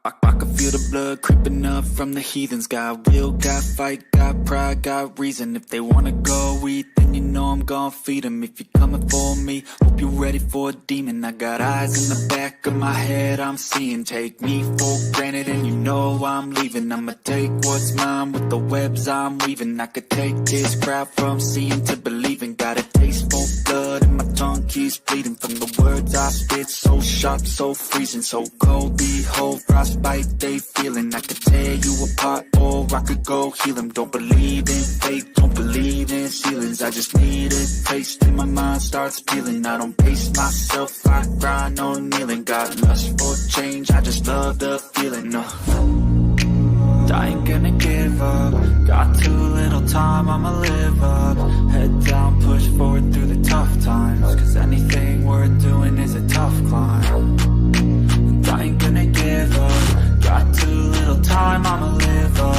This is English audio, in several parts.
I can feel the blood creeping up from the heathens. Got will, got fight, got pride, got reason. If they wanna go eat, then you know I'm gon' feed them. If you're coming for me, hope you're ready for a demon. I got eyes in the back of my head, I'm seeing. Take me for granted and you know I'm leaving. I'ma take what's mine with the webs I'm weaving. I could take this crowd from seeing to believing. Got a taste for blood and my tongue keeps bleeding. From the words I spit, so sharp, so freezing. So cold, behold, frostbite they feeling. I could tear you apart or I could go heal them. Don't believe in fate, don't believe in ceilings. I just need a taste and my mind starts peeling. I don't pace myself, I grind on kneeling. Got lust for change, I just love the feeling. I ain't gonna give up. Got too little time, I'ma live up. Head down, push forward through the tough times. Cause anything worth doing is a tough climb. And I ain't gonna give up. Got too little time, I'ma live up.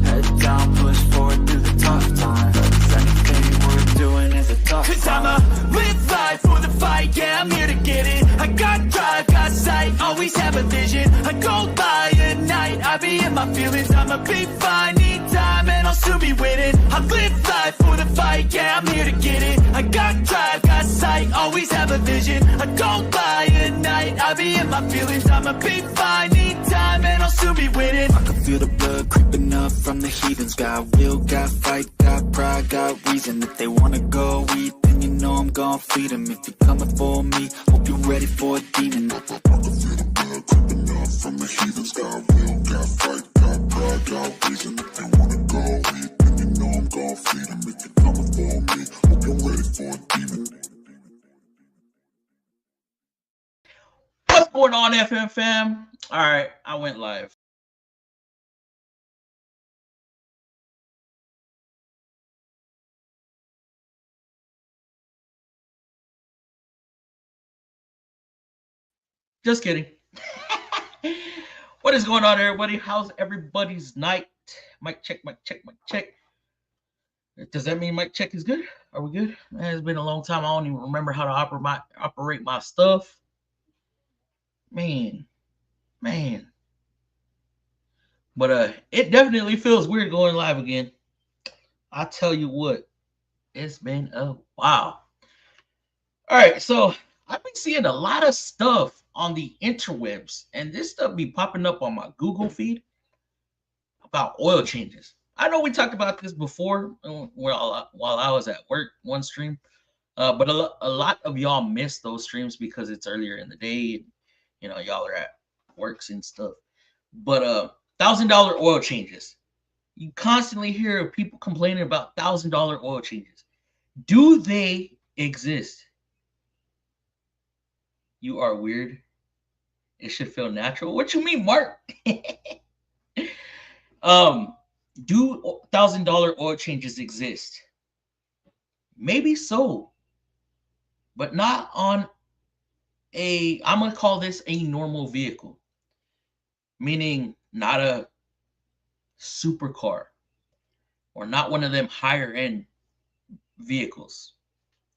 Head down, push forward through the tough times. Cause anything worth doing is a tough climb. Cause I'ma live life for the fight, yeah, I'm here to get it. I got drive, got sight, always have a vision. I go by at night, I be in my feelings. I'ma be fine, need time, and I'll soon be winning. I live life for the fight, yeah, I'm here to get it. I got drive, got sight, always have a vision. I go by at night, I be in my feelings. I'ma be fine, need time, and I'll soon be winning. I can feel the blood creeping up from the heathens. Got will, got fight, got pride, got reason. If they wanna go eat, then you know I'm gon' feed them. If you're coming for me, hope you're ready for a demon. I can feel the blood creeping up from the heathens. Got will, got fight, got pride, got reason. If they wanna go eat, then you know I'm gon' feed them. If you're coming for me, hope you're ready for a demon. What's going on, FMFAM? All right, I went live. Just kidding. What is going on, everybody? How's everybody's night? Mic check, mic check, mic check. Does that mean mic check is good? Are we good? Man, it's been a long time. I don't even remember how to operate my stuff. Man. But it definitely feels weird going live again. I tell you what, it's been a while. All right, so I've been seeing a lot of stuff on the interwebs, and this stuff be popping up on my Google feed about oil changes. I know we talked about this before while I was at work one stream, but a lot of y'all missed those streams because it's earlier in the day, and you know y'all are at works and stuff. But $1,000 oil changes. You constantly hear people complaining about $1,000 oil changes. Do they exist? You are weird. It should feel natural. What you mean, Mark? Do $1,000 oil changes exist? Maybe so, but not on I'm gonna call this a normal vehicle, meaning not a supercar or not one of them higher end vehicles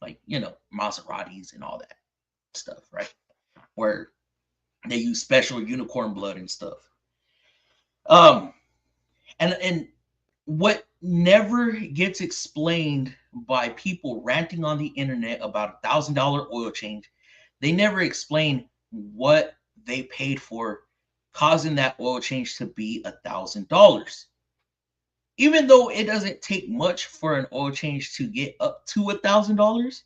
like, you know, Maseratis and all that stuff, right? Where they use special unicorn blood and stuff. And what never gets explained by people ranting on the internet about $1,000 oil change, they never explain what they paid for causing that oil change to be $1,000. Even though it doesn't take much for an oil change to get up to $1,000,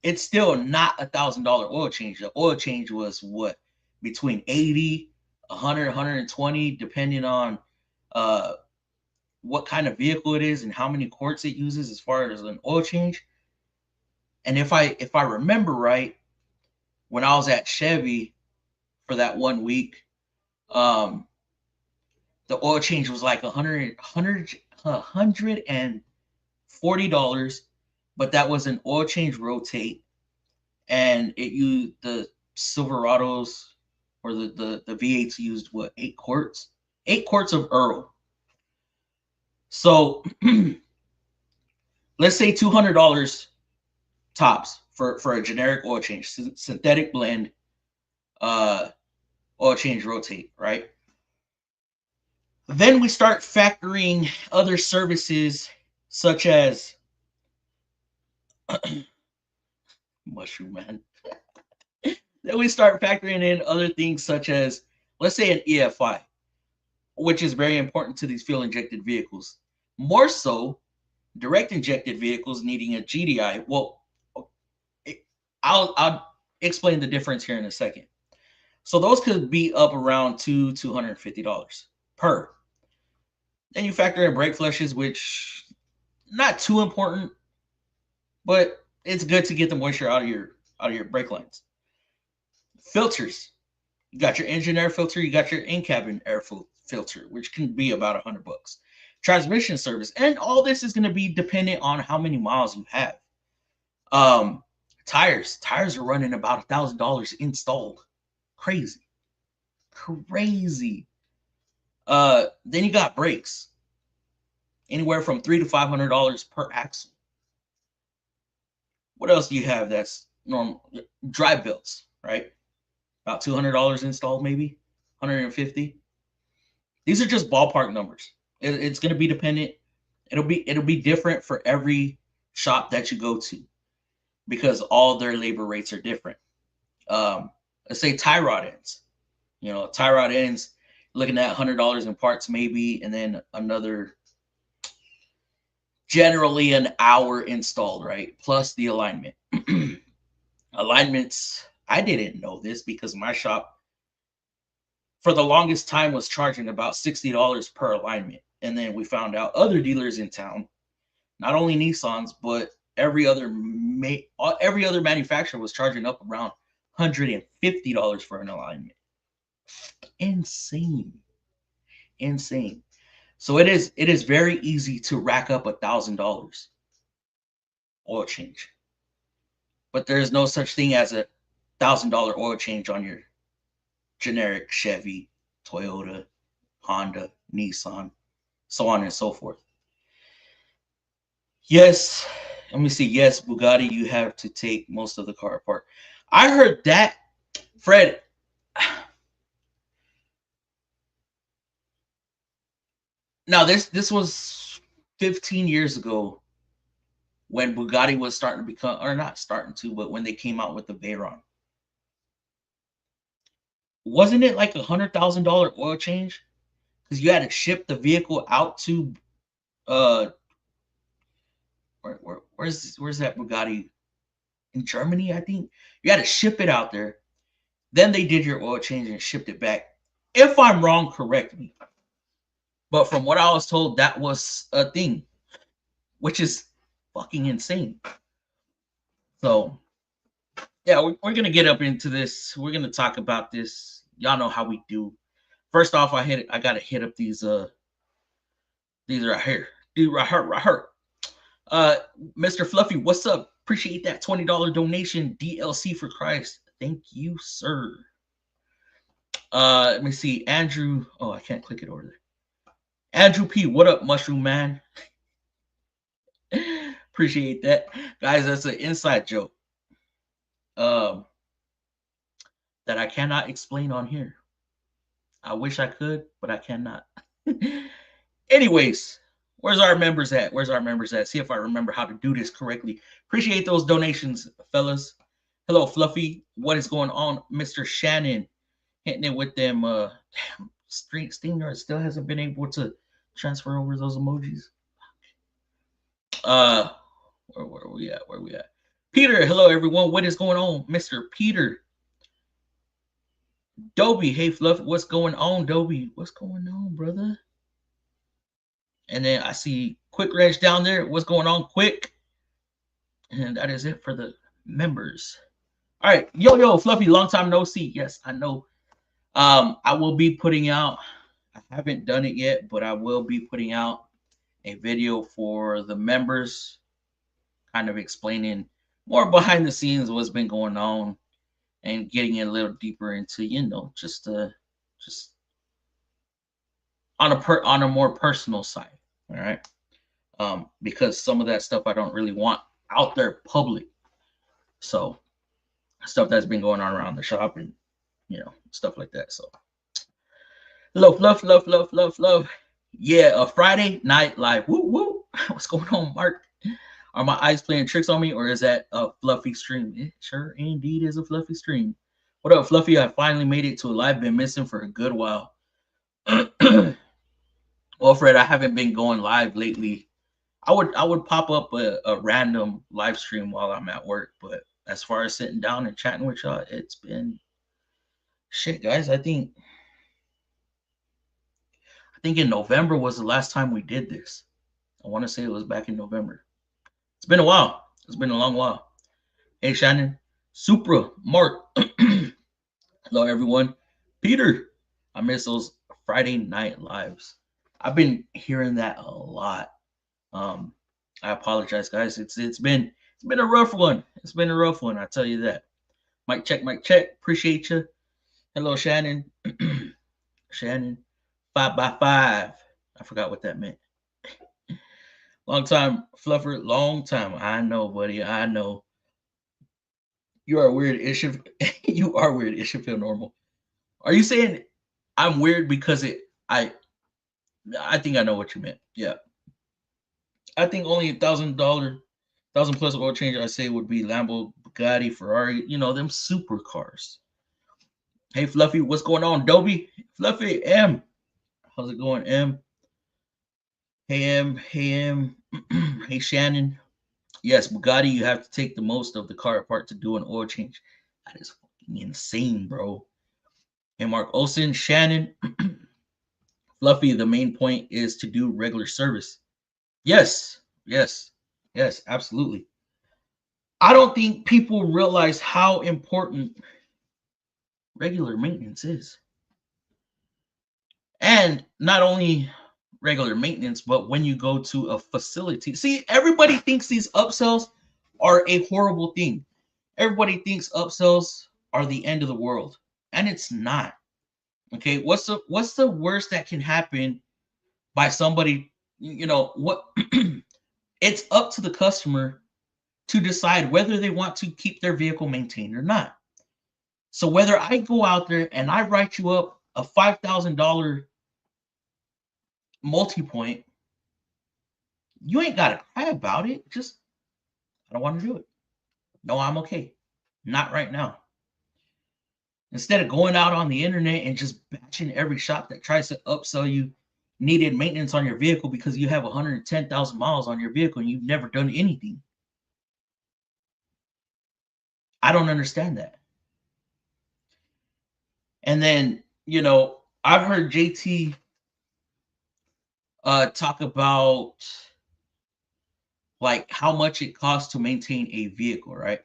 it's still not $1,000 oil change. The oil change was what, between 80, 100, 120, depending on what kind of vehicle it is and how many quarts it uses as far as an oil change. And if I remember right, when I was at Chevy for that 1 week, the oil change was like $140, but that was an oil change rotate, and it used the Silverados or the V8s used what, 8 quarts? 8 quarts of Earl. So let's say $200 tops for a generic oil change, synthetic blend, oil change, rotate, right? Then we start factoring other services such as mushroom man. Then we start factoring in other things such as, let's say, an EFI, which is very important to these fuel injected vehicles. More so, direct injected vehicles needing a GDI. Well, I'll explain the difference here in a second. So those could be up around $250 per. Then you factor in brake flushes, which not too important, but it's good to get the moisture out of your brake lines. Filters. You got your engine air filter, you got your in-cabin air filter, which can be about $100. Transmission service, and all this is going to be dependent on how many miles you have. Tires are running about $1,000 installed. Crazy. Then you got brakes, anywhere from $300 to $500 per axle. What else do you have that's normal? Drive belts, right? About $200 installed, maybe $150. These are just ballpark numbers. It's going to be dependent. It'll be different for every shop that you go to, because all their labor rates are different. Let's say tie rod ends. Tie rod ends, looking at $100 in parts maybe, and then another, generally an hour installed, right? Plus the alignment. Alignments, I didn't know this because my shop for the longest time was charging about $60 per alignment. And then we found out other dealers in town, not only Nissans, but every other manufacturer was charging up around $150 for an alignment. Insane. So it is very easy to rack up $1,000 oil change, but there's no such thing as a $1,000 oil change on your generic Chevy, Toyota, Honda, Nissan, so on and so forth. Yes, let me see. Yes, Bugatti, you have to take most of the car apart. I heard that, Fred. Now this was 15 years ago when Bugatti was starting to become, or not starting to, but when they came out with the Veyron. Wasn't it like $100,000 oil change? Because you had to ship the vehicle out to where's that Bugatti? In Germany, I think. You had to ship it out there. Then they did your oil change and shipped it back. If I'm wrong, correct me. But from what I was told, that was a thing, which is fucking insane. So, yeah, we're going to get up into this. We're going to talk about this. Y'all know how we do. First off, I got to hit up these right here. Dude, right here. Mr. Fluffy, what's up? Appreciate that $20 donation. DLC for Christ. Thank you, sir. Let me see. Andrew. Oh, I can't click it over there. Andrew P, what up, Mushroom Man? Appreciate that. Guys, that's an inside joke. That I cannot explain on here. I wish I could, but I cannot. Anyways, where's our members at? See if I remember how to do this correctly. Appreciate those donations, fellas. Hello, Fluffy. What is going on? Mr. Shannon hitting it with them. Damn, StreamYard still hasn't been able to transfer over those emojis. Where we at? Peter, hello, everyone. What is going on? Mr. Peter. Dobie, hey, Fluff. What's going on, Dobie? What's going on, brother? And then I see Quick Ranch down there. What's going on, Quick? And that is it for the members. All right. Yo, Fluffy, long time no see. Yes, I know. I will be putting out, I haven't done it yet, but I will be putting out a video for the members, kind of explaining more behind the scenes what's been going on and getting it a little deeper into, just on a more personal side. All right. Because some of that stuff I don't really want out there public. So stuff that's been going on around the shop and you know, stuff like that. So love. Yeah, a Friday night live. Woo woo. What's going on, Mark? Are my eyes playing tricks on me, or is that a fluffy stream? It sure indeed is a fluffy stream. What up, Fluffy? I finally made it to a live. Been missing for a good while. Well, Fred, I haven't been going live lately. I would pop up a random live stream while I'm at work, but as far as sitting down and chatting with y'all, it's been shit, guys. I think in November was the last time we did this. I want to say it was back in November. It's been a while. It's been a long while. Hey, Shannon, Supra, Mark. Hello, everyone. Peter, I miss those Friday night lives. I've been hearing that a lot. I apologize, guys. It's been a rough one. It's been a rough one. I tell you that. Mic check. Appreciate you. Hello, Shannon. Shannon, 5x5. I forgot what that meant. Long time, Fluffer. Long time. I know, buddy. I know. You are weird. It should. You are weird. It should feel normal. Are you saying I'm weird because I think I know what you meant. Yeah. I think only $1,000 plus oil change I say would be Lambo, Bugatti, Ferrari, you know, them supercars. Hey Fluffy, what's going on? Dobie, Fluffy, M. How's it going, M? Hey M, hey Shannon. Yes, Bugatti, you have to take the most of the car apart to do an oil change. That is fucking insane, bro. Hey Mark Olson, Shannon. Fluffy, the main point is to do regular service. Yes, absolutely. I don't think people realize how important regular maintenance is. And not only regular maintenance, but when you go to a facility. See, everybody thinks these upsells are a horrible thing. Everybody thinks upsells are the end of the world, and it's not. Okay, what's the worst that can happen by somebody, you know, what it's up to the customer to decide whether they want to keep their vehicle maintained or not. So whether I go out there and I write you up a $5,000 multi-point, you ain't got to cry about it. Just, I don't want to do it. No, I'm okay. Not right now. Instead of going out on the internet and just batching every shop that tries to upsell you needed maintenance on your vehicle because you have 110,000 miles on your vehicle and you've never done anything. I don't understand that. And then, you know, I've heard JT talk about like how much it costs to maintain a vehicle, right?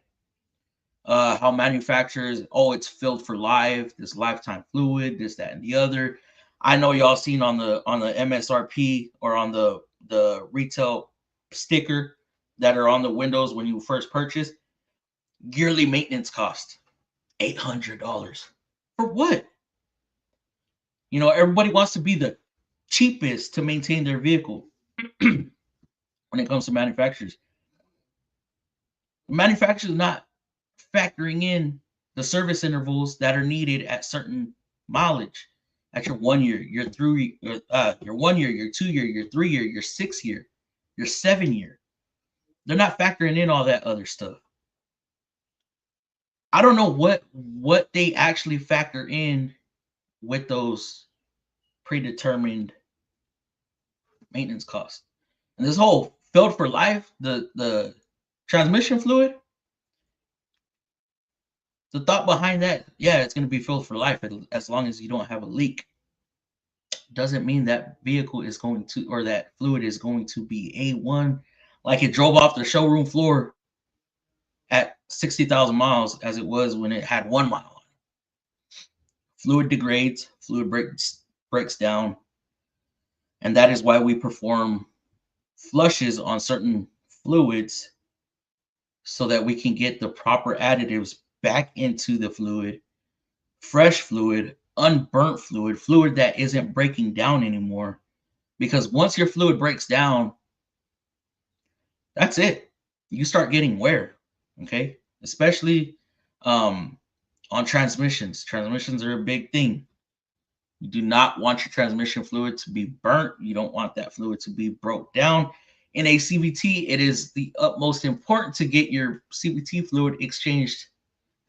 How manufacturers, oh, it's filled for life, this lifetime fluid, this, that, and the other. I know y'all seen on the MSRP or on the retail sticker that are on the windows when you first purchase, yearly maintenance cost $800. For what? You know, everybody wants to be the cheapest to maintain their vehicle when it comes to manufacturers. Manufacturers not factoring in the service intervals that are needed at certain mileage. At your 1 year, your 1 year, your 2 year, your 3 year, your 6 year, your 7 year. They're not factoring in all that other stuff. I don't know what they actually factor in with those predetermined maintenance costs. And this whole filled for life, the transmission fluid, the thought behind that, yeah, it's going to be filled for life as long as you don't have a leak. Doesn't mean that vehicle is going to, or that fluid is going to be A1, like it drove off the showroom floor at 60,000 miles as it was when it had 1 mile on it. Fluid degrades, fluid breaks down. And that is why we perform flushes on certain fluids so that we can get the proper additives back into the fluid, fresh fluid, unburnt fluid, fluid that isn't breaking down anymore. Because once your fluid breaks down, that's it. You start getting wear, okay? Especially on on transmissions. Transmissions are a big thing. You do not want your transmission fluid to be burnt. You don't want that fluid to be broke down. In a CVT, it is the utmost important to get your CVT fluid exchanged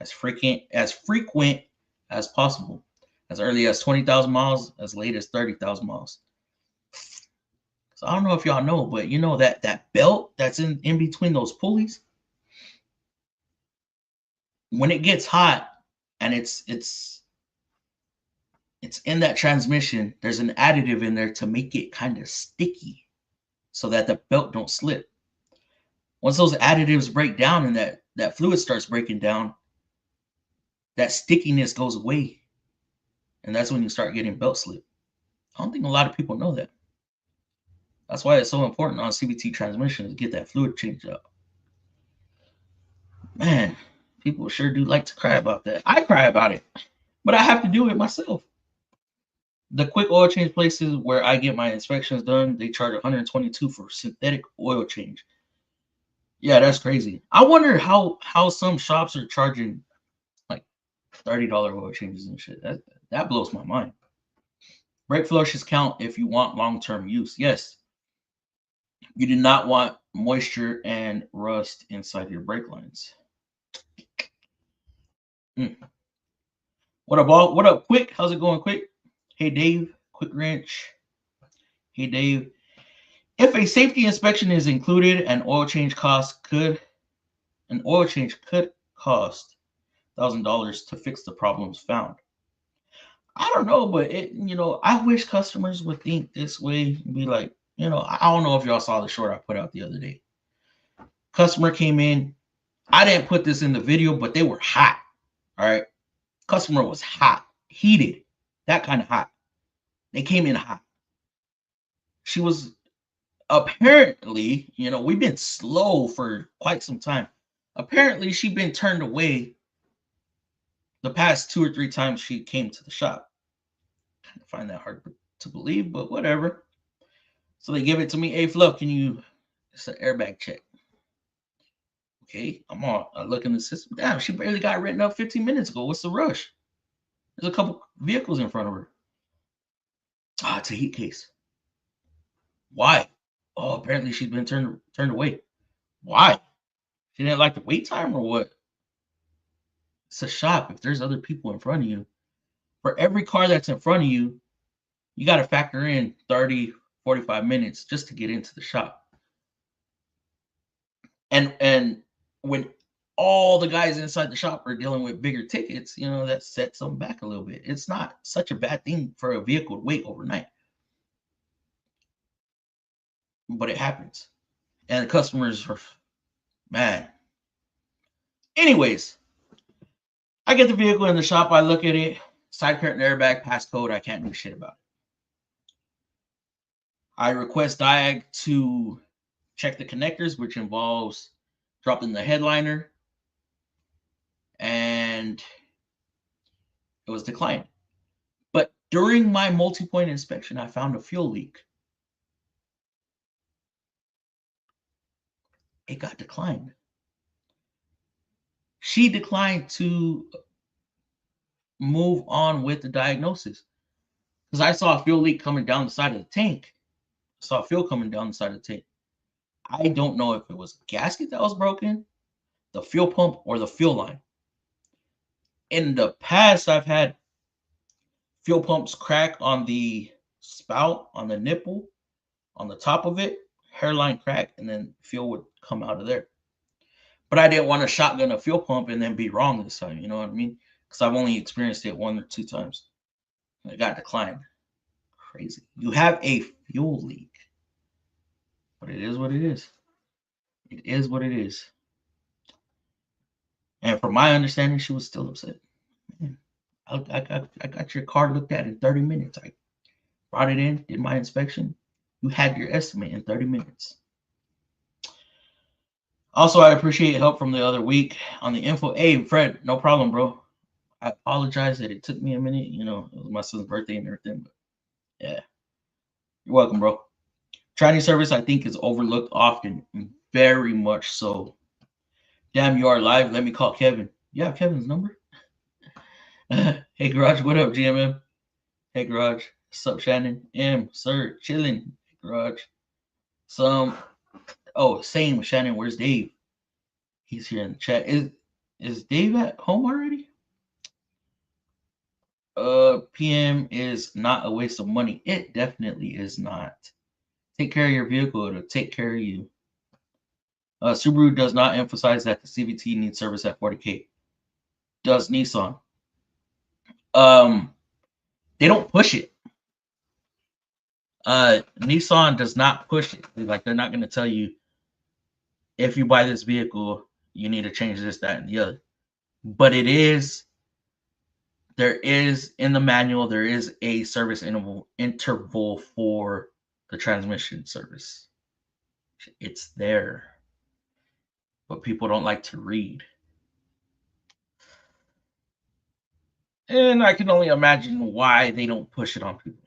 as frequent as possible. As early as 20,000 miles, as late as 30,000 miles. So I don't know if y'all know, but you know that belt that's in between those pulleys, when it gets hot and it's in that transmission, there's an additive in there to make it kind of sticky so that the belt don't slip. Once those additives break down and that fluid starts breaking down, that stickiness goes away. And that's when you start getting belt slip. I don't think a lot of people know that. That's why it's so important on CVT transmission to get that fluid changed out. Man, people sure do like to cry about that. I cry about it, but I have to do it myself. The quick oil change places where I get my inspections done, they charge $122 for synthetic oil change. Yeah, that's crazy. I wonder how some shops are charging like $30 oil changes and shit. That blows my mind. Brake flushes count if you want long-term use. Yes. You do not want moisture and rust inside your brake lines. What up, Quick? How's it going, Quick? Hey, Dave. Quick Wrench. Hey, Dave. If a safety inspection is included, an oil change could cost $1,000 to fix the problems found. I don't know, but I wish customers would think this way and be like, I don't know if y'all saw the short I put out the other day. Customer came in. I didn't put this in the video, but they were hot. All right. Customer was hot, heated, that kind of hot. They came in hot. She was apparently, we've been slow for quite some time. Apparently, she'd been turned away the past 2 or 3 times she came to the shop. I find that hard to believe, but whatever. So they give it to me. Hey, Fluff, it's an airbag check. Okay, I look in the system. Damn, she barely got written up 15 minutes ago. What's the rush? There's a couple vehicles in front of her. It's a heat case. Why? Oh, apparently she's been turned away. Why? She didn't like the wait time or what? It's a shop. If there's other people in front of you, for every car that's in front of you, you got to factor in 30, 45 minutes just to get into the shop. And when all the guys inside the shop are dealing with bigger tickets, that sets them back a little bit. It's not such a bad thing for a vehicle to wait overnight. But it happens. And the customers are mad. Anyways, I get the vehicle in the shop. I look at it. Side curtain airbag, passcode. I can't do shit about it. I request DIAG to check the connectors, which involves dropping the headliner. And it was declined. But during my multi-point inspection, I found a fuel leak. It got declined. She declined to move on with the diagnosis because I saw a fuel leak coming down the side of the tank. I saw fuel coming down the side of the tank. I don't know if it was a gasket that was broken, the fuel pump, or the fuel line. In the past, I've had fuel pumps crack on the spout, on the nipple, on the top of it, hairline crack, and then fuel would come out of there. But I didn't want to shotgun a fuel pump and then be wrong this time. You know what I mean? Because I've only experienced it 1 or 2 times. It got declined. Crazy. You have a fuel leak. But it is what it is. It is what it is. And from my understanding, she was still upset. Man, I got your car looked at in 30 minutes. I brought it in, did my inspection. You had your estimate in 30 minutes. Also, I appreciate help from the other week on the info. Hey, Fred, no problem, bro. I apologize that it took me a minute. It was my son's birthday and everything. But yeah, you're welcome, bro. Training service, I think, is overlooked often, very much so. Damn, you are live. Let me call Kevin. You have Kevin's number? Hey Garage, what up, GMM? Hey Garage, what's up, Shannon? Sir, chilling. Hey Garage. Same Shannon. Where's Dave? He's here in the chat. Is Dave at home already? PM is not a waste of money. It definitely is not. Take care of your vehicle. It'll take care of you. Subaru does not emphasize that the CVT needs service at 40K. Does Nissan? They don't push it. Nissan does not push it. Like, they're not going to tell you, if you buy this vehicle, you need to change this, that, and the other. But there is in the manual, there is a service interval for the transmission service. It's there, but people don't like to read. And I can only imagine why they don't push it on people.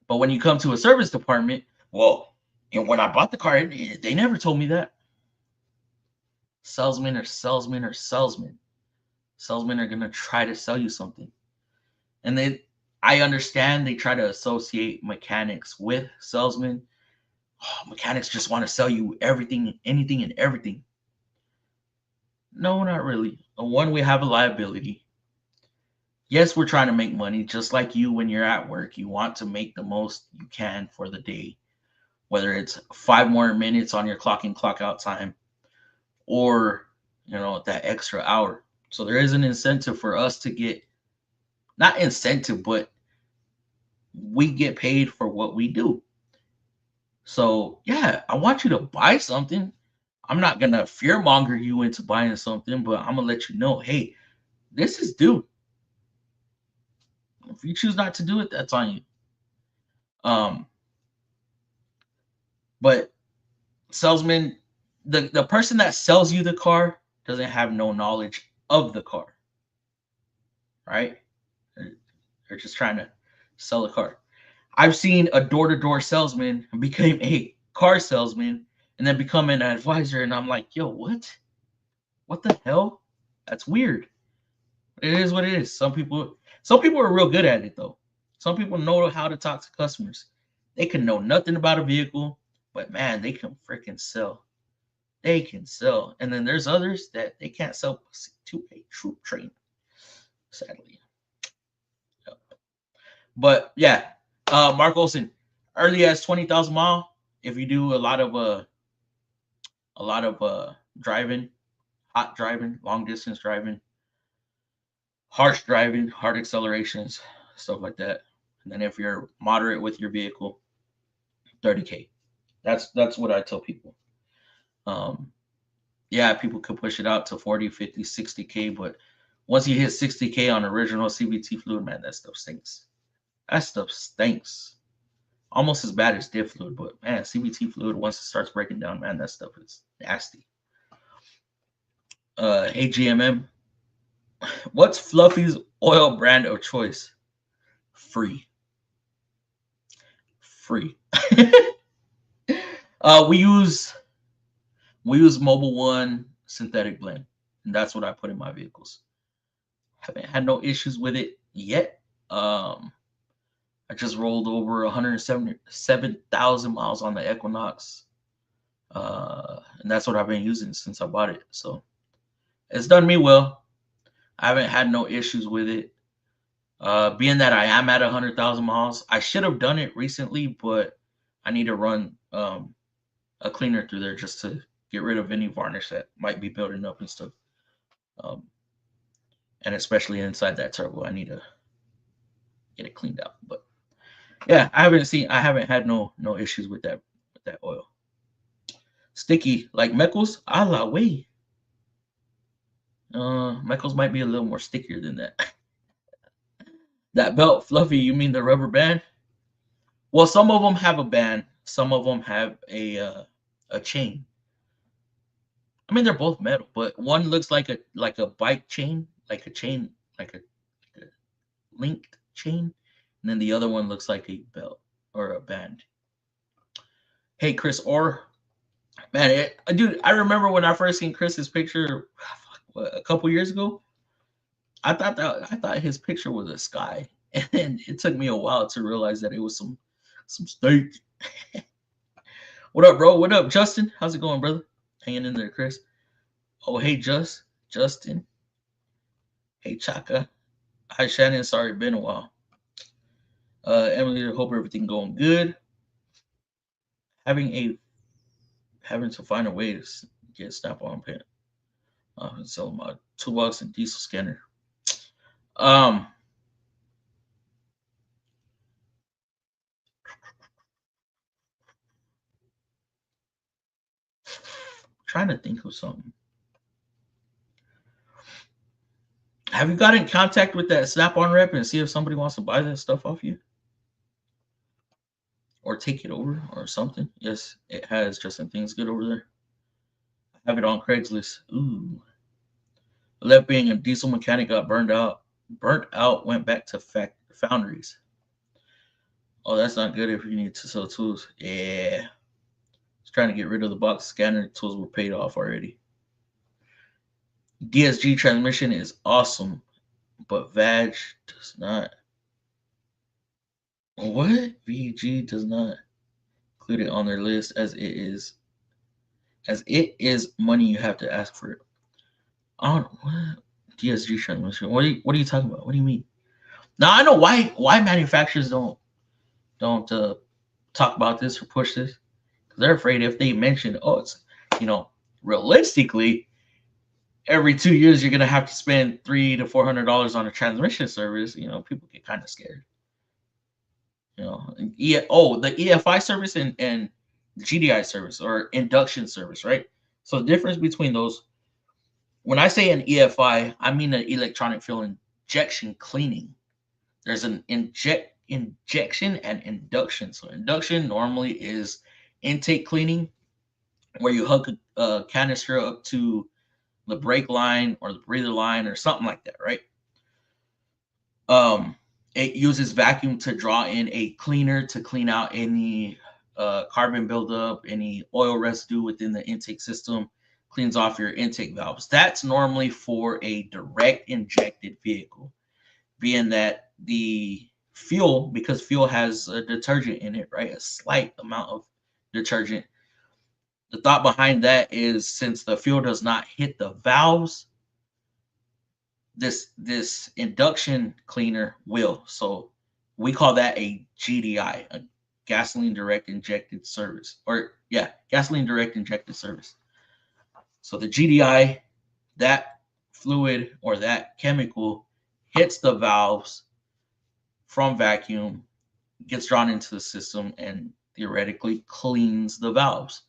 But when you come to a service department, well, and when I bought the car, they never told me that. Salesmen are salesmen are salesmen. Salesmen are gonna try to sell you something, and I understand they try to associate mechanics with salesmen. Oh, mechanics just want to sell you everything, anything, and everything. No, not really. One, we have a liability. Yes, we're trying to make money, just like you when you're at work. You want to make the most you can for the day, whether it's 5 more minutes on your clock in, clock out time, or that extra hour. So there is an incentive for us to get, not incentive, but we get paid for what we do. So yeah, I want you to buy something. I'm not gonna fearmonger you into buying something, but I'm gonna let you know, hey, this is due. If you choose not to do it, that's on you. But salesman, the person that sells you the car doesn't have no knowledge of the car, right? They're just trying to sell a car. I've seen a door-to-door salesman become a car salesman and then become an advisor, and I'm like, yo, what? What the hell? That's weird. It is what it is. Some people are real good at it, though. Some people know how to talk to customers. They can know nothing about a vehicle, but man, they can freaking sell. They can sell. And then there's others that they can't sell to a troop train, sadly. Yep. But yeah, Mark Olson, early as 20,000 mile. If you do a lot of driving, hot driving, long distance driving, harsh driving, hard accelerations, stuff like that. And then if you're moderate with your vehicle, 30K. That's what I tell people. Yeah, people could push it out to 40, 50, 60K, but once you hit 60K on original CVT fluid, man, that stuff stinks. That stuff stinks. Almost as bad as diff fluid, but man, CVT fluid, once it starts breaking down, man, that stuff is nasty. Hey GMM, what's Fluffy's oil brand of choice? Free. We use Mobil 1 synthetic blend, and that's what I put in my vehicles. Haven't had no issues with it yet. I just rolled over 177,000 miles on the Equinox, and that's what I've been using since I bought it. So it's done me well. I haven't had no issues with it. Being that I am at 100,000 miles, I should have done it recently, but I need to run a cleaner through there just to get rid of any varnish that might be building up and stuff. And especially inside that turbo, I need to get it cleaned out. But yeah, I haven't had no issues with that oil. Sticky like Meckles, a la way. Meckles might be a little more stickier than that. That belt, Fluffy, you mean the rubber band? Well, some of them have a band, some of them have a chain. I mean, they're both metal, but one looks like a bike chain, like a linked chain, and then the other one looks like a belt or a band. Hey, Chris Orr, man, dude, I remember when I first seen Chris's picture a couple years ago. I thought his picture was a sky, and then it took me a while to realize that it was some steak. What up, bro? What up, Justin? How's it going, brother? Hanging in there, Chris. Oh, hey, Justin. Hey, Chaka. Hi, Shannon. Sorry, been a while. Emily, hope everything going good. Having to find a way to get Snap-on pen. So my $2 and diesel scanner. Trying to think of something. Have you got in contact with that Snap-on rep and see if somebody wants to buy that stuff off you? Or take it over or something? Yes, it has. Justin, things good over there. I have it on Craigslist. Ooh. I left being a diesel mechanic, got burnt out, went back to foundries. Oh, that's not good if you need to sell tools. Yeah. Just trying to get rid of the box scanner. Tools were paid off already. DSG transmission is awesome, but VAG does not. What? VG does not include it on their list as it is money you have to ask for it. I don't know what DSG transmission. What are you talking about? What do you mean? Now I know why manufacturers don't talk about this or push this, because they're afraid if they mention, oh, it's, realistically, every 2 years you're gonna have to spend $300 to $400 on a transmission service. People get kind of scared. The EFI service and GDI service or induction service, right? So the difference between those, when I say an EFI, I mean an electronic fuel injection cleaning. There's an injection and induction. So induction normally is intake cleaning, where you hook a canister up to the brake line or the breather line or something like that, right? It uses vacuum to draw in a cleaner to clean out any carbon buildup, any oil residue within the intake system, cleans off your intake valves. That's normally for a direct injected vehicle, being that the fuel, because fuel has a detergent in it, right? A slight amount of detergent. The thought behind that is, since the fuel does not hit the valves, this induction cleaner will. So we call that a GDI, a gasoline direct injected service, gasoline direct injected service. So the GDI, that fluid or that chemical hits the valves from vacuum, gets drawn into the system, and theoretically cleans the valves.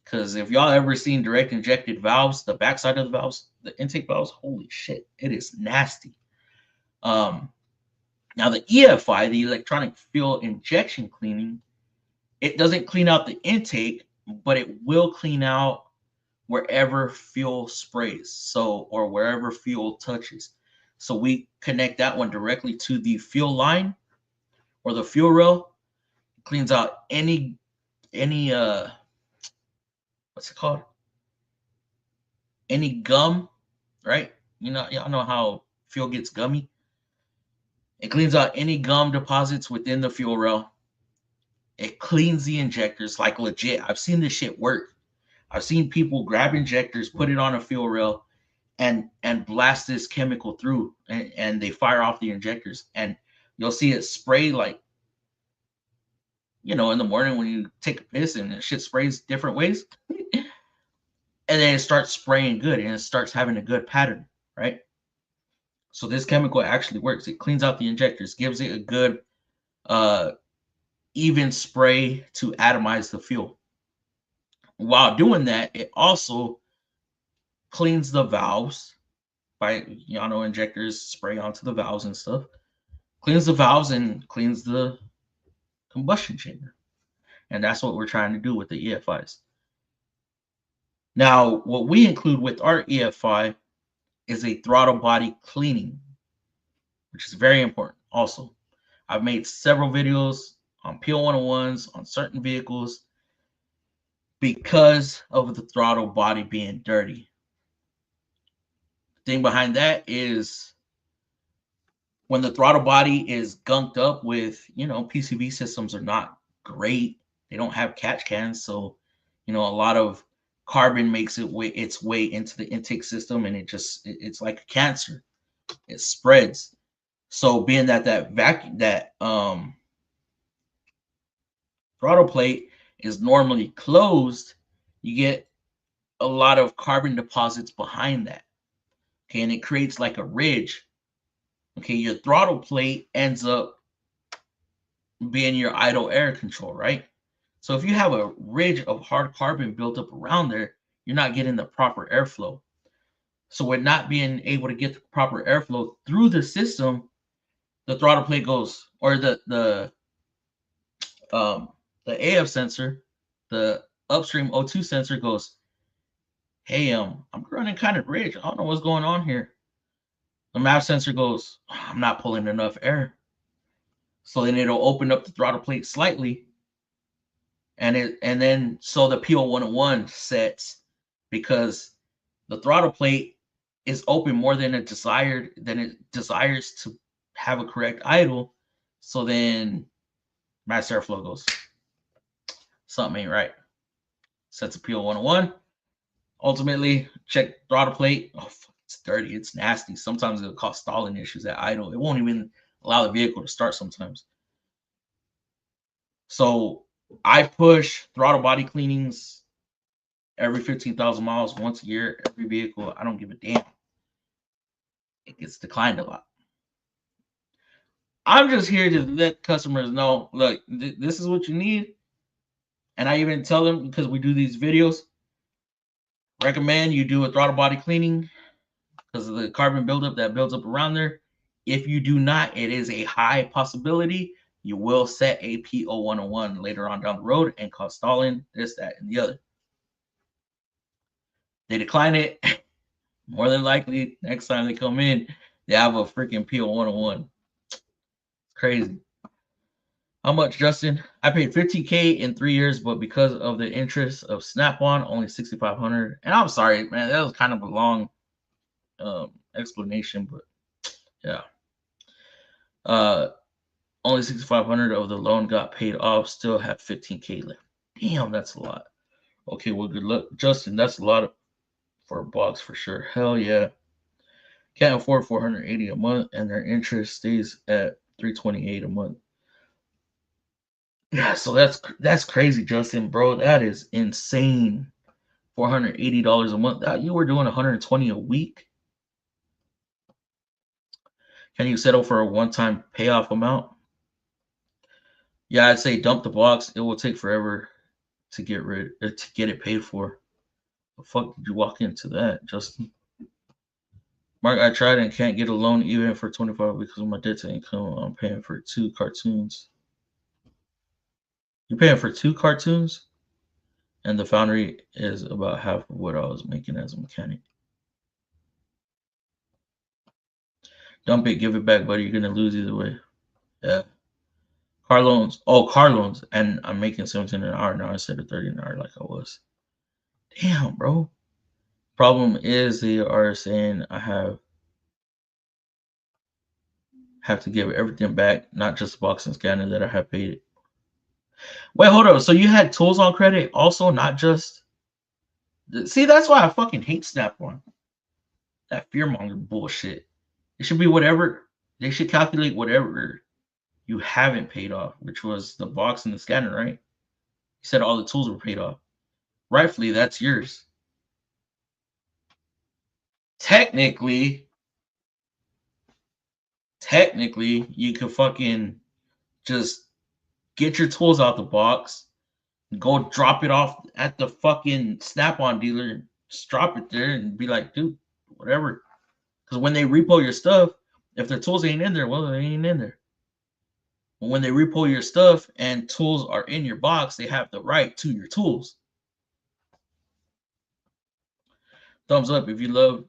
Because if y'all ever seen direct injected valves, the backside of the valves, the intake valves, holy shit, it is nasty. Now the EFI, the electronic fuel injection cleaning, it doesn't clean out the intake, but it will clean out wherever fuel sprays, or wherever fuel touches. So we connect that one directly to the fuel line or the fuel rail. It cleans out any what's it called? Any gum, right? Y'all know how fuel gets gummy. It cleans out any gum deposits within the fuel rail. It cleans the injectors, like legit. I've seen this shit work. I've seen people grab injectors, put it on a fuel rail, and blast this chemical through, and they fire off the injectors, and you'll see it spray like, in the morning when you take a piss and the shit sprays different ways. And then it starts spraying good, and it starts having a good pattern, right? So this chemical actually works. It cleans out the injectors, gives it a good even spray to atomize the fuel. While doing that, it also cleans the valves by, injectors spray onto the valves and stuff. Cleans the valves and cleans the combustion chamber. And that's what we're trying to do with the EFIs. Now, what we include with our EFI is a throttle body cleaning, which is very important also. I've made several videos on PL101s on certain vehicles because of the throttle body being dirty. The thing behind that is when the throttle body is gunked up with, you know, PCB systems are not great. They don't have catch cans, so you know, a lot of carbon makes its way into the intake system, and it's like a cancer. It spreads. So being that throttle plate is normally closed, you get a lot of carbon deposits behind that. Okay, and it creates like a ridge. Okay, your throttle plate ends up being your idle air control, right? So if you have a ridge of hard carbon built up around there, you're not getting the proper airflow. So with not being able to get the proper airflow through the system, the throttle plate goes, or the AF sensor, the upstream O2 sensor goes, hey, I'm running kind of rich. I don't know what's going on here. The MAP sensor goes, I'm not pulling enough air. So then it'll open up the throttle plate slightly. And then so the P0101 sets, because the throttle plate is open more than it desires to have a correct idle. So then max airflow goes, something ain't right. Sets a P0101. Ultimately, check throttle plate. Oh, it's dirty. It's nasty. Sometimes it'll cause stalling issues at idle. It won't even allow the vehicle to start sometimes. So I push throttle body cleanings every 15,000 miles, once a year, every vehicle. I don't give a damn. It gets declined a lot. I'm just here to let customers know, look, this is what you need. And I even tell them, because we do these videos, recommend you do a throttle body cleaning because of the carbon buildup that builds up around there. If you do not, it is a high possibility you will set a P0101 later on down the road and cause stalling, this, that, and the other. They decline it. More than likely, next time they come in, they have a freaking P0101. Crazy. How much, Justin? I paid $15K in 3 years, but because of the interest of Snap-on, only $6,500. And I'm sorry, man, that was kind of a long explanation, but yeah. Only $6,500 of the loan got paid off. Still have $15K left. Damn, that's a lot. Okay, well, good luck, Justin. That's a lot for a box for sure. Hell yeah. Can't afford $480 a month, and their interest stays at $328 a month. Yeah, so that's crazy, Justin, bro. That is insane. $480 a month. You were doing $120 a week. Can you settle for a one-time payoff amount? Yeah, I'd say dump the box. It will take forever to get it paid for. The fuck did you walk into that, Justin? Mark, I tried and can't get a loan even for 25 because of my debt to income. I'm paying for 2 cartoons. You're paying for 2 cartoons? And the foundry is about half of what I was making as a mechanic. Dump it, give it back, buddy. You're gonna lose either way. Yeah. Car loans. Oh, car loans. And I'm making 17 an hour now instead of 30 an hour like I was. Damn, bro. Problem is they are saying I have to give everything back, not just the box and scanner that I have paid. Wait, hold up. So you had tools on credit also, not just. See, that's why I fucking hate Snap-on. That fearmonger bullshit. It should be whatever. They should calculate whatever you haven't paid off, which was the box and the scanner, right? You said all the tools were paid off. Rightfully, that's yours. Technically, you could fucking just get your tools out the box, go drop it off at the fucking Snap-on dealer, just drop it there and be like, dude, whatever. Because when they repo your stuff, if their tools ain't in there, well, they ain't in there. But when they repo your stuff and tools are in your box, they have the right to your tools. Thumbs up if you love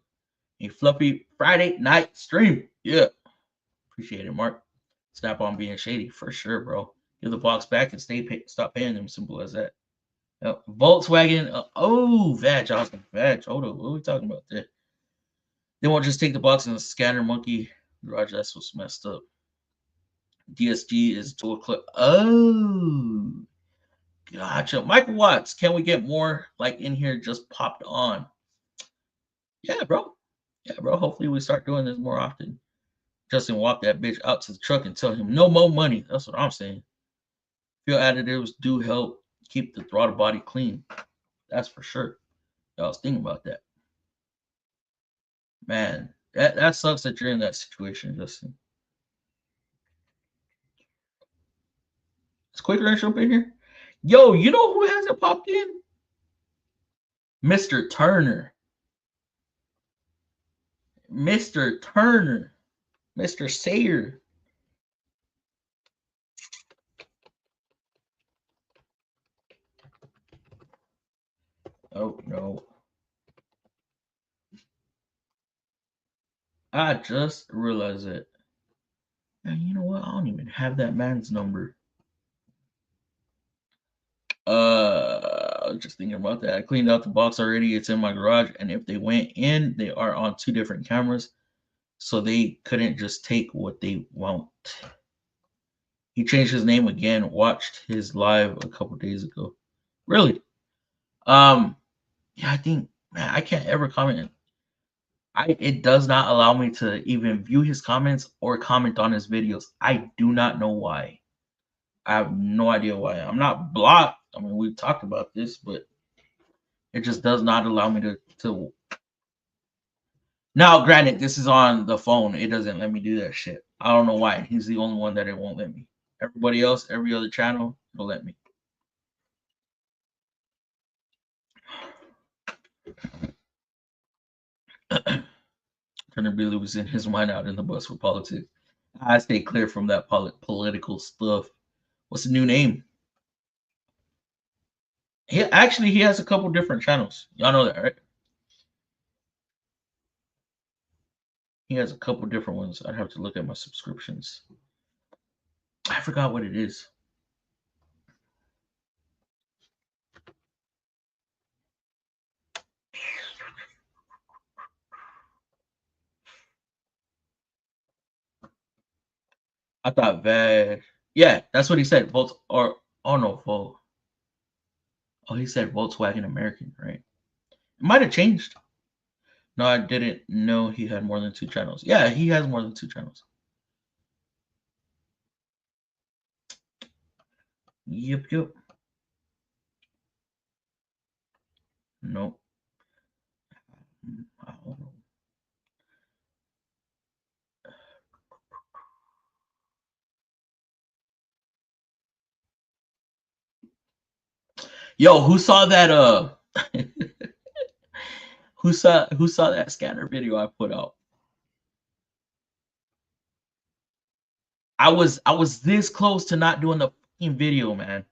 a fluffy Friday night stream. Yeah. Appreciate it, Mark. Snap-on being shady for sure, bro. Give the box back and stop paying them. Simple as that. Volkswagen. Oh, vag. Austin. Vag. Hold on. What are we talking about there? They won't just take the box and the scanner monkey Garage, that's what's messed up. DSG is dual clip. Oh, gotcha. Michael Watts, can we get more like in here just popped on? Yeah, bro. Yeah, bro. Hopefully we start doing this more often. Justin walk that bitch out to the truck and tell him no more money. That's what I'm saying. Fuel additives do help keep the throttle body clean. That's for sure. I was thinking about that. Man, that sucks that you're in that situation, Justin. Is Quick Ranch up in here? Yo, you know who hasn't popped in? Mr. Turner. Mr. Turner. Mr. Sayer. Oh, no. I just realized it. And you know what? I don't even have that man's number. I was just thinking about that. I cleaned out the box already. It's in my garage. And if they went in, they are on 2 different cameras. So they couldn't just take what they want. He changed his name again. Watched his live a couple days ago. Really? Yeah, I think, man, I can't ever comment. It does not allow me to even view his comments or comment on his videos. I do not know why. I have no idea why. I'm not blocked. I mean, we've talked about this, but it just does not allow me to. Now, granted, this is on the phone. It doesn't let me do that shit. I don't know why. He's the only one that it won't let me. Everybody else, every other channel, will let me. Turner Billy was in his mind out in the bus for politics. I stay clear from that political stuff. What's the new name? He has a couple different channels. Y'all know that, right? He has a couple different ones. I'd have to look at my subscriptions. I forgot what it is. I thought that. Yeah, that's what he said. Volt or oh no, Volt. Oh, he said Volkswagen American, right? It might have changed. No, I didn't know he had more than 2 channels. Yeah, he has more than 2 channels. Yep. Nope. I don't know. Yo, who saw that who saw that scanner video I put out? I was this close to not doing the fucking video, man.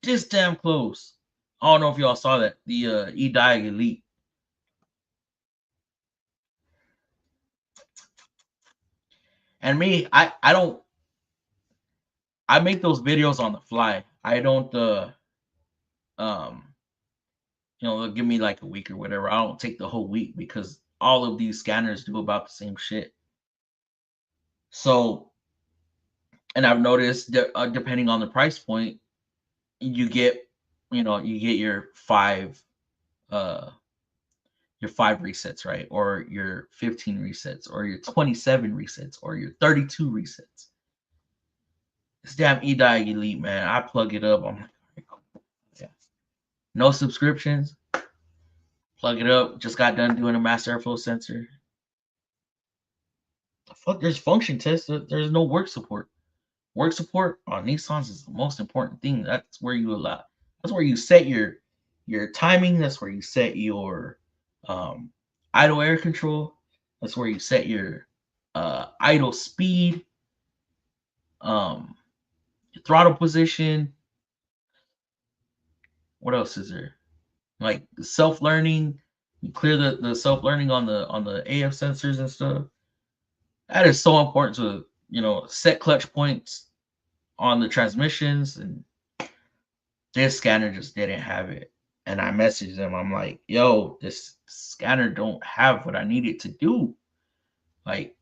This damn close. I don't know if y'all saw that. The DIAG Elite. And me, I make those videos on the fly. I don't they'll give me like a week or whatever. I don't take the whole week because all of these scanners do about the same shit. So, and I've noticed that depending on the price point, you get your 5 resets, right? Or your 15 resets, or your 27 resets, or your 32 resets. This damn DIAG Elite, man. I plug it up. I'm like, yeah. No subscriptions. Plug it up. Just got done doing a mass airflow sensor. The fuck, there's function tests. There's no work support. Work support on Nissans is the most important thing. That's where you allow. That's where you set your timing. That's where you set your idle air control. That's where you set your idle speed, your throttle position. What else is there? Like self-learning. You clear the self-learning on the AF sensors and stuff. That is so important to set clutch points on the transmissions, and this scanner just didn't have it. And I messaged them. I'm like, yo, this scanner don't have what I need it to do. Like,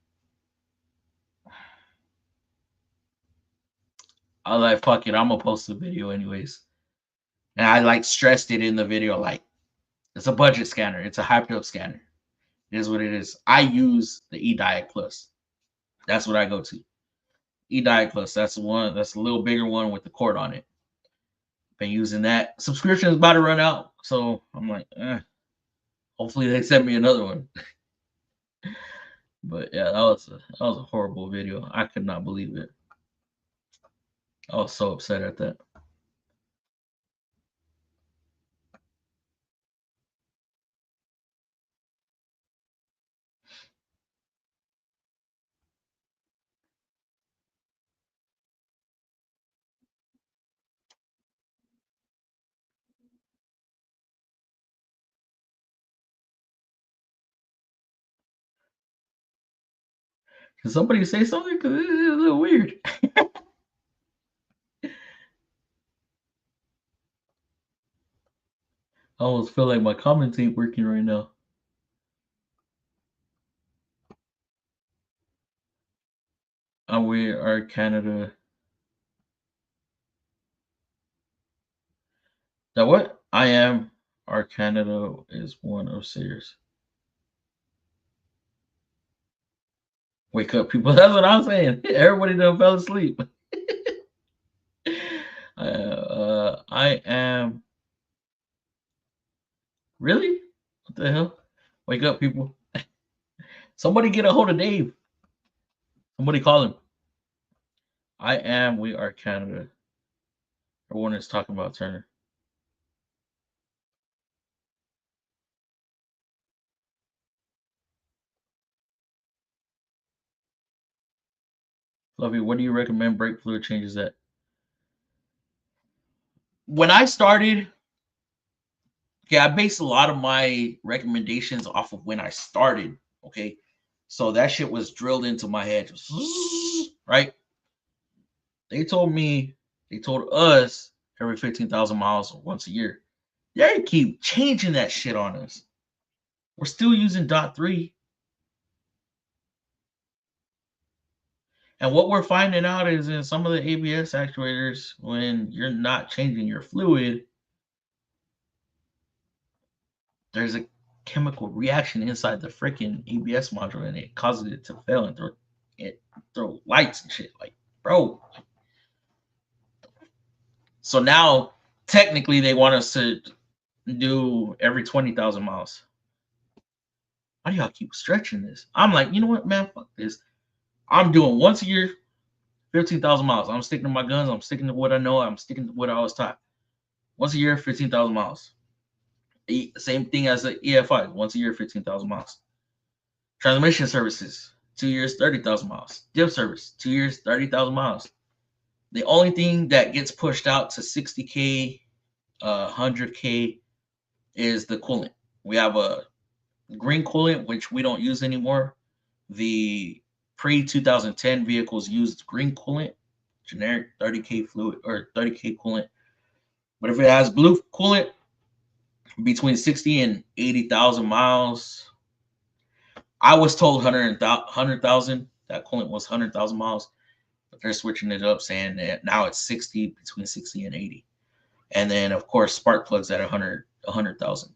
I was like, fuck it, I'm gonna post the video anyways. And I like stressed it in the video, like it's a budget scanner, it's a hyped up scanner. It is what it is. I use the DIAG Plus. That's what I go to. DIAG Plus. That's the one. That's a little bigger one with the cord on it. Been using that. Subscription is about to run out, so I'm like, hopefully they send me another one. But yeah, that was a horrible video. I could not believe it. I was so upset at that. Can somebody say something? Because it is a little weird. I almost feel like my comments ain't working right now. We are Canada. That what? I am. Our Canada is one of Sears. Wake up, people. That's what I'm saying. Everybody done fell asleep. I am. Really? What the hell? Wake up, people. Somebody get a hold of Dave. Somebody call him. I am. We are Canada. Everyone is talking about Turner. Fluffy, what do you recommend brake fluid changes at? When I started, okay, I based a lot of my recommendations off of when I started. Okay, so that shit was drilled into my head, right? They told us every 15,000 miles once a year. They keep changing that shit on us. We're still using .3. And what we're finding out is in some of the ABS actuators, when you're not changing your fluid, there's a chemical reaction inside the freaking ABS module and it causes it to fail and throw lights and shit. Like, bro. So now, technically, they want us to do every 20,000 miles. Why do y'all keep stretching this? I'm like, you know what, man? Fuck this. I'm doing once a year, 15,000 miles. I'm sticking to my guns. I'm sticking to what I know. I'm sticking to what I was taught. Once a year, 15,000 miles. Same thing as the EFI. Once a year, 15,000 miles. Transmission services, 2 years, 30,000 miles. Diff service, 2 years, 30,000 miles. The only thing that gets pushed out to 60K, 100K is the coolant. We have a green coolant, which we don't use anymore. The pre-2010 vehicles used green coolant, generic 30K fluid or 30K coolant. But if it has blue coolant, between 60 and 80,000 miles, I was told 100,000. That coolant was 100,000 miles. But they're switching it up, saying that now it's 60, between 60 and 80. And then, of course, spark plugs at 100,000.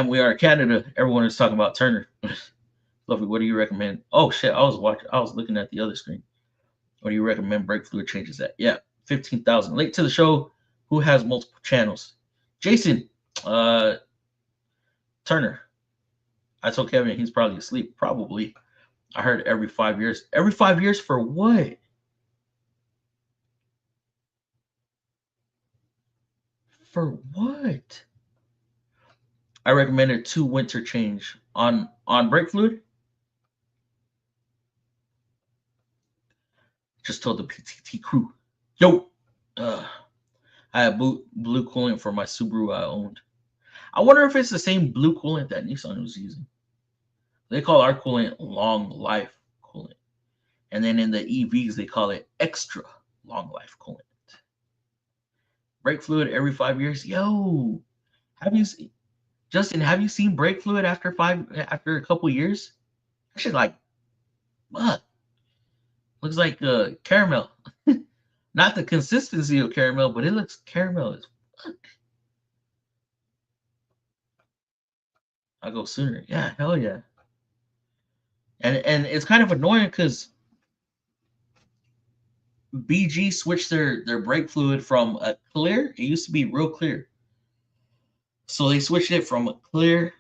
We are Canada. Everyone is talking about Turner. Fluffy, what do you recommend? Oh shit, I was looking at the other screen. What do you recommend brake fluid changes at? Yeah, 15,000. Late to the show. Who has multiple channels? Jason, Turner. I told Kevin he's probably asleep. Probably. I heard every 5 years. Every 5 years for what? For what? I recommended 2 winter change on brake fluid. Just told the PTT crew. Yo, I had blue coolant for my Subaru I owned. I wonder if it's the same blue coolant that Nissan was using. They call our coolant long life coolant. And then in the EVs, they call it extra long life coolant. Brake fluid every 5 years. Yo, Justin, have you seen brake fluid after a couple years? That shit like, what? Looks like caramel. Not the consistency of caramel, but it looks caramel as fuck. I'll go sooner. Yeah, hell yeah. And it's kind of annoying because BG switched their brake fluid from a clear. It used to be real clear. So they switched it from a clear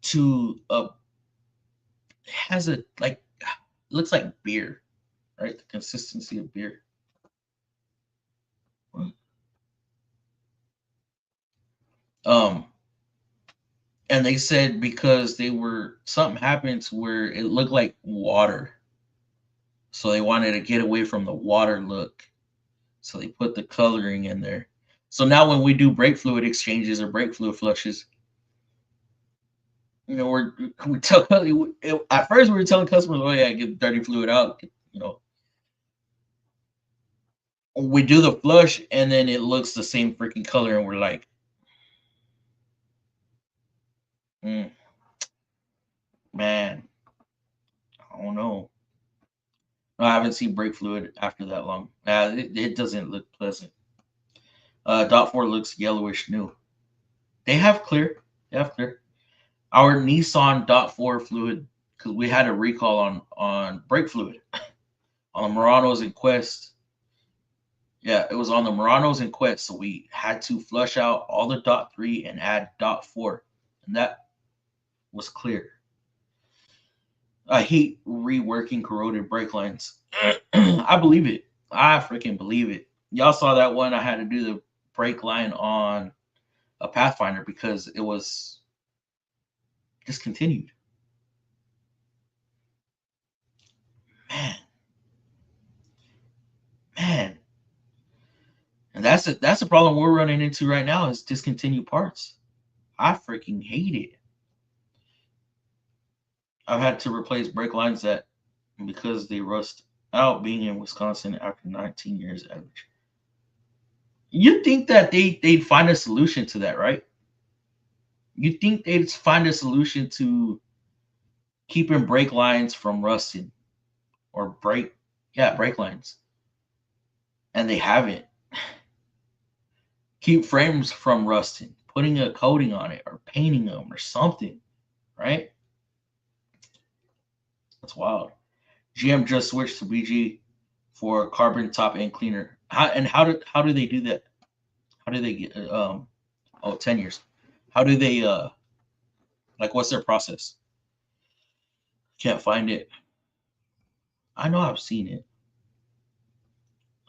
to a, it has a, like, looks like beer, right? The consistency of beer. And they said because something happened to where it looked like water. So they wanted to get away from the water look. So they put the coloring in there. So now when we do brake fluid exchanges or brake fluid flushes, you know, we tell at first we were telling customers, oh yeah, get dirty fluid out, you know. We do the flush and then it looks the same freaking color and we're like, man, I don't know. No, I haven't seen brake fluid after that long. It doesn't look pleasant. Dot 4 looks yellowish new. They have clear. Our Nissan Dot 4 fluid, because we had a recall on brake fluid on the Muranos and Quest. Yeah, it was on the Muranos and Quest, so we had to flush out all the Dot 3 and add Dot 4, and that was clear. I hate reworking corroded brake lines. I believe it. I freaking believe it. Y'all saw that one. I had to do the brake line on a Pathfinder because it was discontinued. Man. And that's the problem we're running into right now is discontinued parts. I freaking hate it. I've had to replace brake lines that because they rust out being in Wisconsin after 19 years average. You'd think that they'd find a solution to that, right? You'd think they'd find a solution to keeping brake lines from rusting or brake lines. And they haven't. Keep frames from rusting, putting a coating on it or painting them or something, right? That's wild. GM just switched to BG for carbon top end cleaner. How do they do that? How do they get 10 years? How do they like what's their process? Can't find it. I know I've seen it.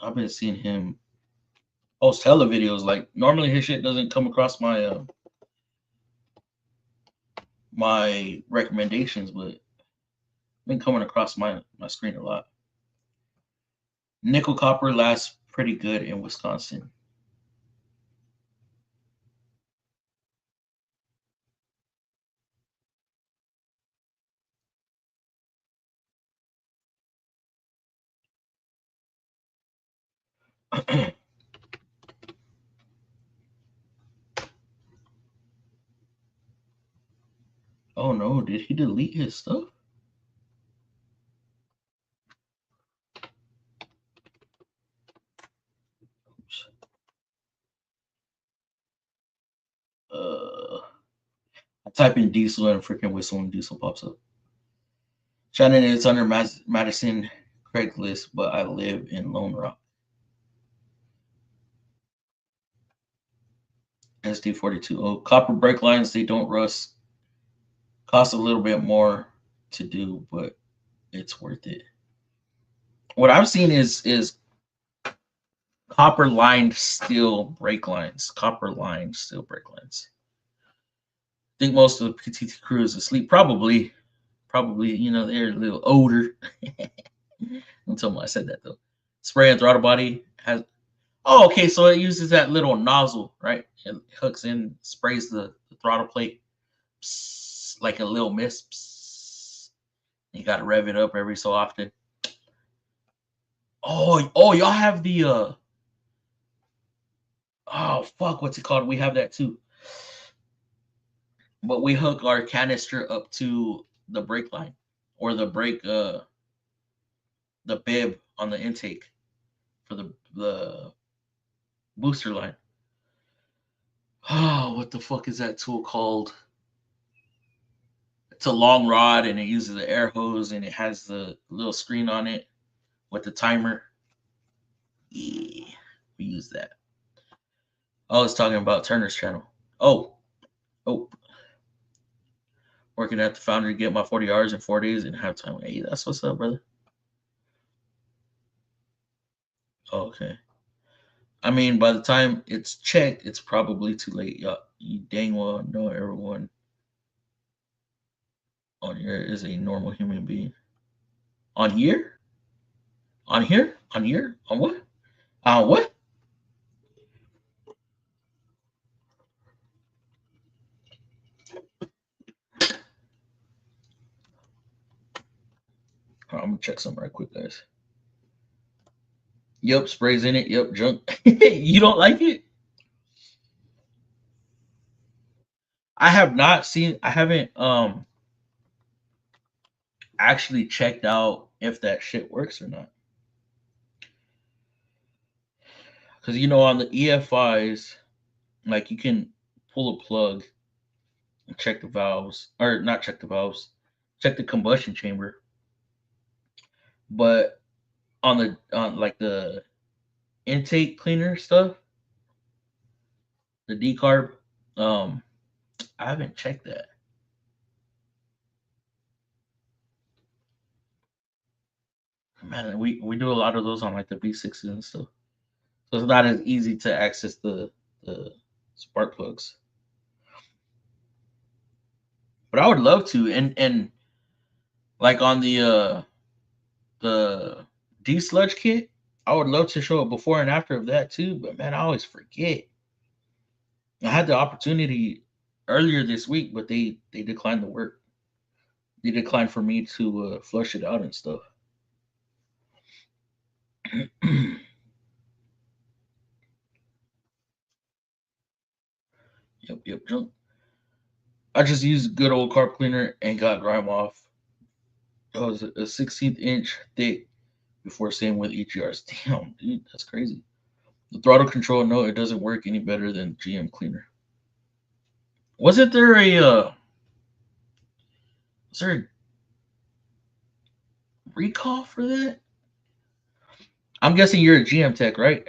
I've been seeing him post hella videos. Like normally his shit doesn't come across my my recommendations, but been coming across my screen a lot. Nickel copper lasts pretty good in Wisconsin. Oh no, did he delete his stuff? Oops. I type in diesel and freaking whistle and diesel pops up. Shannon, it's under Madison Craigslist, but I live in Lone Rock. SD42. Oh, copper brake lines, they don't rust. Cost a little bit more to do, but it's worth it. What I've seen is copper lined steel brake lines. Copper lined steel brake lines. I think most of the PTT crew is asleep. Probably, you know, they're a little older. Don't tell them I said that though. Spray and throttle body has. Oh, okay. So it uses that little nozzle, right? It hooks in, sprays the throttle plate, psst, like a little mist. Psst. You got to rev it up every so often. Oh, y'all have the oh fuck, what's it called? We have that too. But we hook our canister up to the brake line or the brake bib on the intake for the booster line. Oh, what the fuck is that tool called? It's a long rod and it uses the air hose and it has the little screen on it with the timer. Yeah, we use that. I was talking about Turner's channel. Oh, working at the foundry to get my 40 hours in 4 days and have time. Hey, that's what's up, brother. Oh, okay. I mean, by the time it's checked, it's probably too late. Y'all, you dang well know everyone on here is a normal human being. On here? On here? On here? On what? On what? I'm gonna check something right quick, guys. Yep, sprays in it. Yep, junk. You don't like it? I have not seen. I haven't actually checked out if that shit works or not. Because you know, on the EFIs, like you can pull a plug and check the valves, or not check the valves, check the combustion chamber. But on like the intake cleaner stuff, the decarb, I haven't checked that. Man, we do a lot of those on like the V6s and stuff. So it's not as easy to access the spark plugs. But I would love to, and like on the D-sludge kit, I would love to show a before and after of that too. But man, I always forget. I had the opportunity earlier this week, but they declined the work. They declined for me to flush it out and stuff. Yep, junk. I just used good old carb cleaner and got grime off. It was a 16th inch thick before same with EGRs. Damn, dude, that's crazy. The throttle control, no, it doesn't work any better than GM cleaner. Wasn't there a was there a recall for that? I'm guessing you're a GM tech, right?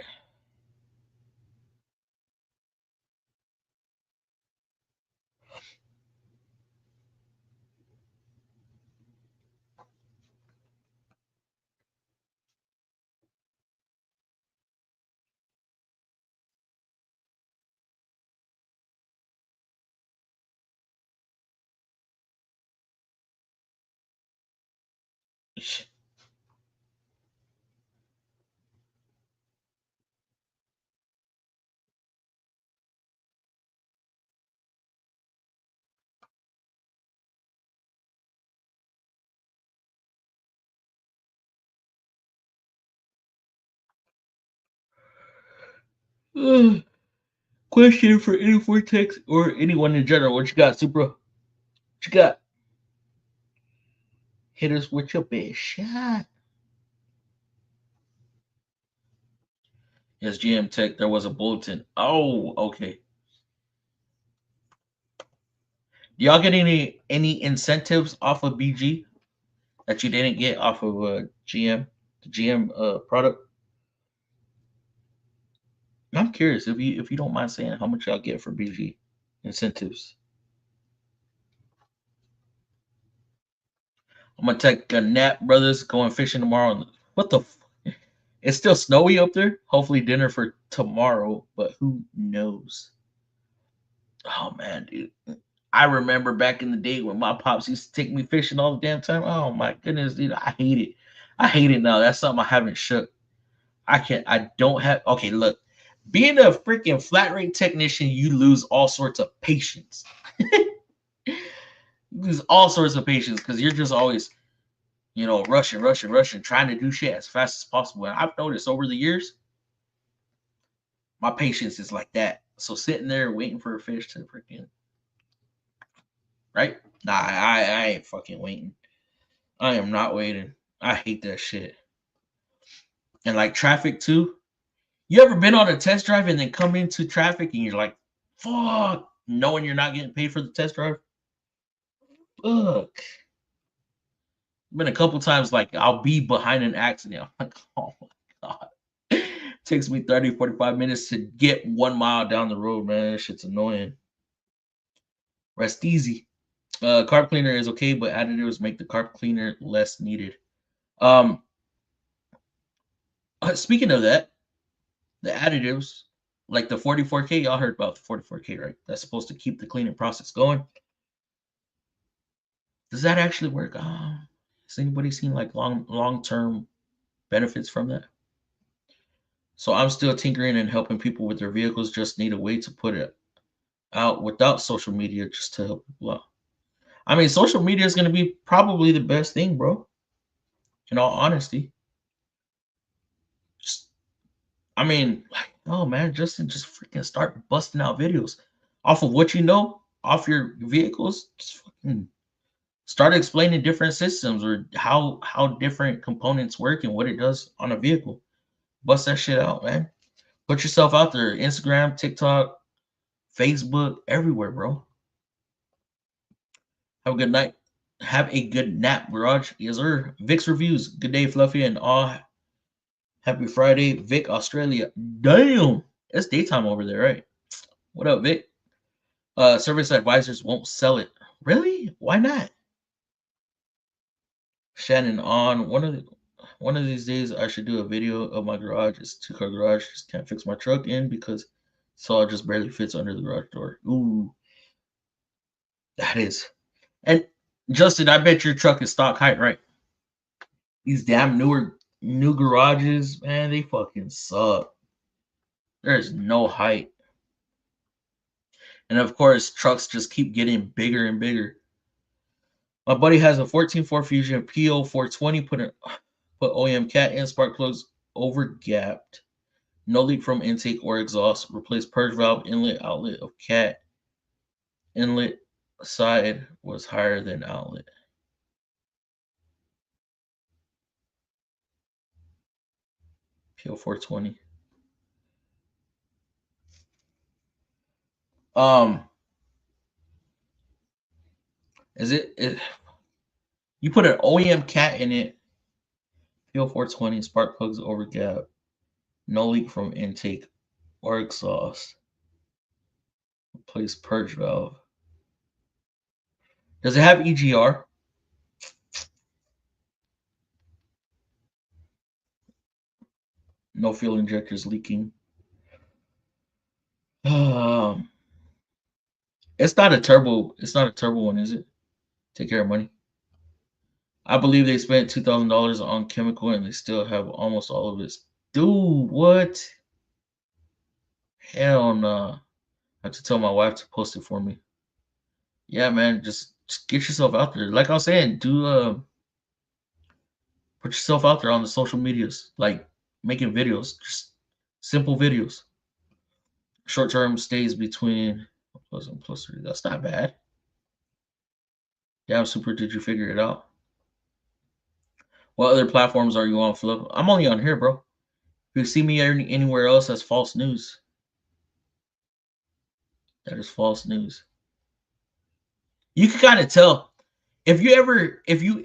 Question for any Vortex or anyone in general. What you got, Supra? What you got? Hit us with your best shot. Yes, GM Tech, there was a bulletin. Oh, okay. Do y'all get any incentives off of BG that you didn't get off of GM, the GM product? I'm curious if you don't mind saying how much y'all get for BG incentives. I'm gonna take a nap, brothers. Going fishing tomorrow. What the? It's still snowy up there. Hopefully dinner for tomorrow, but who knows? Oh man, dude. I remember back in the day when my pops used to take me fishing all the damn time. Oh my goodness, dude. I hate it. I hate it now. That's something I haven't shook. I don't have okay, look. Being a freaking flat rate technician, you lose all sorts of patience. You lose all sorts of patience because you're just always, rushing, trying to do shit as fast as possible. And I've noticed over the years, my patience is like that. So sitting there waiting for a fish to freaking, right? Nah, I ain't fucking waiting. I am not waiting. I hate that shit. and like traffic too. You ever been on a test drive and then come into traffic and you're like, fuck, knowing you're not getting paid for the test drive? Fuck. Been a couple times like I'll be behind an accident. I'm like, oh my God. Takes me 30, 45 minutes to get 1 mile down the road, man. That shit's annoying. Rest easy. Carb cleaner is okay, but additives make the carb cleaner less needed. Speaking of that, the additives, like the 44K, y'all heard about the 44K, right? That's supposed to keep the cleaning process going. Does that actually work? Has anybody seen like long-term benefits from that? So I'm still tinkering and helping people with their vehicles. Just need a way to put it out without social media, just to help people out. I mean, social media is going to be probably the best thing, bro. In all honesty. I mean, like, oh man, Justin, just freaking start busting out videos off of what you know, off your vehicles. Just fucking start explaining different systems or how different components work and what it does on a vehicle. Bust that shit out, man. Put yourself out there. Instagram, TikTok, Facebook, everywhere, bro. Have a good night. Have a good nap, Garage. Yes, sir. Vic's Reviews. Good day, Fluffy, and all. Happy Friday, Vic, Australia. Damn, it's daytime over there, right? What up, Vic? Service advisors won't sell it. Really? Why not? Shannon on one of these days I should do a video of my garage. It's a 2-car garage. Just can't fix my truck in because saw just barely fits under the garage door. Ooh, that is. And Justin, I bet your truck is stock height, right? These damn new garages, man, they fucking suck. There's no height. And of course, trucks just keep getting bigger and bigger. My buddy has a 14 Ford Fusion PO420, put OEM cat in, spark plugs over gapped. No leak from intake or exhaust. Replace purge valve, inlet, outlet of cat. Inlet side was higher than outlet. PO420. Is it you put an OEM cat in it, PO420, spark plugs over gap, no leak from intake or exhaust. Replace purge valve. Does it have EGR? No fuel injectors leaking. It's not a turbo. It's not a turbo one, is it? Take care of money. I believe they spent $2,000 on chemical and they still have almost all of it. Dude, what? Hell no. I have to tell my wife to post it for me. Yeah, man, just get yourself out there. Like I was saying, put yourself out there on the social medias, like making videos, just simple videos. Short term stays between plus and plus 3. That's not bad. Yeah, super. Did you figure it out? What other platforms are you on, Flo? I'm only on here, bro. If you see me anywhere else, that's false news. That is false news. You can kind of tell if you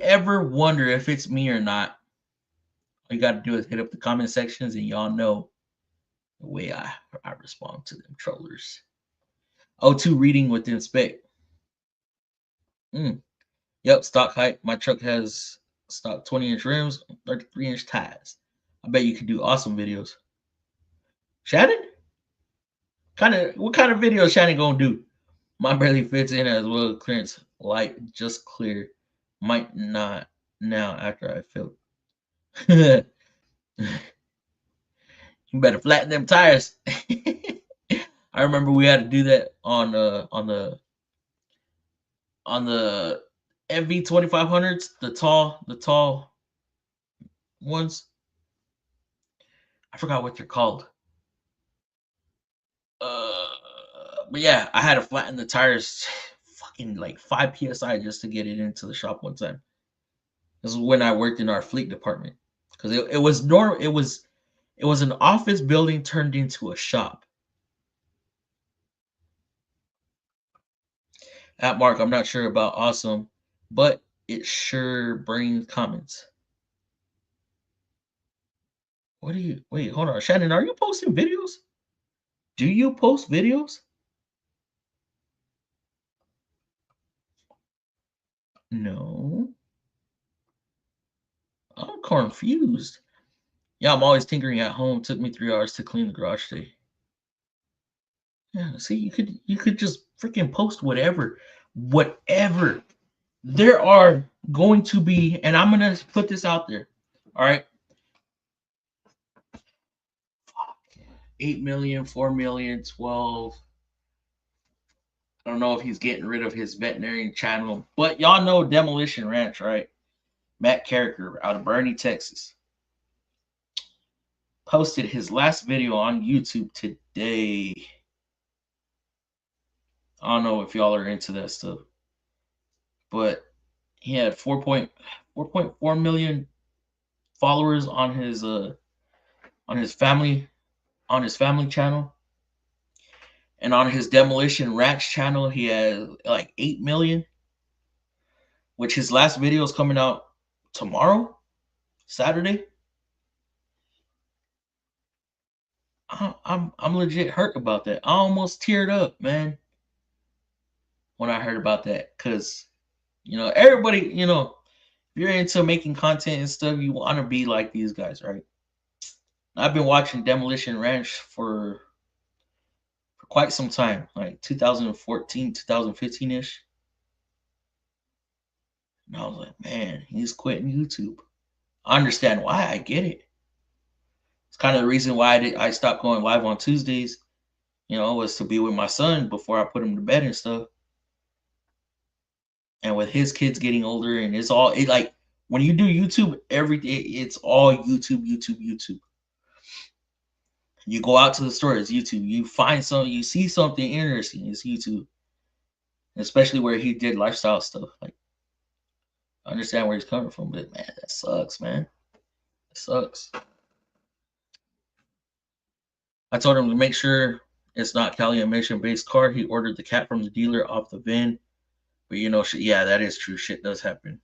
ever wonder if it's me or not. All you got to do is hit up the comment sections, and y'all know the way I respond to them trollers. O2 reading with inspect. Yep, stock height. My truck has stock 20-inch rims, 33-inch tires. I bet you could do awesome videos. Shannon? What kind of video is Shannon gonna do? Mine barely fits in as well. Clearance light just clear. Might not now after I filled. You better flatten them tires. I remember we had to do that on the MV 2500s, the tall ones. I forgot what they're called. But yeah, I had to flatten the tires fucking like 5 psi just to get it into the shop one time. This is when I worked in our fleet department because it was normal. It was It was an office building turned into a shop. At Mark, I'm not sure about awesome, but it sure brings comments. What do you wait? Hold on, Shannon. Are you posting videos? Do you post videos? No. I'm confused. Yeah, I'm always tinkering at home. Took me 3 hours to clean the garage today. Yeah, see, you could just freaking post whatever. Whatever. There are going to be, and I'm gonna put this out there. All right. 8 million, 4 million, 12. I don't know if he's getting rid of his veterinarian channel, but y'all know Demolition Ranch, right? Matt Carricker out of Bernie, Texas, posted his last video on YouTube today. I don't know if y'all are into that stuff, but he had 4.4 million followers on his family channel, and on his Demolition Ranch channel he had like 8 million, which his last video is coming out tomorrow, Saturday. I'm legit hurt about that. I almost teared up, man, when I heard about that, because everybody, if you're into making content and stuff, you want to be like these guys, right? I've been watching Demolition Ranch for quite some time, like 2014, 2015-ish. And I was like, man, he's quitting YouTube. I understand why. I get it. It's kind of the reason why I stopped going live on Tuesdays, was to be with my son before I put him to bed and stuff. And with his kids getting older, and it's like when you do YouTube, it's all YouTube. You go out to the store, it's YouTube. You find something, you see something interesting, it's YouTube. Especially where he did lifestyle stuff. Like, I understand where he's coming from, but man, that sucks, man. It sucks. I told him to make sure it's not Cali emission-based car. He ordered the cat from the dealer off the VIN. But yeah, that is true. Shit does happen.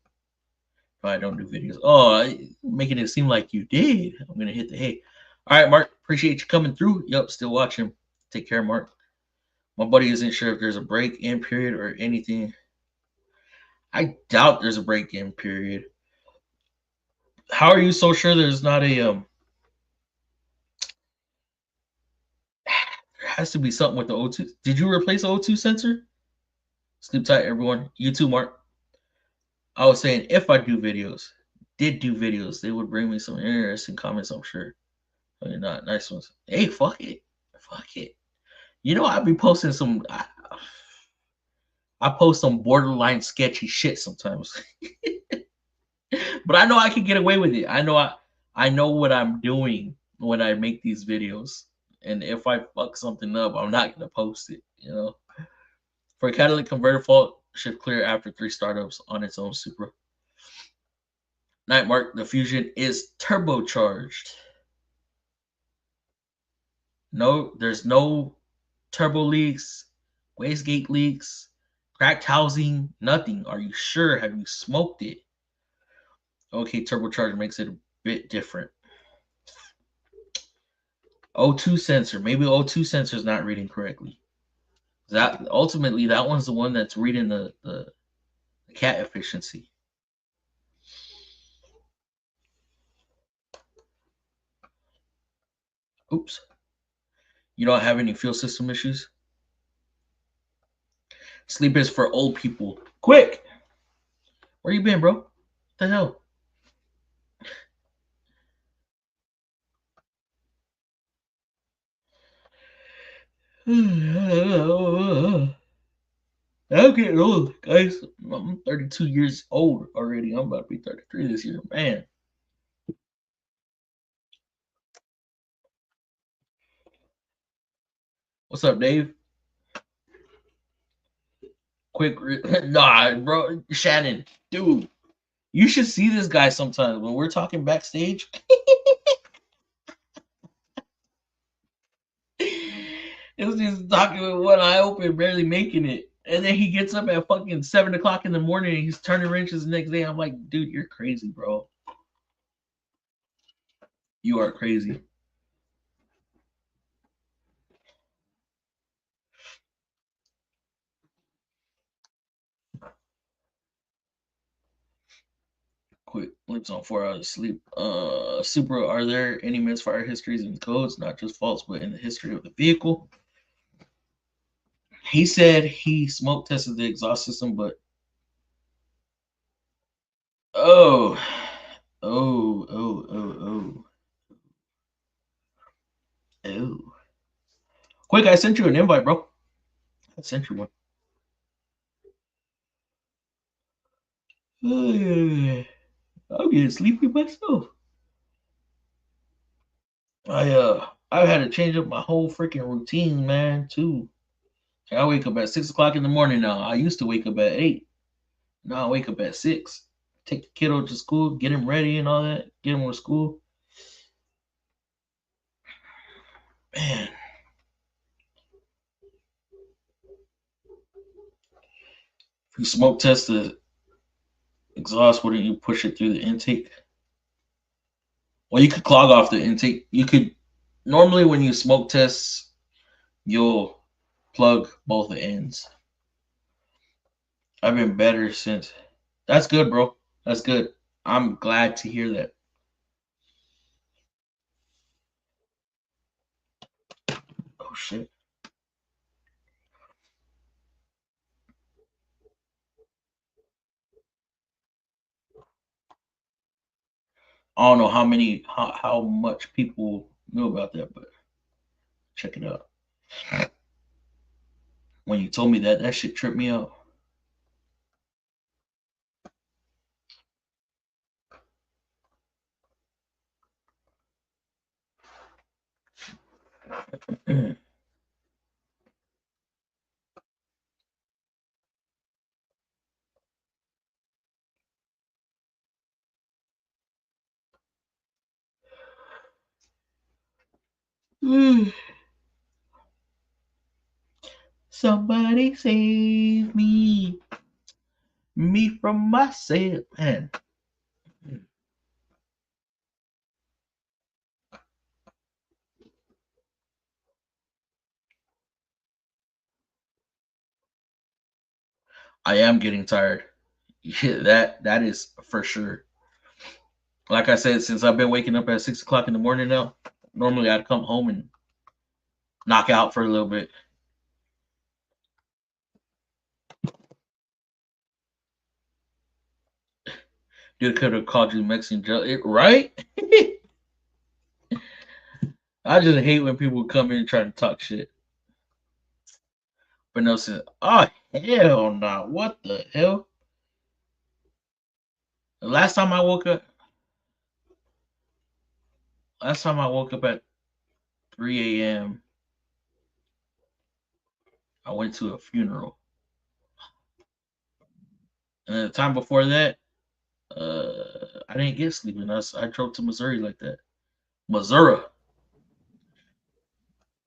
If I don't do videos. Oh, making it seem like you did. I'm gonna hit the hay. All right, Mark. Appreciate you coming through. Yep, still watching. Take care, Mark. My buddy isn't sure if there's a break-in period or anything. I doubt there's a break-in period. How are you so sure there's not a there has to be something with the O2. Did you replace the O2 sensor? Sleep tight, everyone. You too, Mark. I was saying, if I did do videos, they would bring me some interesting comments, I'm sure. I mean, not nice ones. Hey, fuck it. I'd be posting some. I post some borderline sketchy shit sometimes. But I know I can get away with it. I know what I'm doing when I make these videos. And if I fuck something up, I'm not gonna post it, For a catalytic converter fault, should clear after 3 startups on its own Supra. Night Mark, the Fusion is turbocharged. No, there's no turbo leaks, wastegate leaks, cracked housing, nothing. Are you sure? Have you smoked it? Okay, turbocharger makes it a bit different. O2 sensor. Maybe O2 sensor is not reading correctly. That ultimately, that one's the one that's reading the cat efficiency. Oops. You don't have any fuel system issues? Sleep is for old people. Quick! Where you been, bro? What the hell? I'm getting old, guys. I'm 32 years old already. I'm about to be 33 this year, man. What's up, Dave? Quick, nah, bro. Shannon, dude, you should see this guy sometimes when we're talking backstage. It's just talking with one eye open, barely making it. And then he gets up at fucking 7 o'clock in the morning and he's turning wrenches the next day. I'm like, dude, you're crazy, bro. You are crazy. Quick, lives on 4 hours of sleep. Supra, are there any misfire histories and codes, not just faults, but in the history of the vehicle? He said he smoke tested the exhaust system, but oh. Quick, I sent you an invite, bro. I sent you one. I'm getting sleepy myself. I had to change up my whole freaking routine, man, too. I wake up at 6 o'clock in the morning now. I used to wake up at 8. Now I wake up at 6. Take the kiddo to school, get him ready and all that, get him to school. Man. If you smoke test the exhaust, wouldn't you push it through the intake? Well, you could clog off the intake. You could, normally when you smoke test, you'll plug both the ends. I've been better since. That's good, bro. That's good. I'm glad to hear that. Oh, shit. I don't know how much people knew about that, but check it out. When you told me that shit tripped me out. Somebody save me from myself, man. I am getting tired. Yeah, that is for sure. Like I said, since I've been waking up at 6 o'clock in the morning now, normally I'd come home and knock out for a little bit. Dude could have called you Mexican jelly, right? I just hate when people come in and try to talk shit. But no, says, oh hell no! What the hell? The last time I woke up at 3 a.m. I went to a funeral. And the time before that, I didn't get sleeping. I drove to Missouri like that. Missouri.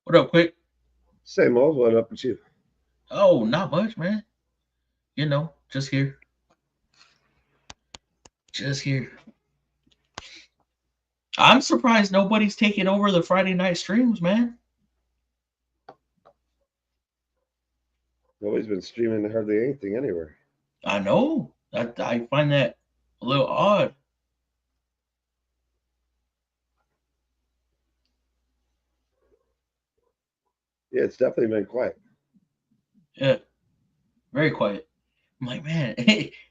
What up, Quick? Same old. What up with you? Oh, not much, man. You know, just here. Just here. I'm surprised nobody's taking over the Friday night streams, man. Nobody's been streaming hardly anything anywhere. I know. I find that a little odd. Yeah, it's definitely been quiet. Yeah, very quiet. I'm like, man.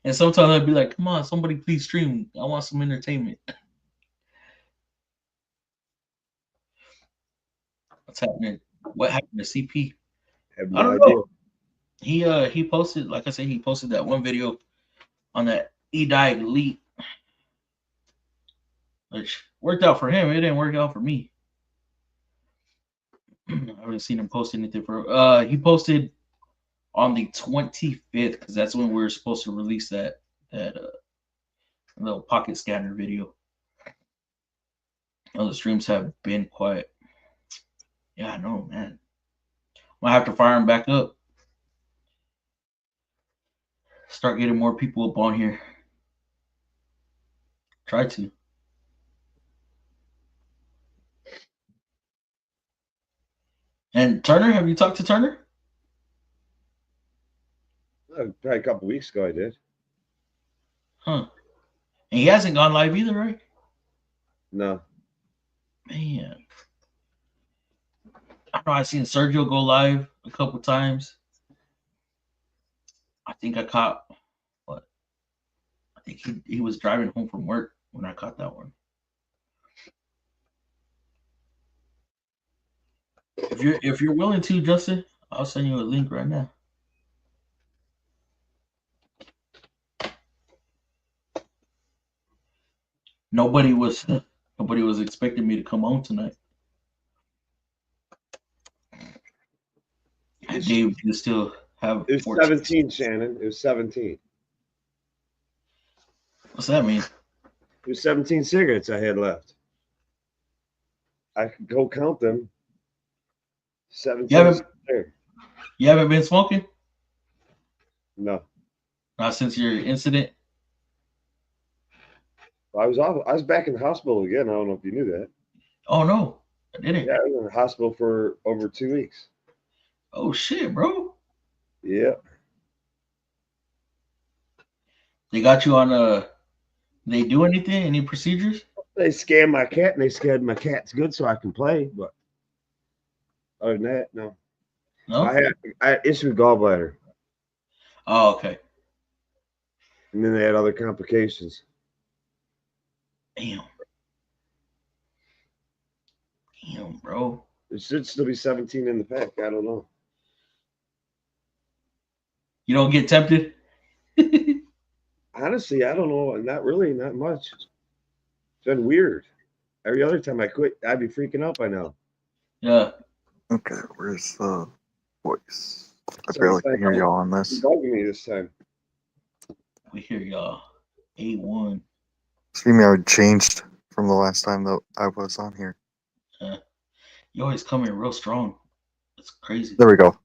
And sometimes I'd be like, come on, somebody please stream. I want some entertainment. What's happening? What happened to CP? Have I no don't idea. know. He posted, like I said, he posted that one video on that DIAG Elite, which worked out for him. It didn't work out for me. I haven't seen him post anything for. He posted on the 25th because that's when we were supposed to release that little pocket scanner video. Oh, the streams have been quiet. Yeah, I know, man. Might have to fire them back up. Start getting more people up on here. Try to. And Turner, have you talked to Turner? Probably a couple weeks ago I did. Huh. And he hasn't gone live either, right? No. Man. I know I've seen Sergio go live a couple times. I think I caught what? I think he was driving home from work when I caught that one. If you're willing to, Justin, I'll send you a link right now. Nobody was expecting me to come on tonight. Dave, you still have It was 14. 17, Shannon. It was 17. What's that mean? It was 17 cigarettes I had left. I could go count them. 17. You haven't been smoking? No. Not since your incident? I was back in the hospital again. I don't know if you knew that. Oh no, I didn't. Yeah, I was in the hospital for over 2 weeks. Oh shit, bro. Yeah. They got you on they do anything? Any procedures? They scanned my cat and they said my cat's good so I can play, but other than that, no. No? I had issue with gallbladder. Oh, okay. And then they had other complications. Damn, bro. There should still be 17 in the pack. I don't know. You don't get tempted? Honestly, I don't know. Not really, not much. It's been weird. Every other time I quit, I'd be freaking out by now. Yeah. Okay, where's the voice? I barely can hear y'all on this. You're bugging me this time. We hear y'all. A1. StreamYard changed from the last time that I was on here. You always come in real strong. It's crazy. There we go.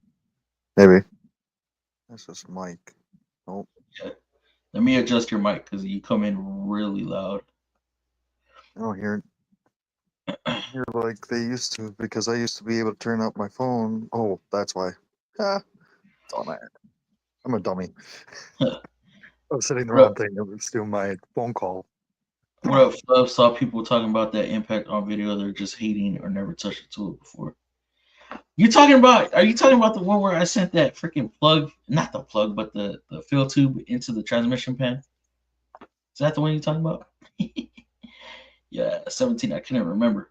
Maybe. That's just mic. Nope. Yeah. Let me adjust your mic because you come in really loud. I don't hear like they used to, because I used to be able to turn up my phone. Oh, that's why. Dumbass. I'm a dummy. I was sitting around thinking I was doing my phone call. What up, Fluff? Saw people talking about that impact on video. They're just hating or never touched a tool before. Are you talking about the one where I sent that freaking plug, not the plug, but the fill tube into the transmission pan? Is that the one you're talking about? Yeah, 17. I couldn't remember.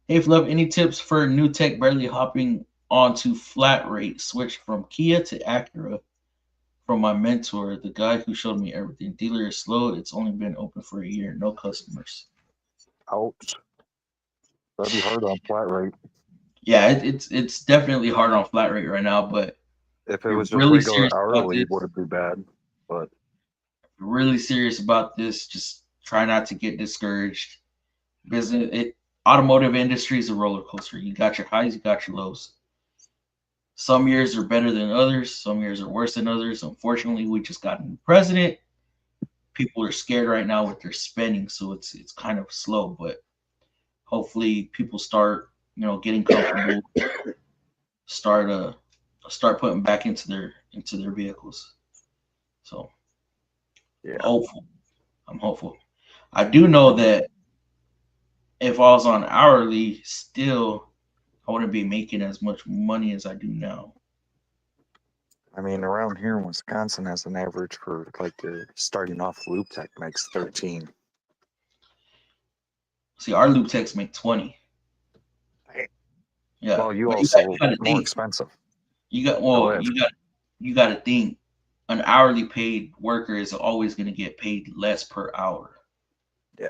Hey, Fluff, any tips for new tech barely hopping onto flat rate? Switched from Kia to Acura from my mentor, the guy who showed me everything. Dealer is slow. It's only been open for a year. No customers. Ouch. That'd be hard on flat rate. Yeah, it's definitely hard on flat rate right now, but If it was just really regular serious about hourly, this, it wouldn't be bad. But if you're really serious about this, just try not to get discouraged. Automotive industry is a roller coaster. You got your highs, you got your lows. Some years are better than others. Some years are worse than others. Unfortunately, we just got a new president. People are scared right now with their spending, so it's kind of slow. But hopefully, people start getting comfortable. Start putting back into their vehicles. So yeah, I'm hopeful. I do know that if I was on hourly, still I wouldn't be making as much money as I do now. I mean, around here in Wisconsin, as an average for like starting off loop tech makes 13. See, our loop techs make 20. Yeah. Well, you but also you gotta more think. expensive. You got to think. An hourly paid worker is always going to get paid less per hour. Yeah.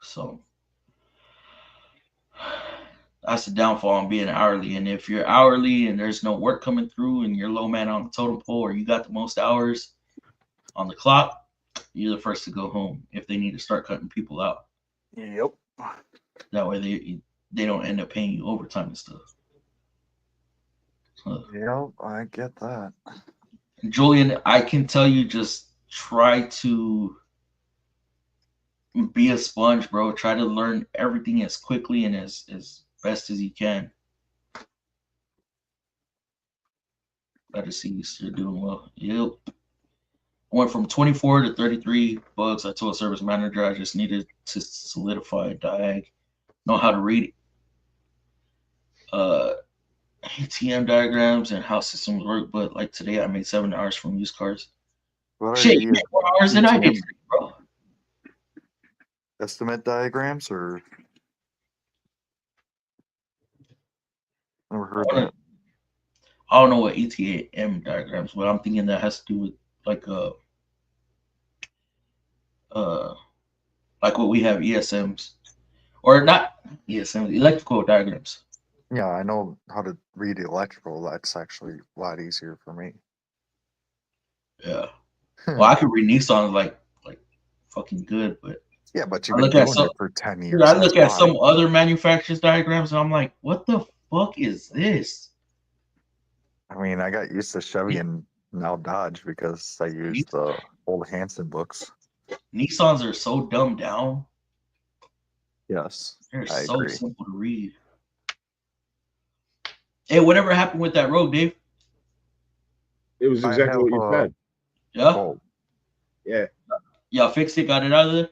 So that's the downfall on being hourly. And if you're hourly and there's no work coming through and you're low man on the totem pole, or you got the most hours on the clock, you're the first to go home if they need to start cutting people out. Yep. That way they don't end up paying you overtime and stuff. Yep, I get that. Julian, I can tell you, just try to be a sponge, bro. Try to learn everything as quickly and as best as you can. Glad to see you're doing well. Yep. I went from 24 to 33 bugs. I told service manager I just needed to solidify a DIAG, know how to read ATM diagrams and how systems work. But like today, I made 7 hours from used cars. What Shit, are you made more hours than I did, ETM bro. estimate diagrams or? Never heard that. I don't know what ETM diagrams, but I'm thinking that has to do with like like what we have ESMs, or not ESMs, electrical diagrams. Yeah, I know how to read electrical. That's actually a lot easier for me. Yeah. Well, I could read Nissan like fucking good, but yeah, but you've been doing it for 10 years. I look at some other manufacturers' diagrams and I'm like, what the fuck is this? I mean, I got used to Chevy and now Dodge because I use the old Hansen books. Nissans are so dumbed down. Yes, They're I so agree. simple to read. Hey, whatever happened with that road, Dave? It was exactly what you said. Yeah? Oh, Yeah. Y'all fixed it, got it out of there?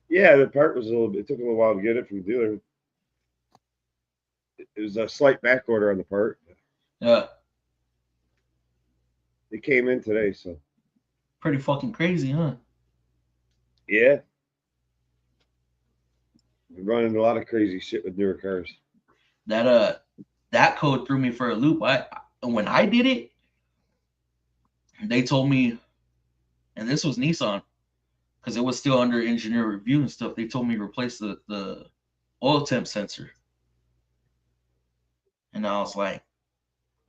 Yeah, the part was it took a little while to get it from the dealer. It was a slight back order on the part. Yeah. It came in today, so. Pretty fucking crazy, huh? Yeah. We run into a lot of crazy shit with newer cars. That code threw me for a loop. When I did it, they told me, and this was Nissan, because it was still under engineer review and stuff. They told me to replace the oil temp sensor. And I was like,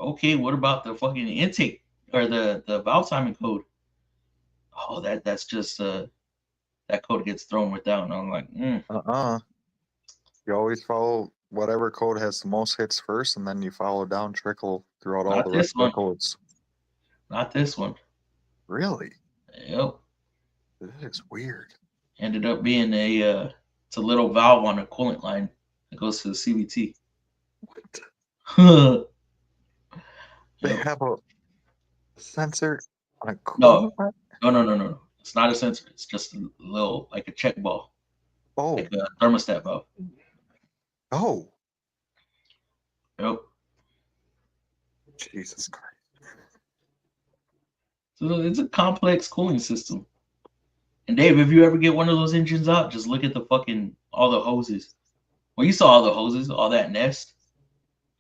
okay, what about the fucking intake or the valve timing code? Oh, that's just that code gets thrown without. And I'm like, You always follow whatever code has the most hits first, and then you follow down trickle throughout all the rest of the codes. Not this one. Really? Yep. That is weird. Ended up being it's a little valve on a coolant line that goes to the CVT. What? They have a sensor on a coolant line? No. It's not a sensor. It's just a little, like a check ball. Oh. Like a thermostat valve. Oh. Yep. Jesus Christ. So it's a complex cooling system. And Dave, if you ever get one of those engines out, just look at all the hoses. Well, you saw all the hoses, all that nest.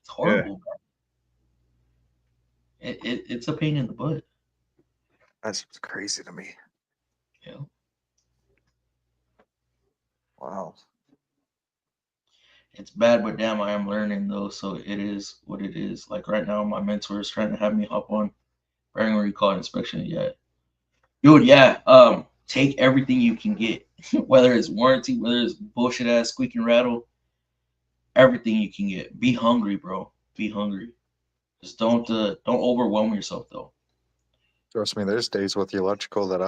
It's horrible. Yeah. It's a pain in the butt. That's crazy to me. Yeah. Wow. It's bad, but damn, I am learning though. So it is what it is. Like right now, my mentor is trying to have me hop on bearing recall inspection. Yeah. Dude, yeah. Take everything you can get, whether it's warranty, whether it's bullshit ass squeak and rattle, everything you can get. Be hungry, bro. Be hungry. Just don't overwhelm yourself though. Trust me, there's days with the electrical that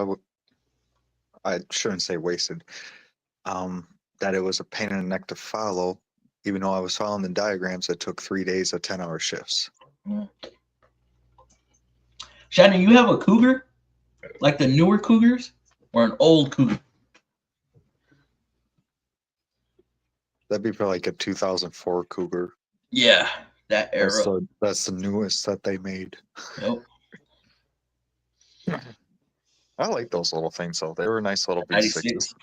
I shouldn't say wasted. That it was a pain in the neck to follow, even though I was following the diagrams. It took 3 days of 10-hour shifts. Yeah. Shannon, you have a Cougar, like the newer Cougars, or an old Cougar? That'd be for like a 2004 Cougar. Yeah, that era. That's the newest that they made. Yep. I like those little things though. They were nice little V6s.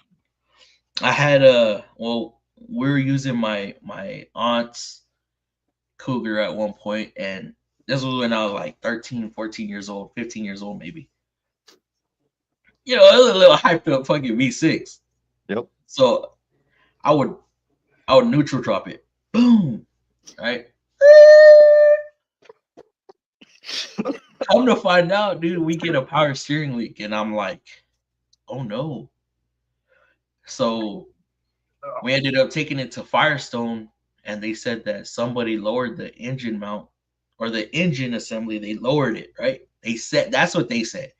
I had we were using my aunt's Cougar at one point, and this was when I was like 13, 14 years old, 15 years old maybe. You know, it was a little hyped up fucking V6. Yep. So I would neutral drop it. Boom. Right? Come to find out, dude, we get a power steering leak, and I'm like, oh no. So we ended up taking it to Firestone, and they said that somebody lowered the engine mount or the engine assembly, they lowered it, right? They said that's what they said.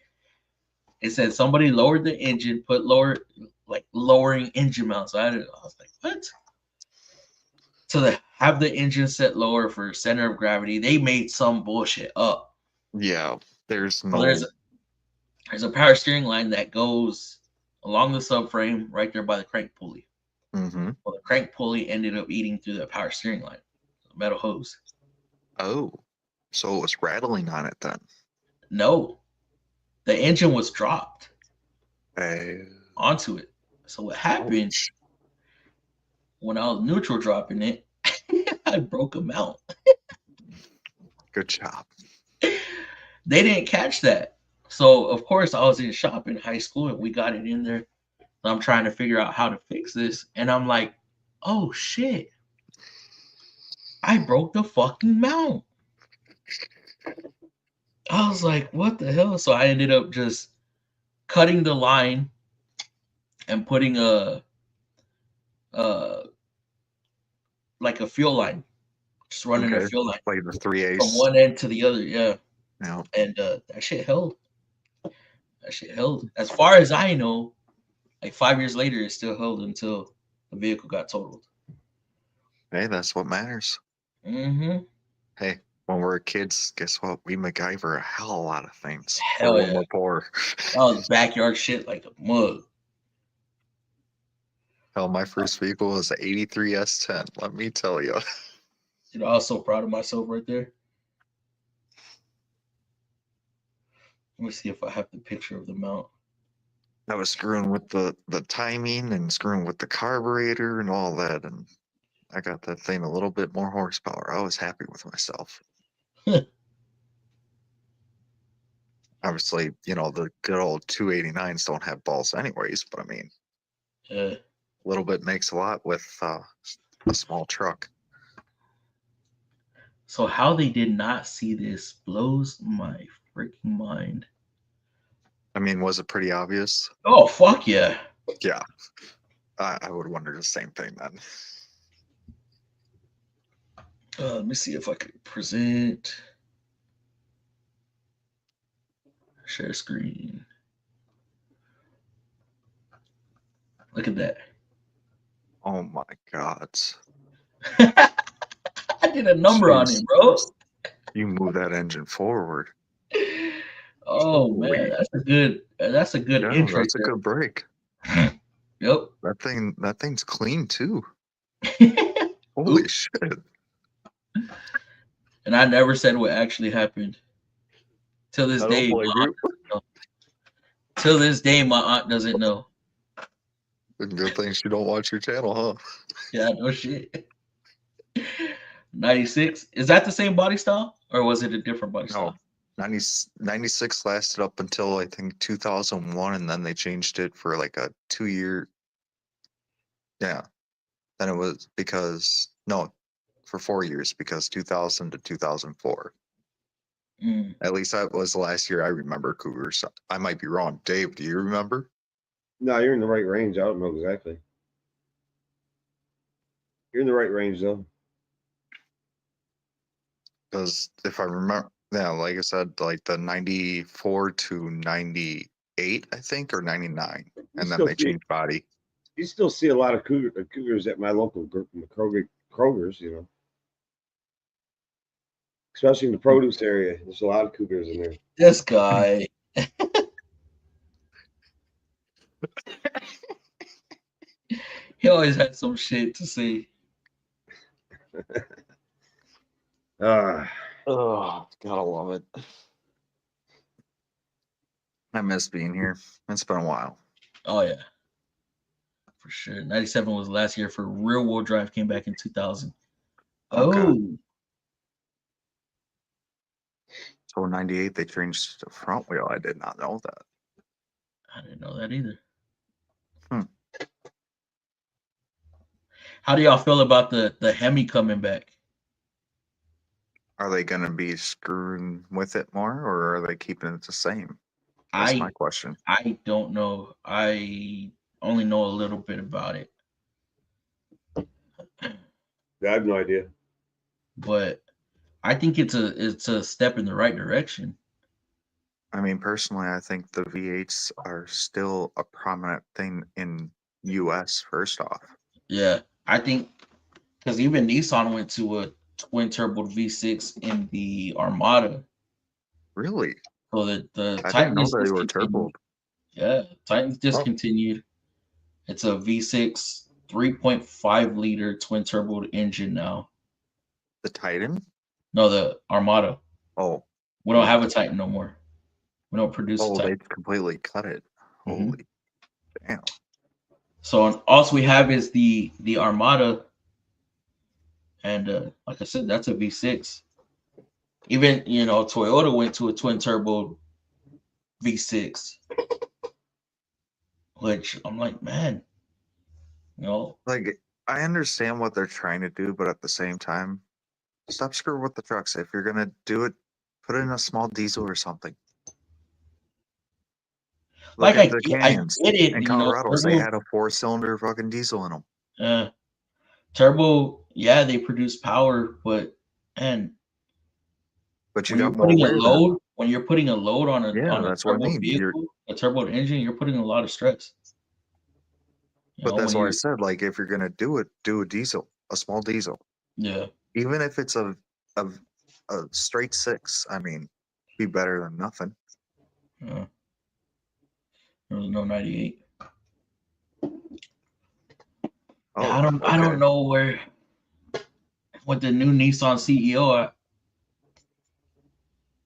It said somebody lowered the engine, lowering engine mounts. I was like, what? To have the engine set lower for center of gravity, they made some bullshit up. Yeah, there's no. So there's a power steering line that goes along the subframe right there by the crank pulley. Mm-hmm. Well, the crank pulley ended up eating through the power steering line, the metal hose. Oh, so it was rattling on it then. No, the engine was dropped onto it. So what happened when I was neutral dropping it, I broke a mount. Good job. They didn't catch that. So, of course, I was in shop in high school and we got it in there. I'm trying to figure out how to fix this. And I'm like, oh, shit. I broke the fucking mount. I was like, what the hell? So I ended up just cutting the line and putting like a fuel line. Just running a fuel line. Like the 3/8. From one end to the other, yeah. Yeah. And that shit held. That shit held. As far as I know, like 5 years later, it still held until the vehicle got totaled. Hey, that's what matters. Mm-hmm. Hey, when we're kids, guess what? We MacGyver a hell of a lot of things. Hell when yeah. we're poor. That was backyard shit like a mug. Hell, my first vehicle was an 83 S10. Let me tell you. You know, I was so proud of myself right there. Let me see if I have the picture of the mount. I was screwing with the timing and screwing with the carburetor and all that, and I got that thing a little bit more horsepower. I was happy with myself. Obviously, you know, the good old 289s don't have balls anyways, but I mean, a little bit makes a lot with a small truck. So how they did not see this blows my freaking mind. I mean, was it pretty obvious? Oh, fuck yeah. Yeah. I would wonder the same thing then. Let me see if I can present. Share screen. Look at that. Oh my God. I did a number on it, bro. You move that engine forward. Oh man, that's a good intro. That's a good break. Yep. That thing's clean too. Holy shit. And I never said what actually happened. Till this day. Till this day, my aunt doesn't know. Good thing she don't watch your channel, huh? Yeah, no shit. 96. Is that the same body style? Or was it a different body style? 96 lasted up until I think 2001, and then they changed it for like a 2-year. Yeah. Then it was for 4 years, because 2000 to 2004. At least that was the last year I remember Cougars. I might be wrong. Dave, do you remember? No, you're in the right range. I don't know exactly. You're in the right range, though. Because if I remember, yeah, like I said, like the 94 to 98, I think, or 99. And then they changed body. You still see a lot of Cougars at my local Kroger's, you know. Especially in the produce area. There's a lot of Cougars in there. This guy. He always had some shit to say. Oh, gotta love it. I miss being here. It's been a while. Oh yeah, for sure. 97 was last year for rear wheel drive. Came back in 2000. Okay. So 98 they changed the front wheel. I did not know that. I didn't know that either. How do y'all feel about the Hemi coming back? Are they going to be screwing with it more, or are they keeping it the same? That's my question. I don't know. I only know a little bit about it. Yeah, I have no idea. But I think it's a step in the right direction. I mean, personally, I think the V8s are still a prominent thing in US, first off. Yeah, I think because even Nissan went to a twin turbo V6 in the Armada. Really? So the I didn't Titan know is they were discontinued. turboed. Yeah, Titan's Oh, discontinued. It's a V6 3.5 liter twin turbo engine now. the Titan? No, the Armada. Oh, We don't have a Titan no more. We don't produce a oh, Titan. they completely cut it. Mhm. Holy damn. So all we have is the Armada, and like I said, that's a V6. Even Toyota went to a twin turbo V6, which I'm like, man, Like, I understand what they're trying to do, but at the same time, stop screwing with the trucks. If you're gonna do it, put it in a small diesel or something. Look like at the I Canyons get it, in Colorado. They had a 4-cylinder fucking diesel in them. Turbo, yeah, they produce power, but man, But you when you're got more putting a wear load, then. when you're putting a load on Yeah, a that's what I turbo mean. vehicle, a turbo engine, you're putting a lot of stress. But that's When why I you're said, like, if you're gonna do it, do a diesel, a small diesel. yeah. Even if it's a straight 6, I mean, be better than nothing. There was no 98. Oh, I don't know what the new Nissan CEO.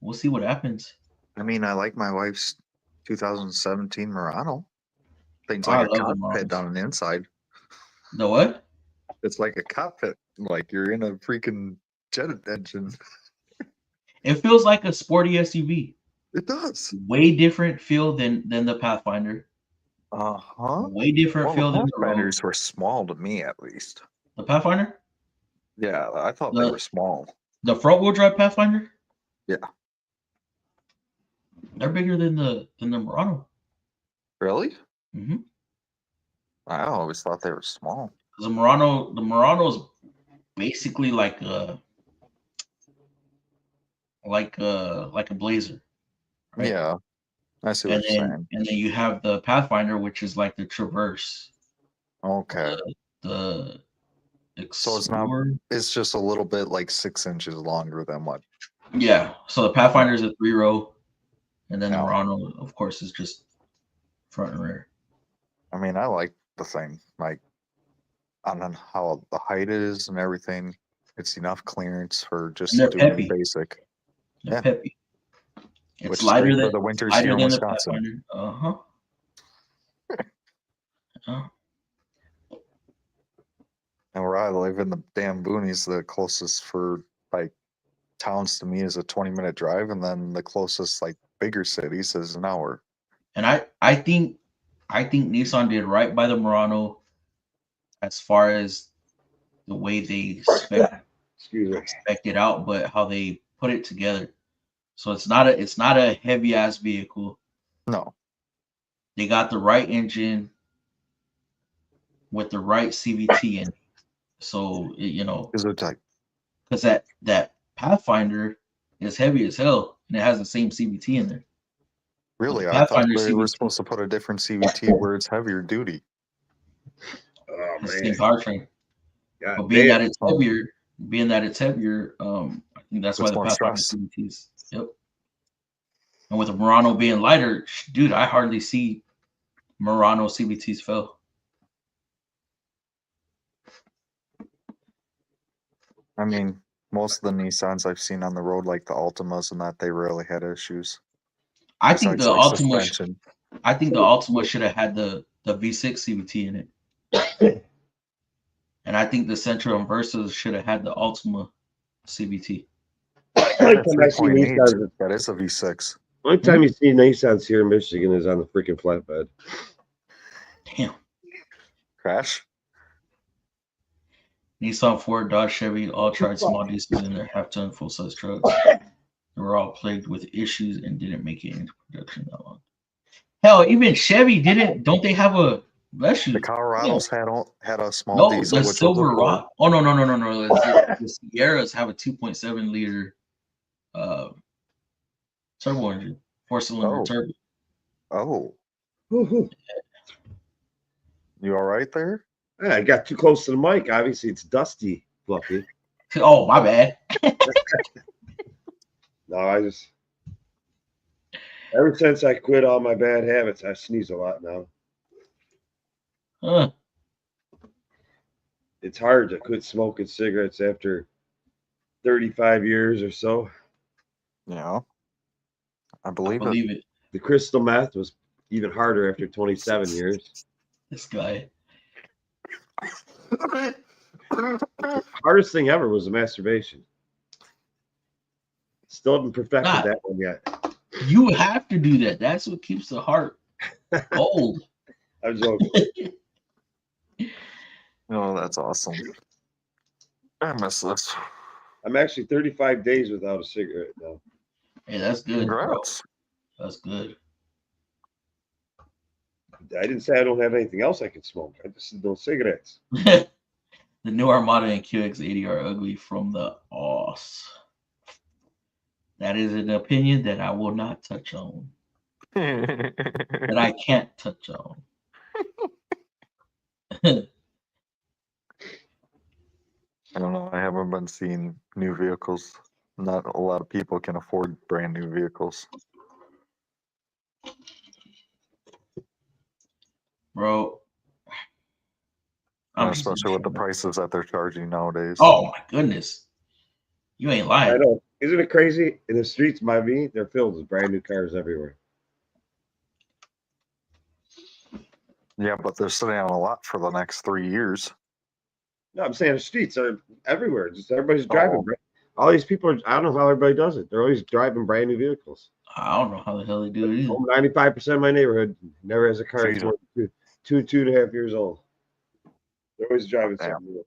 We'll see what happens. I mean, I like my wife's 2017 Murano. Things Oh, I like a love the cockpit Muranos. on the inside. The what? It's like a cockpit, like you're in a freaking jet engine. It feels like a sporty SUV. It does. Way different feel than the Pathfinder. Uh-huh. Way different Well, the feel than the Rogue. Pathfinders were small to me, at least. The Pathfinder? Yeah, I thought they were small. The front wheel drive Pathfinder? Yeah. They're bigger than the Murano. Really? Mm-hmm. I always thought they were small. The Murano is basically like a Blazer. Right? Yeah. I see what you're saying. And then you have the Pathfinder, which is like the Traverse. Okay. The So it's just a little bit like 6 inches longer than what? Yeah. So the Pathfinder is a 3-row, and then the Yeah. Murano, of course, is just front and rear. I mean, I like the thing. Like, on how the height is and everything. It's enough clearance for just they're doing peppy. Basic. They're peppy. It's Which lighter is great than for the winters lighter here in than the Wisconsin. Pathfinder. And where I live in the damn boonies, the closest for like towns to me is a 20-minute drive, and then the closest like bigger cities is an hour. And I think Nissan did right by the Murano as far as the way they spec it out, but how they put it together. So it's not a heavy ass vehicle. No. They got the right engine with the right CVT in it. So because that Pathfinder is heavy as hell and it has the same CVT in there. Really, I thought they were supposed to put a different CVT where it's heavier duty. Oh man, same powertrain. God, But being that it's heavier, I think that's why the Pathfinder CVTs. Yep. And with the Murano being lighter, dude, I hardly see Murano CVTs fail. I mean, most of the Nissans I've seen on the road, like the Altimas and that, they rarely had issues. I think the Altima should have had the V6 CVT in it. And I think the Sentra and Versa should have had the Altima CVT. That is a V6. Only time you see Nissans here in Michigan is on the freaking flatbed. Damn. Crash? Nissan, Ford, Dodge, Chevy all tried small diesels in their half-ton full-size trucks. They were all plagued with issues and didn't make it into production that long. Hell, even Chevy didn't. Don't they have Bless you. The Colorados had a small No, diesel, the which was a Silver Ford. Rock. Oh no. The Sierras have a 2.7 liter turbo engine, 4-cylinder turbo. Oh, Woo-hoo. you all right there? Yeah, I got too close to the mic. Obviously, it's dusty, Fluffy. Oh, my bad. No, I just ever since I quit all my bad habits, I sneeze a lot now. Huh. It's hard to quit smoking cigarettes after 35 years or so. Yeah, I I believe it. believe it. The crystal meth was even harder after 27 years. This guy. Hardest thing ever was the masturbation. Still haven't perfected Nah. that one yet. You have to do that. That's what keeps the heart cold. I'm joking. Oh, that's awesome. I miss this. I'm actually 35 days without a cigarette now. Hey, that's good, bro. Congrats. That's good. I didn't say I don't have anything else I can smoke. I just said no cigarettes. The new Armada and QX80 are ugly from the OS. That is an opinion that I will not touch on. That I can't touch on. I don't know. I haven't been seeing new vehicles. Not a lot of people can afford brand new vehicles. Bro. Especially with the prices that they're charging nowadays. Oh my goodness. You ain't lying. I know. Isn't it crazy? In the streets, they're filled with brand new cars everywhere. Yeah, but they're sitting on a lot for the next 3 years. No, I'm saying the streets are everywhere. Just everybody's driving. All these people are, I don't know how everybody does it. They're always driving brand new vehicles. I don't know how the hell they do it either. 95% of my neighborhood never has a car that's more than 2.5 years old. They're always driving something new.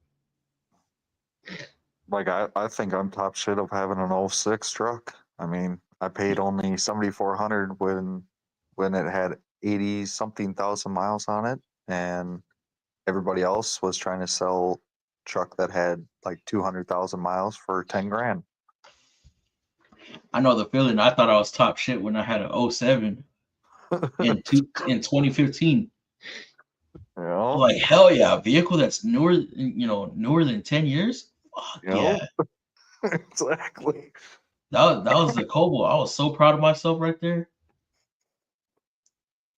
Like, I think I'm top shit of having an 06 truck. I mean, I paid only $7,400 when it had 80-something thousand miles on it, and everybody else was trying to sell a truck that had like 200,000 miles for 10 grand. I know the feeling. I thought I was top shit when I had an 07 in 2015. Yeah. Like, hell yeah, a vehicle that's newer than 10 years? Fuck yeah. Exactly. That was the Cobalt. I was so proud of myself right there.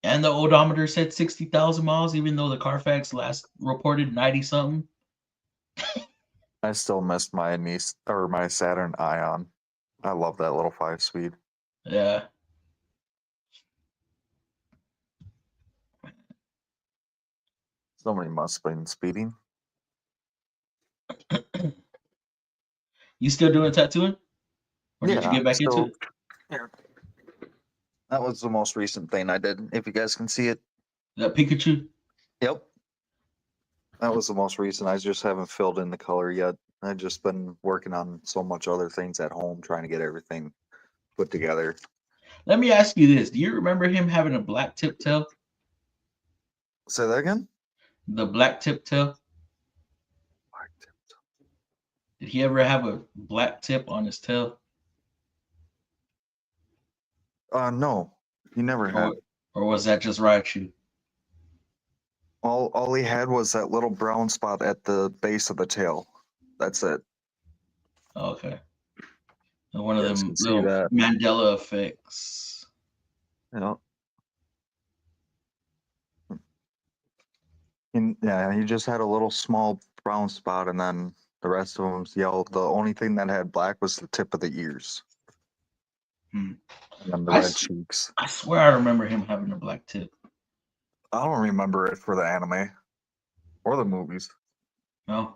And the odometer said 60,000 miles, even though the Carfax last reported 90-something. I still missed my my Saturn Ion. I love that little 5-speed. Yeah. Somebody must have been speeding. You still doing tattooing? Or did you get back into it? Yeah. That was the most recent thing I did. If you guys can see it. That Pikachu? Yep. That was the most recent. I just haven't filled in the color yet. I've just been working on so much other things at home, trying to get everything put together. Let me ask you this. Do you remember him having a black tip tail? Say that again? The black tip tail? Black tip tail. Did he ever have a black tip on his tail? No. He never had. Or was that just Raichu? All he had was that little brown spot at the base of the tail. That's it. Okay. And one of them little that. Mandela effects. Yeah. Yeah, he just had a little small brown spot, and then the rest of them's yellow. The only thing that had black was the tip of the ears. Hmm. And then the red cheeks. I swear I remember him having a black tip. I don't remember it for the anime or the movies. No.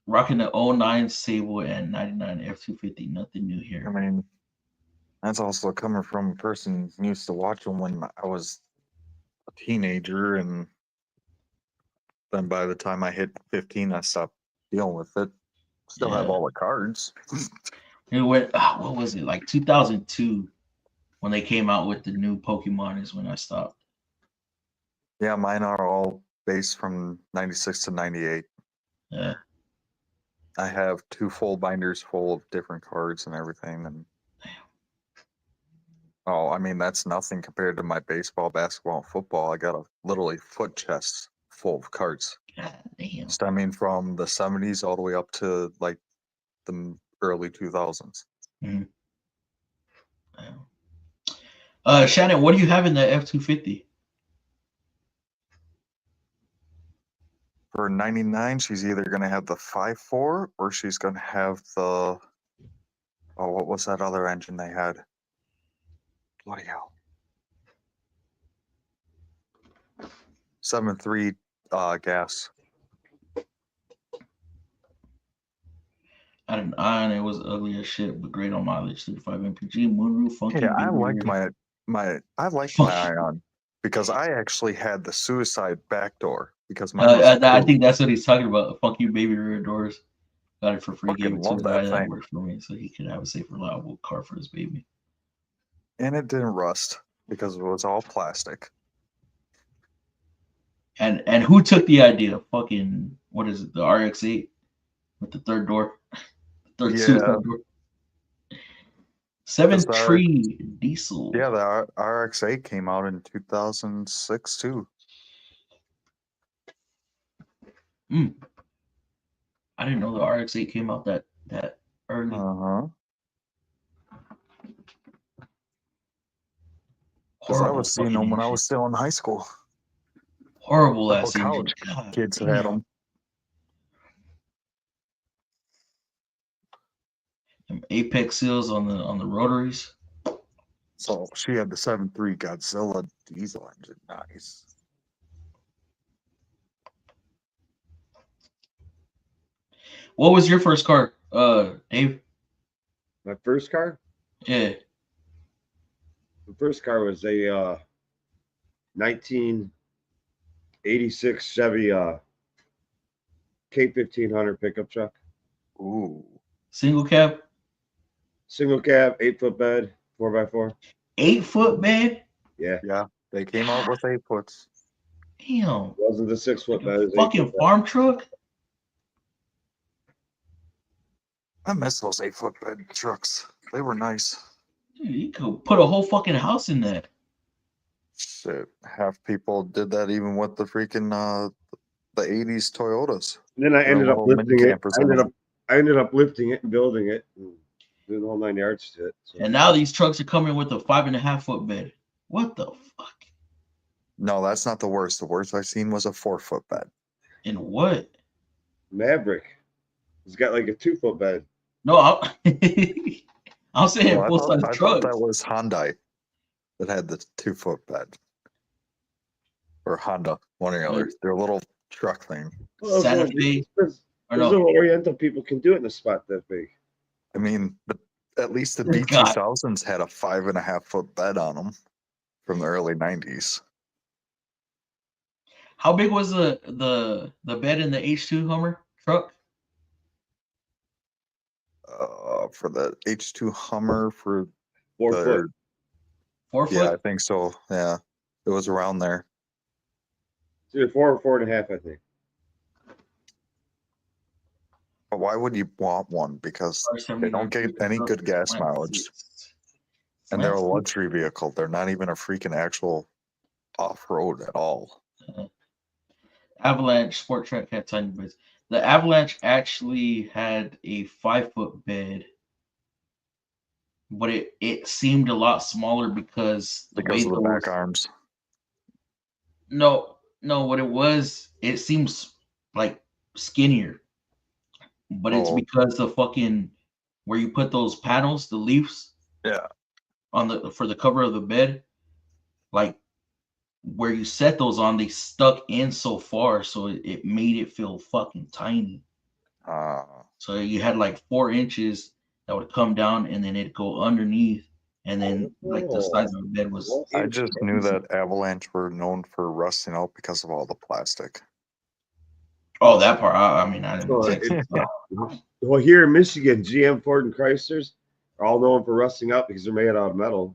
Rocking the 09 Sable and 99 F250. Nothing new here. I mean, that's also coming from a person who used to watch them when I was a teenager, and then by the time I hit 15, I stopped dealing with it. Still have all the cards. It went, what was it, like 2002 when they came out with the new Pokemon is when I stopped. Yeah, mine are all based from 96 to 98. Yeah. I have 2 full binders full of different cards and everything. And oh, I mean, that's nothing compared to my baseball, basketball, and football. I got a literally foot chest full of cards, God damn. stemming from the 70s all the way up to like the early 2000s. Mhm. Shannon, what do you have in the F-250? For 99, she's either going to have the 5.4 or she's going to have the, oh, what was that other engine they had? Bloody hell. 7.3 gas. I had an iron. It was ugly as shit, but great on mileage. 35 mpg, moonroof, funky. Yeah, I baby liked rear. my Funky. Ion because I actually had the suicide back door because mine was I think that's what he's talking about. Funky baby rear doors. Got it for free. Gave fucking it to love a guy that that thing. worked for me, so he could have a safe, reliable car for his baby. And it didn't rust because it was all plastic. And who took the idea? Fucking what is it? The RX-8 with the third door, third suicide door. 7.3 diesel. Yeah, the RX-8 came out in 2006 too. I didn't know the RX-8 came out that early. Because I was seeing them when I was still in high school. Horrible ass college kids had them. Apex seals on the rotaries. So she had the 7.3 Godzilla diesel engine. Nice. What was your first car, Dave? My first car? Yeah. The first car was a 1986 Chevy K1500 pickup truck. Ooh. Single cab? Single cab, 8-foot bed, 4x4. 8-foot bed? Yeah. Yeah, they came out with 8-foots. Damn. It wasn't the 6-foot bed. It was Fucking farm truck? I miss those 8-foot bed trucks. They were nice. Dude, you could put a whole fucking house in that. Shit, half people did that even with the freaking the 80s Toyotas. And then I ended up little lifting mini it. campers I ended up lifting it and building it and doing the whole 9 yards to it. So. And now these trucks are coming with a 5.5-foot bed. What the fuck? No, that's not the worst. The worst I've seen was a 4-foot bed. And what? Maverick. It's got like a 2-foot bed. No, I'm saying full size I trucks. thought that was Hyundai that had the 2-foot bed. Or Honda, one or the other. Their little truck thing. Well, Santa Fe. those little Oriental people can do it in a spot that big. I mean, but at least the B2000s had a 5.5-foot bed on them from the early 90s. How big was the bed in the H2 Hummer truck? For the H2 Hummer for 4 foot. 4 foot? Yeah, I think so. Yeah, it was around there. It's either 4 or 4.5, I think. But why would you want one? Because they don't get any good gas mileage. And they're a luxury vehicle. They're not even a freaking actual off-road at all. Avalanche Sport Track had tiny beds. The Avalanche actually had a 5-foot bed, but it seemed a lot smaller because of the back arms. No, what it was, it seems like skinnier, but it's because the fucking where you put those panels, the leaves, on for the cover of the bed, like where you set those on, they stuck in so far, so it made it feel fucking tiny. So you had like 4 inches that would come down, and then it'd go underneath, and then like the size of the bed was. I just knew that Avalanche were known for rusting out because of all the plastic. Oh, that part. I mean, I didn't. Well, here in Michigan, GM, Ford, and Chryslers are all known for rusting out because they're made out of metal.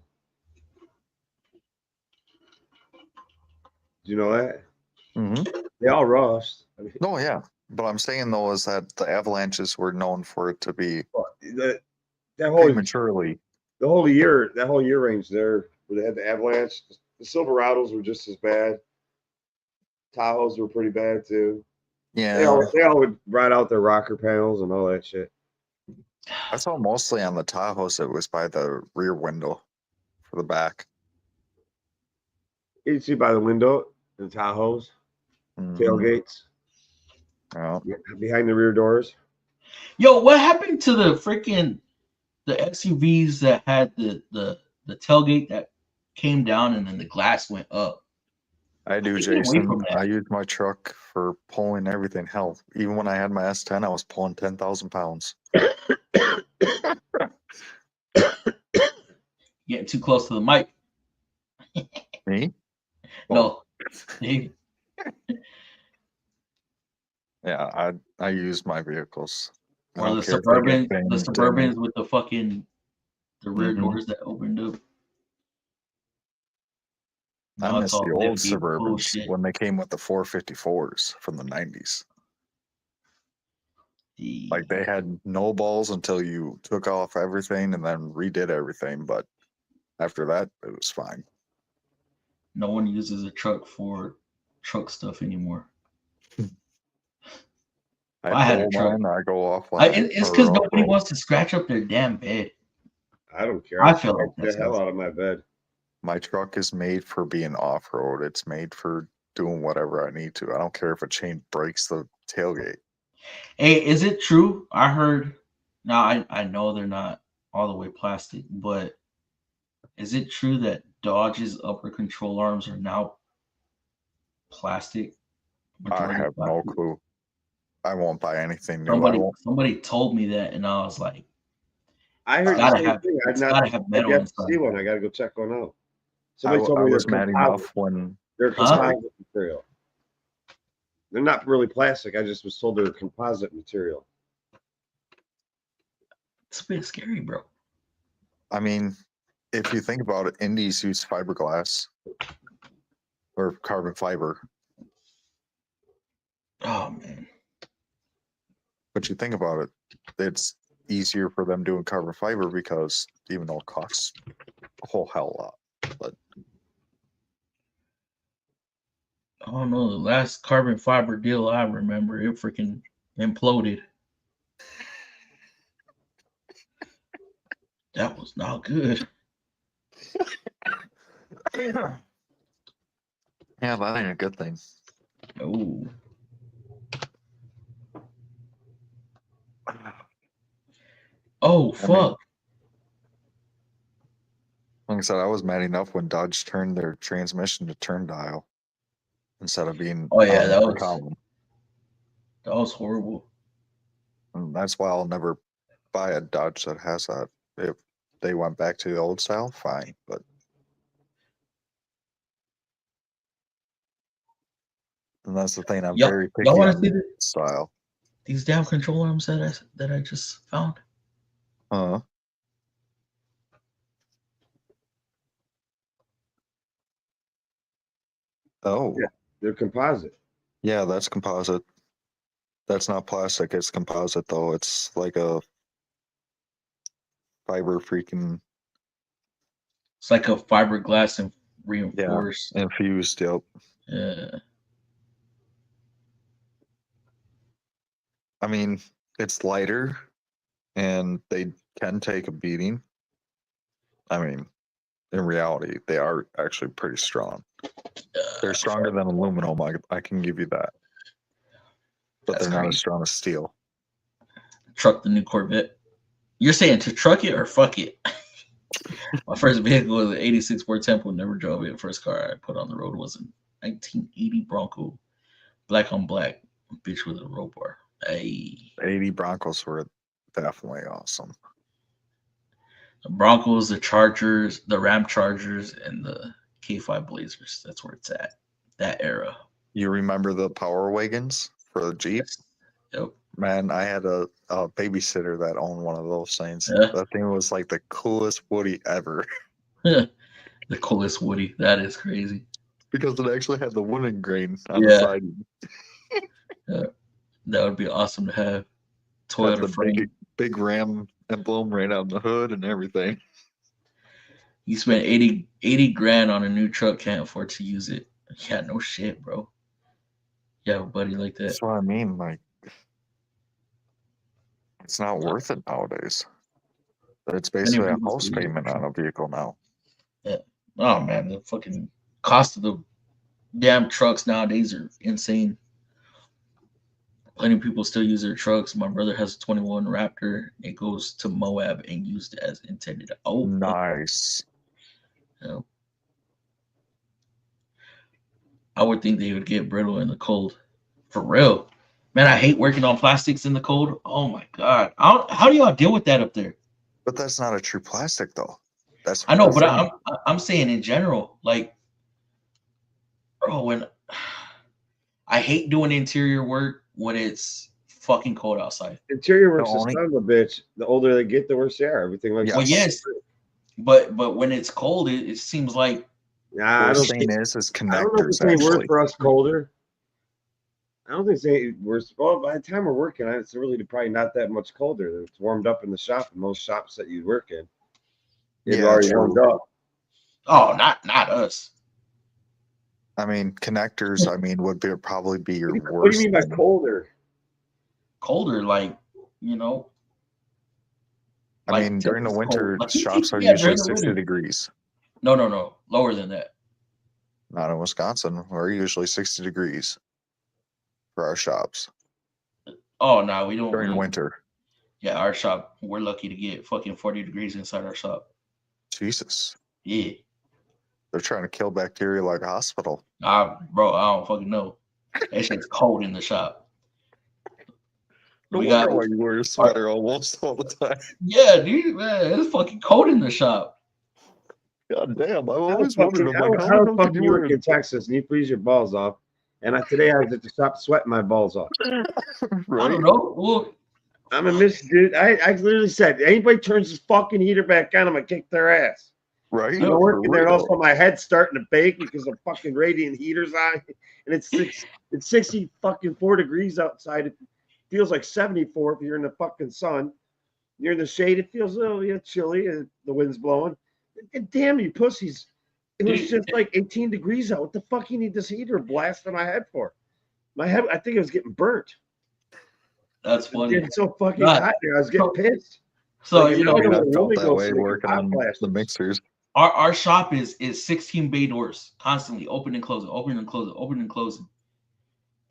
Do you know that? Mm-hmm. They all rust. I mean, No, yeah. But I'm saying though is that the avalanches were known for it to be that whole prematurely. that whole year range there where they had the avalanche. The Silverados were just as bad. Tahoes were pretty bad too. Yeah. They all would ride out their rocker panels and all that shit. I saw mostly on the Tahoes it was by the rear window for the back. You see by the window, the Tahoes, tailgates, Yeah. behind the rear doors. Yo, what happened to the freaking the SUVs that had the tailgate that came down and then the glass went up? I do, Jason. I use my truck for pulling everything. Hell, even when I had my S10, I was pulling 10,000 pounds. Getting too close to the mic. Me? No. Yeah, I use my vehicles. or the Suburbans with the fucking rear doors that opened up. I miss the old Suburbans when they came with the 454s from the 90s. Like they had no balls until you took off everything and then redid everything, but after that it was fine. No one uses a truck for truck stuff anymore. I had a truck. I go off. It's because nobody wants to scratch up their damn bed. I don't care. I feel like the hell out of my bed. My truck is made for being off road. It's made for doing whatever I need to. I don't care if a chain breaks the tailgate. Hey, is it true? I heard. Now I know they're not all the way plastic, but is it true that Dodge's upper control arms are now plastic? I have no clue. I won't buy anything new. Somebody told me that, and I was like, I heard the same thing. It's gotta have metal inside. See one. I gotta go check one out. Somebody told me was mad enough when they're composite material. They're not really plastic. I just was told they're composite material. It's a bit scary, bro. I mean, if you think about it, Indies use fiberglass or carbon fiber. Oh man. But you think about it, it's easier for them doing carbon fiber because even though it costs a whole hell lot. But I don't know, the last carbon fiber deal I remember, it freaking imploded. That was not good. Yeah, that ain't a good thing. Oh. Oh, fuck. Like I said, I was mad enough when Dodge turned their transmission to turn dial instead of being. Oh yeah, that was horrible. And that's why I'll never buy a Dodge that has that. If they went back to the old style, fine, but and that's the thing. I'm very picky on the style. These damn control arms that I just found. Oh, yeah, they're composite. Yeah, that's composite. That's not plastic. It's composite though. It's like a fiber freaking. It's like a fiberglass and reinforced. Yeah, infused. Yep. Yeah. I mean, it's lighter, and they can take a beating. I mean, in reality, they are actually pretty strong. They're stronger than aluminum. I can give you that. But they're not as strong as steel. Truck the new Corvette. You're saying to truck it or fuck it? My first vehicle was an 86 Ford Tempo. Never drove it. The first car I put on the road was a 1980 Bronco. Black on black. Bitch with a roll bar. Hey. 80 Broncos were definitely awesome. The Broncos, the Chargers, the Ram Chargers, and the K5 Blazers. That's where it's at. That era. You remember the Power Wagons for the Jeep? Yep. Man, I had a babysitter that owned one of those things. Yeah. That thing was like the coolest Woody ever. The coolest Woody. That is crazy. because it actually had the wooden grain on the Yeah. side. That would be awesome to have. Had Toyota the frame. big Ram emblem right on the hood and everything. You spent 80 grand on a new truck, can't afford to use it. Yeah, no shit, bro. Yeah, buddy, like that. That's what I mean. Like, it's not worth it nowadays. It's basically a people house still use payment on a vehicle now. Yeah. Oh man, the fucking cost of the damn trucks nowadays are insane. Plenty of people still use their trucks. My brother has a 21 Raptor. It goes to Moab and used as intended. Oh, Nice. you know. I would think they would get brittle in the cold. For real. Man, I hate working on plastics in the cold. Oh my god. How do y'all deal with that up there? But that's not a true plastic, though. That's I know, the but thing. I'm saying in general, like, bro, when I hate doing interior work when it's fucking cold outside. Interior work's The a only- son of a bitch. The older they get, the worse they are. Everything like Yes. Well, yes, but when it's cold, it seems like Nah, I Worst don't thing think. is I don't know if connectors, it's any worse actually. for us colder. I don't think it's any worse. Well, by the time we're working, it's really probably not that much colder. It's warmed up in the shop, in most shops that you work in. It's Yeah, already true. warmed up. oh, not us. I mean, connectors, would probably be your What do worst you mean by thing. colder? Colder, like, you know. I like mean, during the Texas winter, cold. shops are Yeah, usually during the 60 winter. degrees. No, lower than that. Not in Wisconsin. We're usually 60 degrees for our shops Oh no, we don't. during winter. Yeah, our shop, we're lucky to get fucking 40 degrees inside our shop. Jesus. Yeah. They're trying to kill bacteria like a hospital. Bro, I don't fucking know. That shit's cold in the shop. No We wonder got- why you wear a sweater almost all the time. Yeah, dude, man, it's fucking cold in the shop. God damn, I've How always the wondered. I'm like, fuck, how the hell fuck can you you wear work in Texas and you freeze your balls off? And today I was at the shop sweating my balls off. I right? don't know. Well, I'm a dude. I literally said, anybody turns this fucking heater back on, I'm gonna kick their ass. Right? I'm working there, and real. also my head's starting to bake because the fucking radiant heater's on, and it's 60 fucking 4 degrees outside. It feels like 74 if you're in the fucking sun. You're in the shade, it feels a little chilly, and the wind's blowing. And damn you pussies! It was just like 18 degrees out. What the fuck you need this heater blasting my head for? My head, I think it was getting burnt. that's It was funny. getting so fucking Right. hot there. I was getting pissed. So, Like, you know, I mean, I Really felt go that way so they working can on hot blast the us. mixers. our shop is 16 bay doors, constantly open and closing, open and closing, open and closing.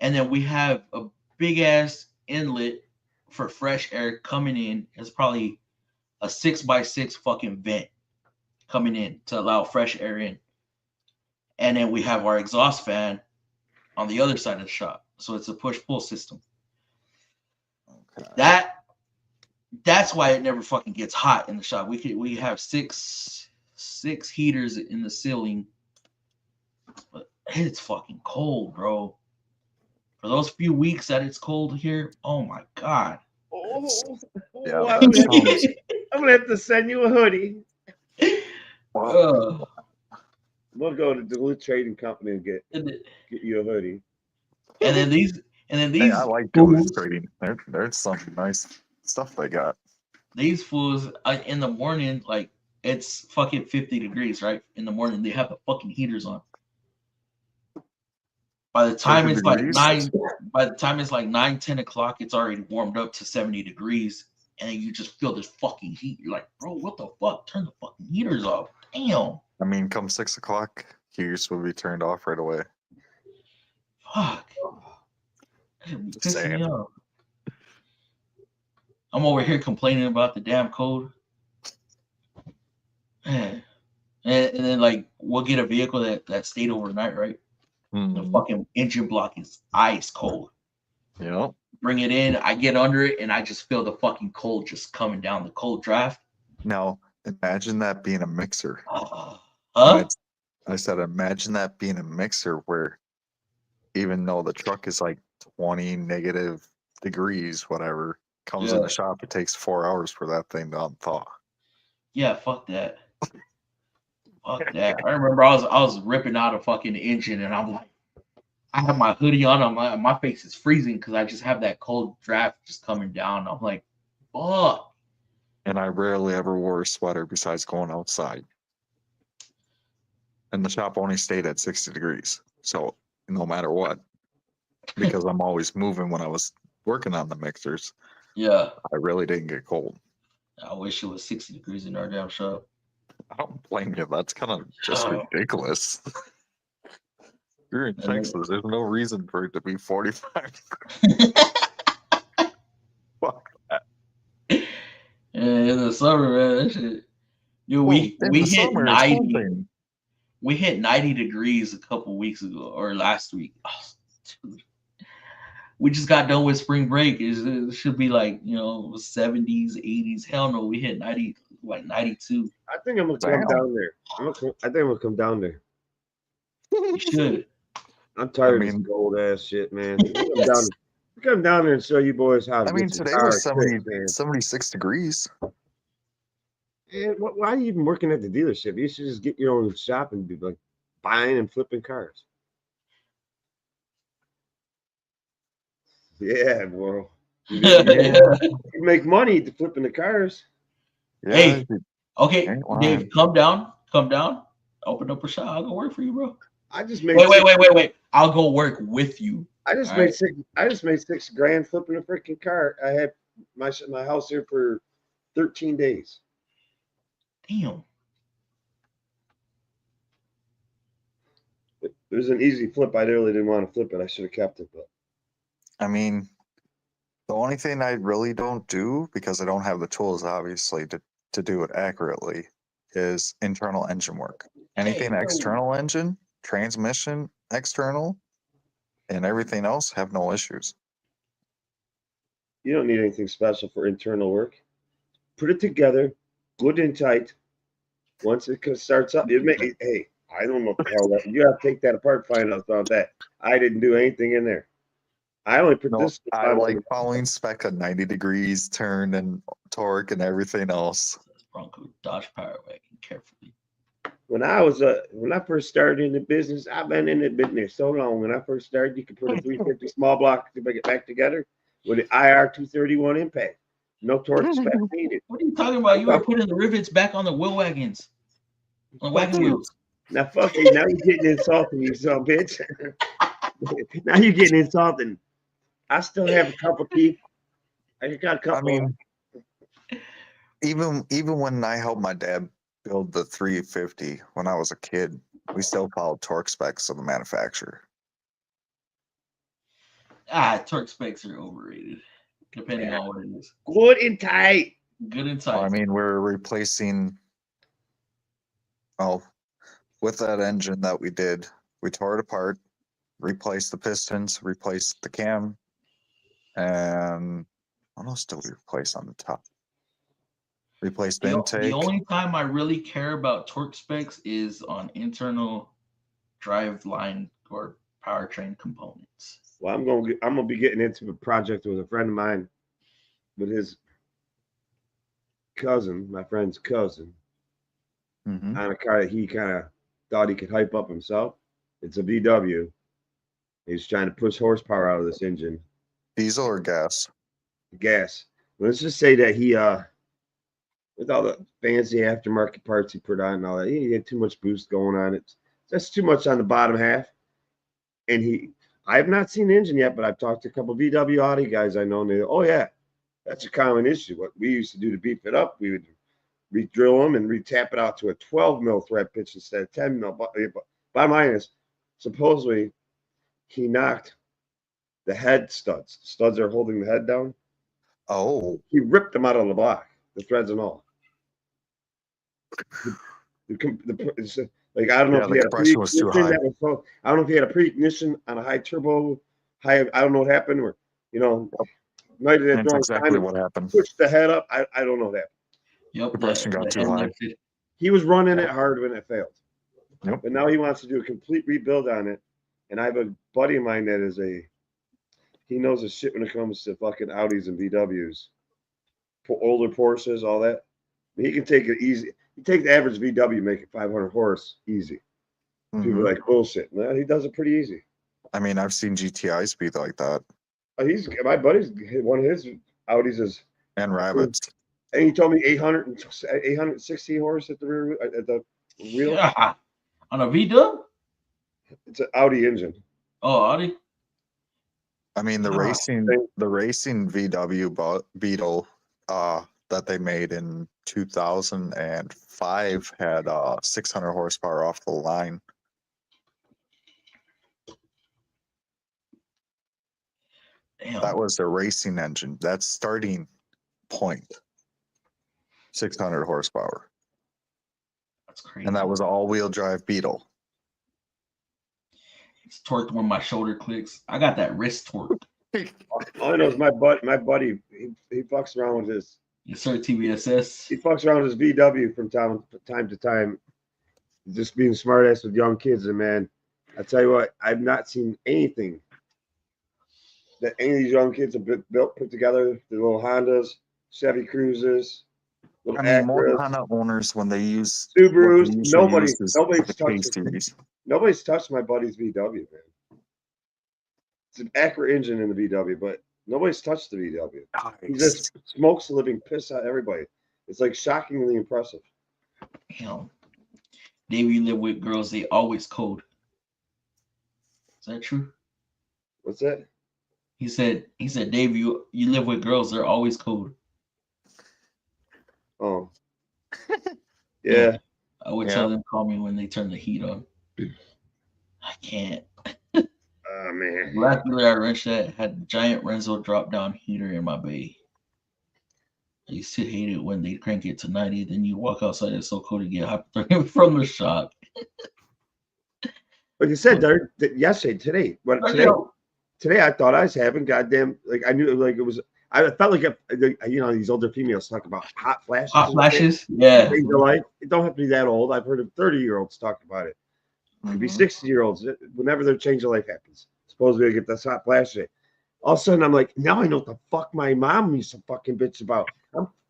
And then we have a big ass inlet for fresh air coming in. It's probably a 6x6 fucking vent coming in to allow fresh air in. And then we have our exhaust fan on the other side of the shop. So it's a push-pull system. Okay. That's why it never fucking gets hot in the shop. We have six heaters in the ceiling. But it's fucking cold, bro. For those few weeks that it's cold here, oh my god. Yeah, I'm that sounds. gonna have to send you a hoodie. Uh, We'll go to Duluth Trading Company and get and you a hoodie. then these Hey, I like Duluth Trading. There's some nice stuff they got. These fools in the morning, like it's fucking 50 degrees, right? In the morning, they have the fucking heaters on. By the time 50 it's like degrees? 9, 10 o'clock, it's already warmed up to 70 degrees, and you just feel this fucking heat. You're like, bro, what the fuck? Turn the fucking heaters off. Damn. I mean, come 6 o'clock, heaters will be turned off right away. Fuck. That should be Just pissing me saying. off. I'm over here complaining about the damn cold. Man. And then like we'll get a vehicle that stayed overnight, right? The fucking engine block is ice cold. Yeah. Bring it in, I get under it, and I just feel the fucking cold just coming down, the cold draft. Now, imagine that being a mixer. Huh? I said, imagine that being a mixer where even though the truck is like 20 negative degrees, whatever, comes in the shop, it takes 4 hours for that thing to unthaw. Yeah, fuck that. Fuck that. I remember I was ripping out a fucking engine, and I'm like, I have my hoodie on. My face is freezing because I just have that cold draft just coming down. I'm like, fuck. And I rarely ever wore a sweater besides going outside. And the shop only stayed at 60 degrees. So no matter what, because I'm always moving when I was working on the mixers, Yeah. I really didn't get cold. I wish it was 60 degrees in our damn shop. I don't blame you. That's kind of just Oh. ridiculous. You're in Texas. There's no reason for it to be 45. Fuck that. Yeah, in the summer, man, that shit. Dude, we hit 90. We hit 90 degrees a couple weeks ago or last week. Oh, dude. We just got done with spring break. It should be like, 70s, 80s. Hell no, we hit 90, like 92. I think I'm gonna come down there. I think I'm gonna come down there. You should. I'm tired of this cold ass shit, man. Come down there and show you boys how to I mean, get today your was car fixed, 76 degrees. And why are you even working at the dealership? You should just get your own shop and be like buying and flipping cars. Yeah, bro. You make money to flipping the cars. Yeah, hey, okay, Dave, lying. come down. Open up a shop. I'll go work for you, bro. I just made wait. I'll go work with you. I just made $6,000 flipping a freaking car. I had my house here for 13 days. Damn. It was an easy flip. I really didn't want to flip it. I should have kept it, but I mean, the only thing I really don't do, because I don't have the tools, obviously, to do it accurately, is internal engine work. Anything external engine, transmission, external, and everything else have no issues. you don't need anything special for internal work. Put it together, good and tight. Once it starts up, hey, I don't know what the hell that. You have to take that apart, find out about that. I didn't do anything in there. I only put this. I like following spec of 90 degrees turn and torque and everything else. Bronco Dodge Power Wagon, carefully. When I first started in the business, I've been there so long. When I first started, you could put a 350 small block to make it back together with an IR 231 impact. No torque spec needed. What are you talking about? You were putting the rivets back on the wheel wagons. On the wagon wheels. Now fuck you. Now you're getting insulting, you son of a bitch. Now you're getting insulting. I still have a couple teeth. I got a couple. I mean, even when I helped my dad build the 350 when I was a kid, we still followed torque specs of the manufacturer. Torque specs are overrated, depending on what it is. Good and tight. Good and tight. I mean, we're replacing. With that engine that we did, we tore it apart, replaced the pistons, replaced the cam, and what else did we replace on the top? Replaced the intake. The only time I really care about torque specs is on internal drive line or powertrain components. Well, I'm gonna be getting into a project with a friend of mine, with his cousin, my friend's cousin, on a car that he kind of thought he could hype up himself. It's a VW. He's trying to push horsepower out of this engine. Diesel or gas? Gas. Let's just say that he with all the fancy aftermarket parts he put on and all that, he had too much boost going on it. That's too much on the bottom half. And I have not seen the engine yet, but I've talked to a couple VW Audi guys I know, and they, oh yeah, that's a common issue. What we used to do to beef it up, we would re-drill them and re-tap it out to a 12 mil thread pitch instead of 10 mil. Bottom line is, supposedly he knocked the head studs. The studs are holding the head down. Oh. He ripped them out of the block, the threads and all. Like, I don't know if he had a pre-ignition. I don't know if he had a pre-ignition on a high turbo. I don't know what happened. Or, that's exactly what happened. Pushed the head up. I don't know that. Yep. Compression got too high. He was running it hard when it failed. Yep. But now he wants to do a complete rebuild on it. And I have a buddy of mine that is he knows his shit when it comes to fucking Audis and VWs. Older Porsches, all that. He can take it easy. You take the average VW, make it 500 horse easy. People Mhm. are like bullshit. No, he does it pretty easy. I mean, I've seen GTI speed like that He's my buddy's one of his Audis is, and rabbits. and he told me 860 horse at the rear at the wheel. Yeah. On a V-dub? It's an Audi engine. Oh, Audi. I mean, the Wow. racing VW Beetle that they made in 2005 had 600 horsepower off the line. Damn. That was a racing engine. That's starting point. 600 horsepower. That's crazy. Mm-hmm. And that was an all-wheel drive Beetle. It's torqued when my shoulder clicks. I got that wrist torque. All I know is my buddy, he fucks around with his. Yes, sir, TBSS. He fucks around with his VW from time to time, just being smart ass with young kids. And man, I tell you what, I've not seen anything that any of these young kids have put together. The little Hondas, Chevy Cruises, little I mean, more Acura's, Honda owners when they use Subarus. what they usually use is Nobody's the touched. K-Series. Nobody's touched my buddy's VW, man. It's an Acura engine in the VW, but nobody's touched the VW. He just smokes the living piss out of everybody. It's like shockingly impressive. You know, Dave, you live with girls, they always code. Is that true? What's that? He said, Dave, you live with girls, they're always cold. Oh. Yeah. I would tell them call me when they turn the heat on. I can't. Oh man. Last year I wrenched that, had a giant Renzo drop down heater in my bay. I used to hate it when they crank it to 90, then you walk outside, it's so cold to get hypothermia from the shock. But you said today I thought I was having goddamn, like I knew, like it was, I felt like you know, these older females talk about hot flashes. Hot flashes? Yeah. Change your life. It don't have to be that old. I've heard of 30-year-olds talk about it. It could be 60-year-olds. Whenever their change of life happens, supposedly they get this hot flash. All of a sudden, I'm like, now I know what the fuck my mom used to fucking bitch about.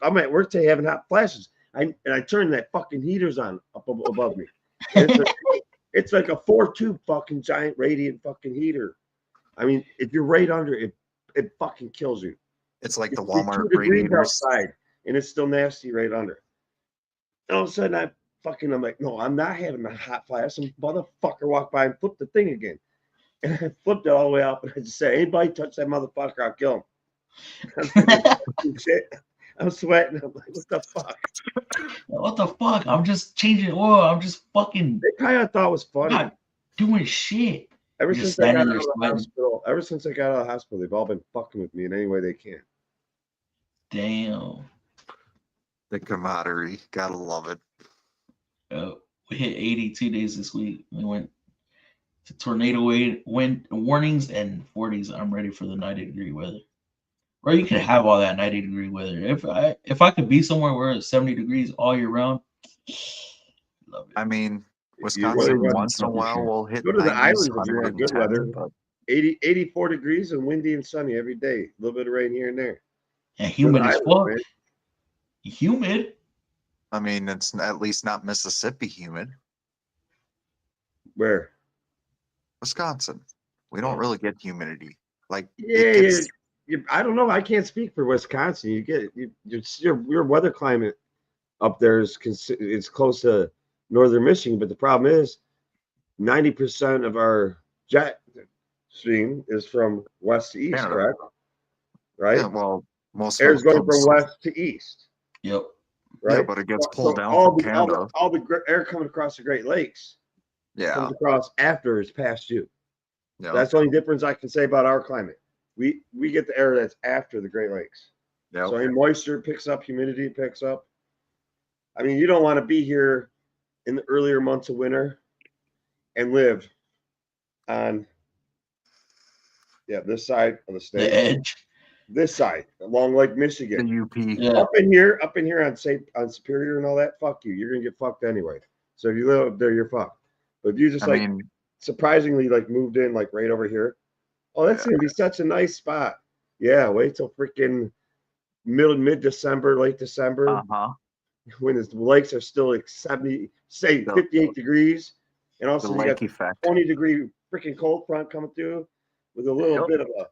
I'm at work today having hot flashes. I turn that fucking heaters on up above me. It's like a 4-tube fucking giant radiant fucking heater. I mean, if you're right under it, it fucking kills you. It's like the It's Walmart 2 degrees radiators. outside, and it's still nasty right under. And all of a sudden, I'm like, no, I'm not having a hot flash. Some motherfucker walked by and flipped the thing again. And I flipped it all the way up, and I just said, anybody touch that motherfucker, I'll kill him. Shit. I'm sweating. I'm like, what the fuck? What the fuck? I'm just changing oil. I'm just fucking They kind of thought it was funny. not doing shit. Ever You're since I got out standing of there the hospital, they've all been fucking with me in any way they can. Damn. The camaraderie. Gotta love it. We hit 80 2 days this week. We went to tornado wind warnings and 40s. I'm ready for the 90-degree weather. Or you can have all that 90-degree weather. If I could be somewhere where it's 70 degrees all year round, love it. I mean, You Wisconsin really once in a while will hit go to the 90s, islands if you want good 110, weather. but 84 degrees and windy and sunny every day. A little bit of rain here and there. And humid as fuck. Man. Humid. I mean, it's at least not Mississippi humid. Where? Wisconsin. We don't really get humidity. Like Yeah, I don't know. I can't speak for Wisconsin. You get your weather climate up there is it's close to northern Michigan, but the problem is 90% of our jet stream is from west to east, Canada. correct? Right? Yeah, well, most of Air's it going comes- from west to east, Yep. right? Yeah, but it gets pulled down all from the, Canada. all the air coming across the Great Lakes Yeah, comes across after it's past you. yeah. That's the only difference I can say about our climate. We get the air that's after the Great Lakes. Yep. So any moisture picks up, humidity picks up. I mean, you don't want to be here in the earlier months of winter and live on this side of the The state. edge. This side, along Lake Michigan. The UP. Yeah. Up in here on Superior and all that, fuck you. You're gonna get fucked anyway. So if you live up there, you're fucked. But if you just I mean, surprisingly moved in right over here, oh, that's gonna be such a nice spot. Yeah, wait till freaking mid-December, late December. uh-huh. when the lakes are still like 70, say 58 degrees, and also The you got lake effect. 20-degree freaking cold front coming through with a little Yep. bit of a,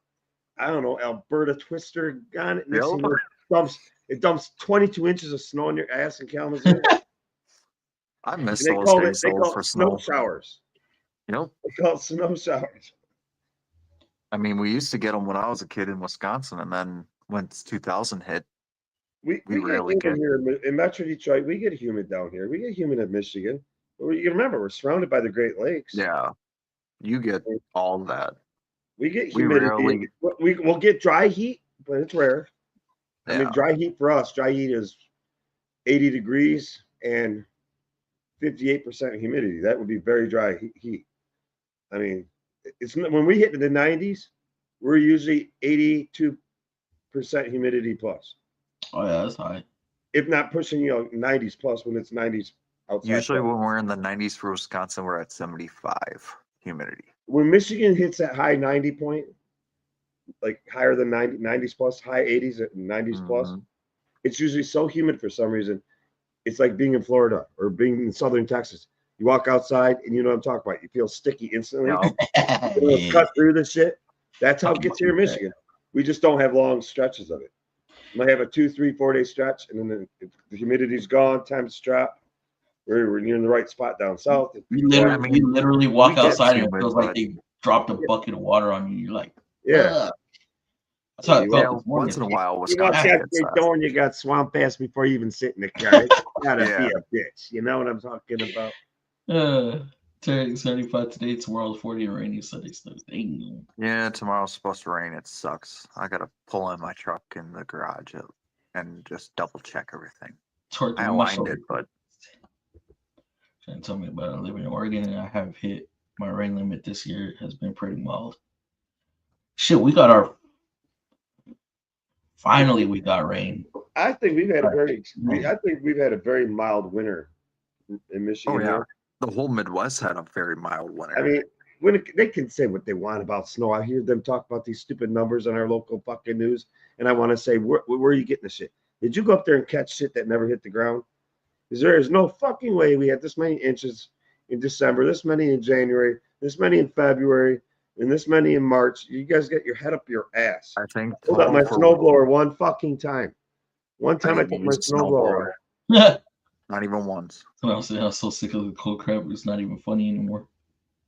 I don't know, Alberta twister on it. Next Yep. thing you know, it dumps 22 inches of snow in your ass in Kalamazoo. I miss And those days they though call for it snow snow. showers. Yep. They call it snow showers. I mean, we used to get them when I was a kid in Wisconsin, and then once 2000 hit, We rarely get get. here in Metro Detroit. We get humid down here. We get humid in Michigan. But you remember, we're surrounded by the Great Lakes. Yeah, you get all that. We get We humidity. rarely. We'll get dry heat, but it's rare. I mean, Yeah. dry heat for us, dry heat is 80 degrees and 58% humidity. That would be very dry heat. I mean, it's when we hit the 90s, we're usually 82% humidity plus. Oh yeah, that's high. If not pushing, 90s plus when it's 90s outside. Usually when we're in the 90s for Wisconsin, we're at 75 humidity. When Michigan hits that high 90 point, like higher than 90s plus, high 80s and 90s plus, it's usually so humid for some reason. It's like being in Florida or being in southern Texas. You walk outside and you know what I'm talking about. You feel sticky instantly. It'll cut through the shit. That's how it gets here in Michigan. We just don't have long stretches of it. You might have a 2, 3, 4 day stretch, and then the humidity's gone, time's drop. We're in the right spot down south. You literally walk outside and it feels like but- they dropped a bucket of water on you. You're like, Yeah. "Ugh." That's how it Yeah, felt this morning. once in a while, You walk Wisconsin out gets your that. door and you got swamp ass before you even sit in the car. It's gotta Yeah. be a bitch. You know what I'm talking about? 75 today, tomorrow 40 and rainy, Sunday. Dang. Yeah, tomorrow's supposed to rain. It sucks. I gotta pull in my truck in the garage and just double check everything. I aligned it, but Trying to tell me about it. I live in Oregon and I have hit my rain limit this year. It has been pretty mild. Shit, finally we got rain. I think we've had a very mild winter in Michigan. oh yeah, here. the whole Midwest had a very mild winter. I mean, they can say what they want about snow. I hear them talk about these stupid numbers on our local fucking news, and I want to say, where are you getting the shit? Did you go up there and catch shit that never hit the ground? Because there is no fucking way we had this many inches in December, this many in January, this many in February, and this many in March. You guys get your head up your ass. I think Hold up my snowblower one fucking time. One time I took my snowblower. Not even once. I'm so sick of the cold crap. It's not even funny anymore.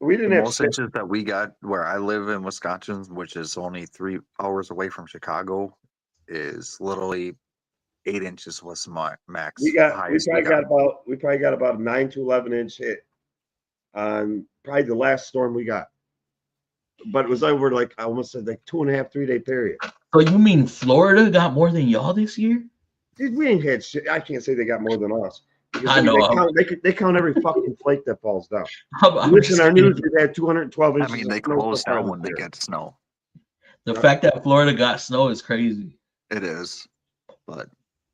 We didn't The have most inches that we got where I live in Wisconsin, which is only 3 hours away from Chicago, is literally 8 inches was my max. we probably got about a 9 to 11 inch hit on probably the last storm we got. But it was over like I almost said like 2.5, 3 day period. So you mean Florida got more than y'all this year? Dude, we ain't had shit. I can't say they got more than us. Because I know. They count every fucking flake that falls down. I'm Listen, just our kidding. news, we've had 212 I inches. mean, of they snow close so far down this when they year. get snow. The fact that Florida got snow is crazy. It is. But,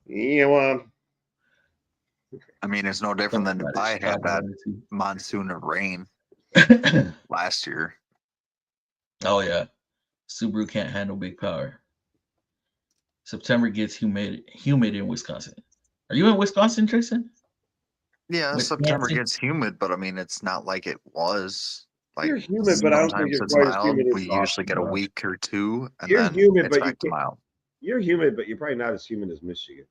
Yeah, well, I mean, it's no different than Dubai had that monsoon of rain last year. Oh yeah, Subaru can't handle big power. September gets humid in Wisconsin. Are you in Wisconsin, Tristan? Yeah, Wisconsin. September gets humid, but I mean, it's not like it was. Like, you're humid, but I don't think sometimes you're it's quite as mild. humid as We usually get a week or two, and You're then humid, it's but you back to can't- mild. You're humid, but you're probably not as humid as Michigan.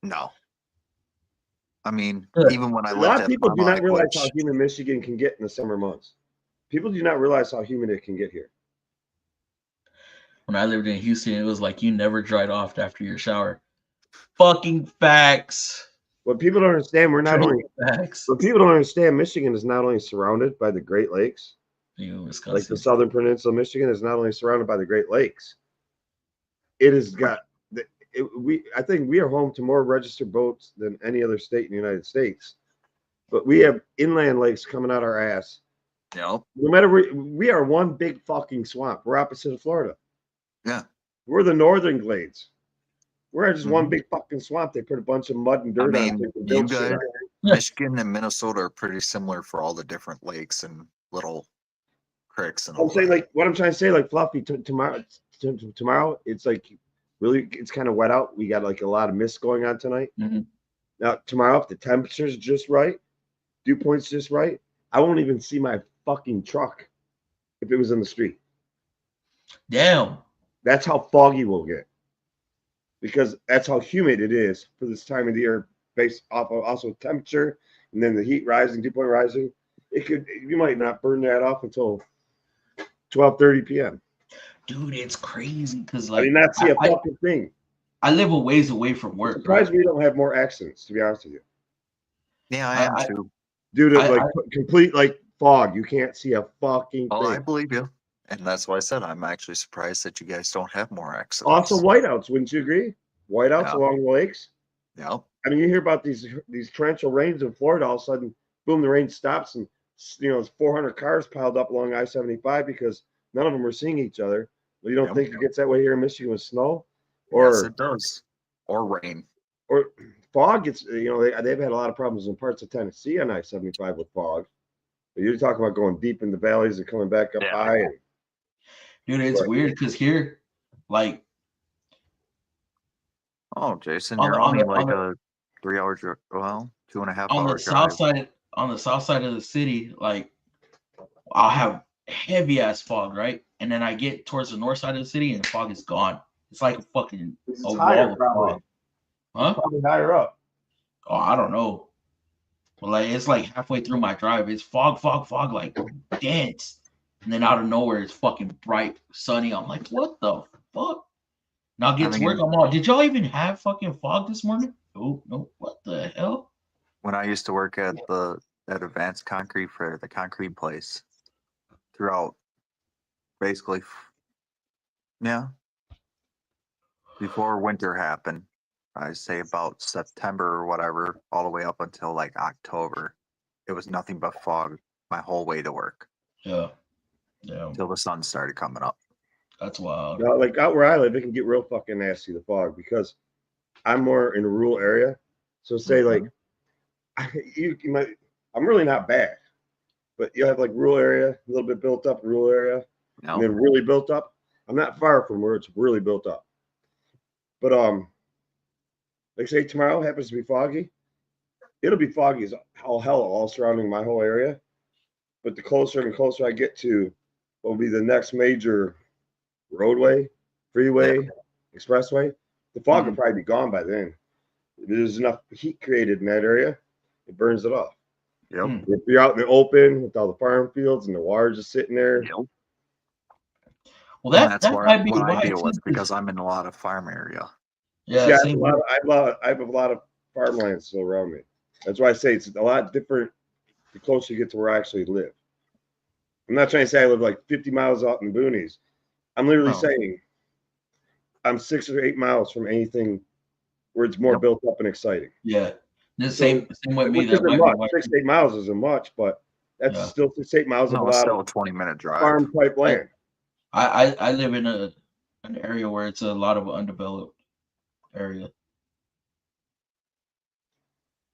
No. I mean, Good. even when I A lived lot of at people do not Bonlac, realize which- how humid Michigan can get in the summer months. People do not realize how humid it can get here. When I lived in Houston, it was like you never dried off after your shower. Fucking facts. What people don't understand, Facts. what people don't understand, Michigan is not only surrounded by the Great Lakes, You Wisconsin. like the southern peninsula of Michigan is not only surrounded by the Great Lakes, it has got I think we are home to more registered boats than any other state in the United States. But we have inland lakes coming out our ass. Yep. No matter where we are, one big fucking swamp. We're opposite of Florida. Yeah. We're the northern glades. We're just one Mhm. big fucking swamp. They put a bunch of mud and dirt mean, on it. and you build shit guys- on it. Michigan and Minnesota are pretty similar for all the different lakes and little creeks and all I'm saying, that. like, what I'm trying to say, like, Fluffy, tomorrow, it's like really, it's kind of wet out. We got like a lot of mist going on tonight. Mhm. Now tomorrow, if the temperature's just right, dew point's just right, I won't even see my fucking truck if it was in the street. Damn. That's how foggy we'll get, because that's how humid it is for this time of the year, based off of also temperature and then the heat rising, dew point rising. You might not burn that off until 12:30 p.m. Dude, it's crazy because I like mean, that's a fucking thing. I live a ways away from work. I'm surprised we don't have more accidents, to be honest with you. Yeah, I am too. Due to complete like fog, you can't see a fucking Well, thing. I believe you. And that's why I said I'm actually surprised that you guys don't have more accidents. Also, whiteouts, wouldn't you agree? Whiteouts along the lakes. Yeah. I mean, you hear about these torrential rains in Florida. All of a sudden, boom, the rain stops, and it's 400 cars piled up along I-75 because none of them are seeing each other. Well, you don't think it gets that way here in Michigan with snow? Or yes, it does. Or rain. Or fog gets. They've had a lot of problems in parts of Tennessee on I-75 with fog. But you're talking about going deep in the valleys and coming back up high. Dude, it's weird because here, like, oh, Jason, you're only like a 3 hour drive. Well, 2.5 hour on the south side. On the south side of the city, like, I'll have heavy ass fog, right? And then I get towards the north side of the city, and the fog is gone. It's like a fucking higher, probably. Fog. Huh? Probably higher up. Oh, I don't know. But like, it's like halfway through my drive, it's fog, like dense. And then out of nowhere, it's fucking bright, sunny. I'm like, what the fuck? Now get to work. I'm all, did y'all even have fucking fog this morning? Oh, no. What the hell? When I used to work at Advanced Concrete for the concrete place, throughout basically, before winter happened, I say about September or whatever, all the way up until like October, it was nothing but fog my whole way to work. Yeah. Till the sun started coming up. That's wild. Now, like out where I live, it can get real fucking nasty, the fog, because I'm more in a rural area. So say like, I'm really not bad, but you have like rural area, a little bit built up, rural area, and then really built up. I'm not far from where it's really built up. But like say tomorrow happens to be foggy, it'll be foggy as all hell all surrounding my whole area. But the closer and closer I get to what will be the next major roadway, freeway, expressway, the fog will probably be gone by then. There's enough heat created in that area, it burns it off. Yep. If you're out in the open with all the farm fields and the wire just sitting there. Yep. Well, that's might be what I deal with, because I'm in a lot of farm area. Yeah, I have a lot of farmland still around me. That's why I say it's a lot different the closer you get to where I actually live. I'm not trying to say I live like 50 miles out in the boonies. I'm literally saying I'm 6 or 8 miles from anything where it's more built up and exciting. Yeah. The same with me. That much. 6 to 8 miles isn't much, but that's still 6 to 8 miles of a lot of 20-minute drive. Farm type land. I live in an area where it's a lot of undeveloped area.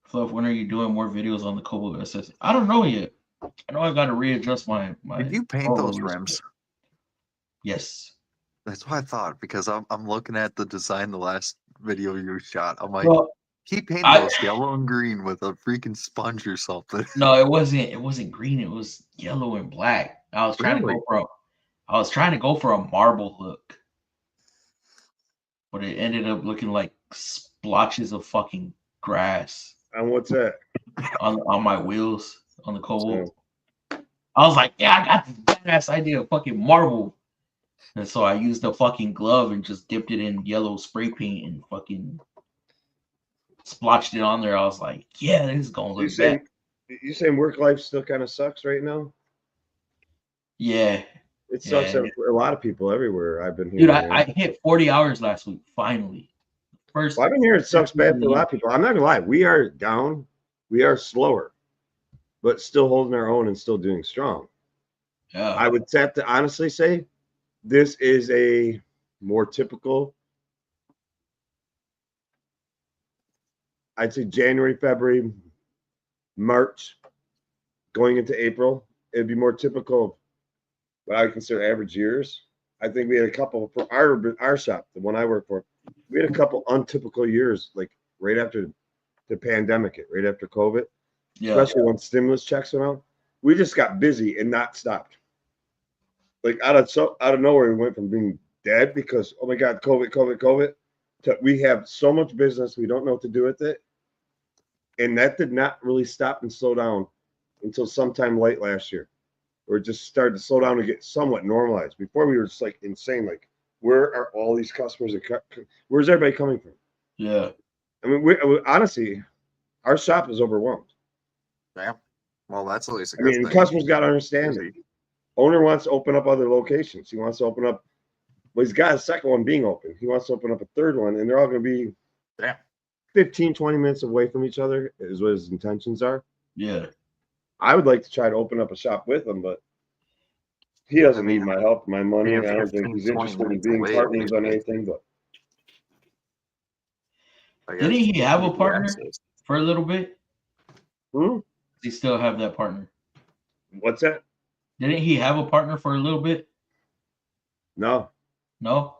Fluff, when are you doing more videos on the Cobalt SS? I don't know yet. I know I got to readjust my. Did you paint those rims? Yes. That's what I thought, because I'm looking at the design, the last video you shot. I'm like, he painted those yellow and green with a freaking sponge or something. No, it wasn't green. It was yellow and black. I was trying to go for a marble look, but it ended up looking like splotches of fucking grass. And what's that? On my wheels on the Cobalt. I was like, yeah, I got this badass idea of fucking marble. And so I used a fucking glove and just dipped it in yellow spray paint and fucking splotched it on there. I was like, yeah, this is gonna look bad. You saying work life still kind of sucks right now? Yeah. It sucks for a lot of people everywhere. I've been hearing. Dude, I hit 40 hours last week, finally. I've been hearing it sucks bad for a lot of people. I'm not gonna lie, we are down, we are slower, but still holding our own and still doing strong. Yeah. I would have to honestly say this is a more typical, I'd say January, February, March, going into April. It'd be more typical of what I would consider average years. I think we had a couple for our shop, the one I work for. We had a couple untypical years, like right after the pandemic hit, right after COVID, Yeah. especially when stimulus checks went out. We just got busy and not stopped. Like out of nowhere, we went from being dead because, oh my God, COVID, to we have so much business, we don't know what to do with it. And that did not really stop and slow down until sometime late last year, where it just started to slow down and get somewhat normalized. Before we were just like insane, like where are all these customers? Where's everybody coming from? Yeah. I mean, we honestly, our shop is overwhelmed. Damn. Well, that's at least a I good mean, thing. customers got to understand it. Owner wants to open up other locations. He wants to open up. Well, he's got a second one being open. He wants to open up a third one, and they're all going to be Damn. 15, 20 minutes away from each other is what his intentions are. Yeah. I would like to try to open up a shop with him, but he doesn't need my help, my money. I don't think he's interested in being partners on anything. But didn't he have a partner for a little bit? Hmm? Does he still have that partner? What's that? Didn't he have a partner for a little bit? No, No?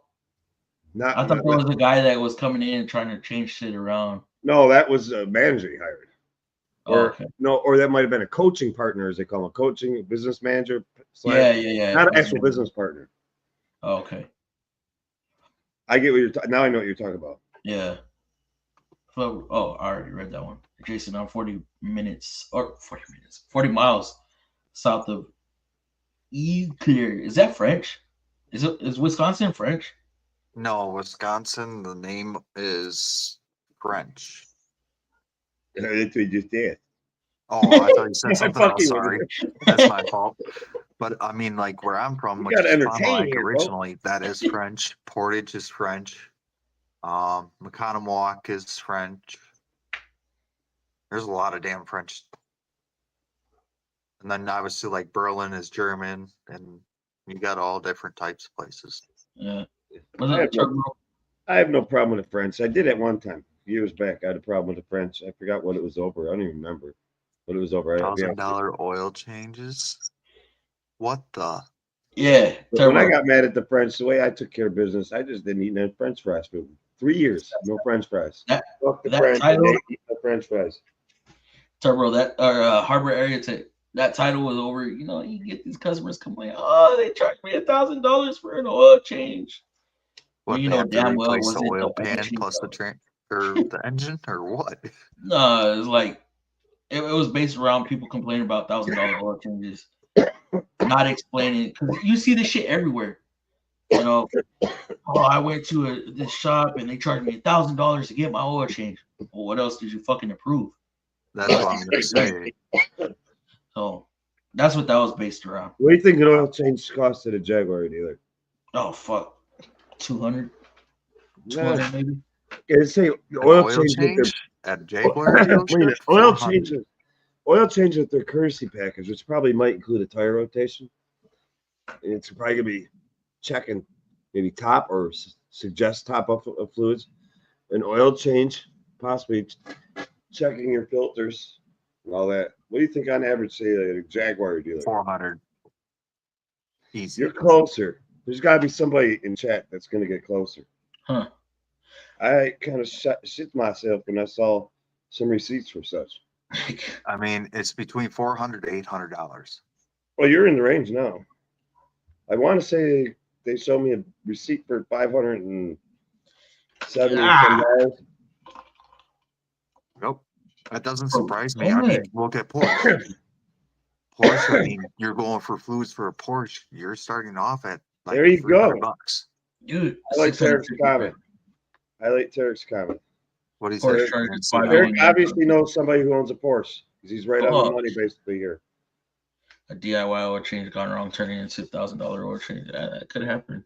not. I thought there was a guy that was coming in and trying to change shit around. No, that was a manager he hired. Or okay. no, or that might have been a coaching partner, as they call him, a coaching business manager. Yeah. Not an actual business partner. Okay. I get what you're now. I know what you're talking about. Yeah. So, I already read that one. Jason, I'm 40 miles south of Plier. Is that French? Is Wisconsin French? No, Wisconsin, the name is French. That's what you just did. Oh, I thought you said something else. Sorry. That's my fault. But I mean, like where I'm from, which is Fond du Lac originally, that is French. Portage is French. McConamowoc is French. There's a lot of damn French. And then obviously like Berlin is German, and you got all different types of places. Yeah. I have no problem with the French. I did at one time, years back. I had a problem with the French. I forgot what it was over. I don't even remember what it was over. $1,000 oil changes. What the? Yeah. When I got mad at the French, the way I took care of business, I just didn't eat no French fries for 3 years. No French fries. Fuck the French. I didn't eat no French fries. Turbo, that Harbor area that title was over. You know, you get these customers complain, oh, they charged me $1,000 for an oil change. What, you they know have to damn well replace was the oil pan plus the engine or what? No, it was like it was based around people complaining about $1,000 oil changes, not explaining, because you see this shit everywhere. You know, oh, I went to this shop and they charged me $1,000 to get my oil change. Well, what else did you fucking approve? That's what I'm gonna say. So that's what that was based around. What do you think an oil change cost at a Jaguar dealer? Oh fuck, 200, 200 maybe. Yeah, say the oil change at Jaguar dealership. Oil change with their courtesy package, which probably might include a tire rotation. And it's probably gonna be checking maybe top or suggest top up of fluids, an oil change, possibly checking your filters and all that. What do you think on average, say, at a Jaguar dealer? 400. Easy. You're closer. There's got to be somebody in chat that's going to get closer. Huh. I kind of shit myself when I saw some receipts for such. I mean, it's between $400 to $800. Well, you're in the range now. I want to say they showed me a receipt for $570. Nope. That doesn't surprise me. I mean, look at Porsche. Porsche, I mean, you're going for fluids for a Porsche. You're starting off at like there you go. $300. Dude, I like Tarek's comment. What do you say? Tarek obviously knows somebody who owns a Porsche because he's right on the money basically here. A DIY oil change gone wrong, turning into $1,000 oil change. That could happen.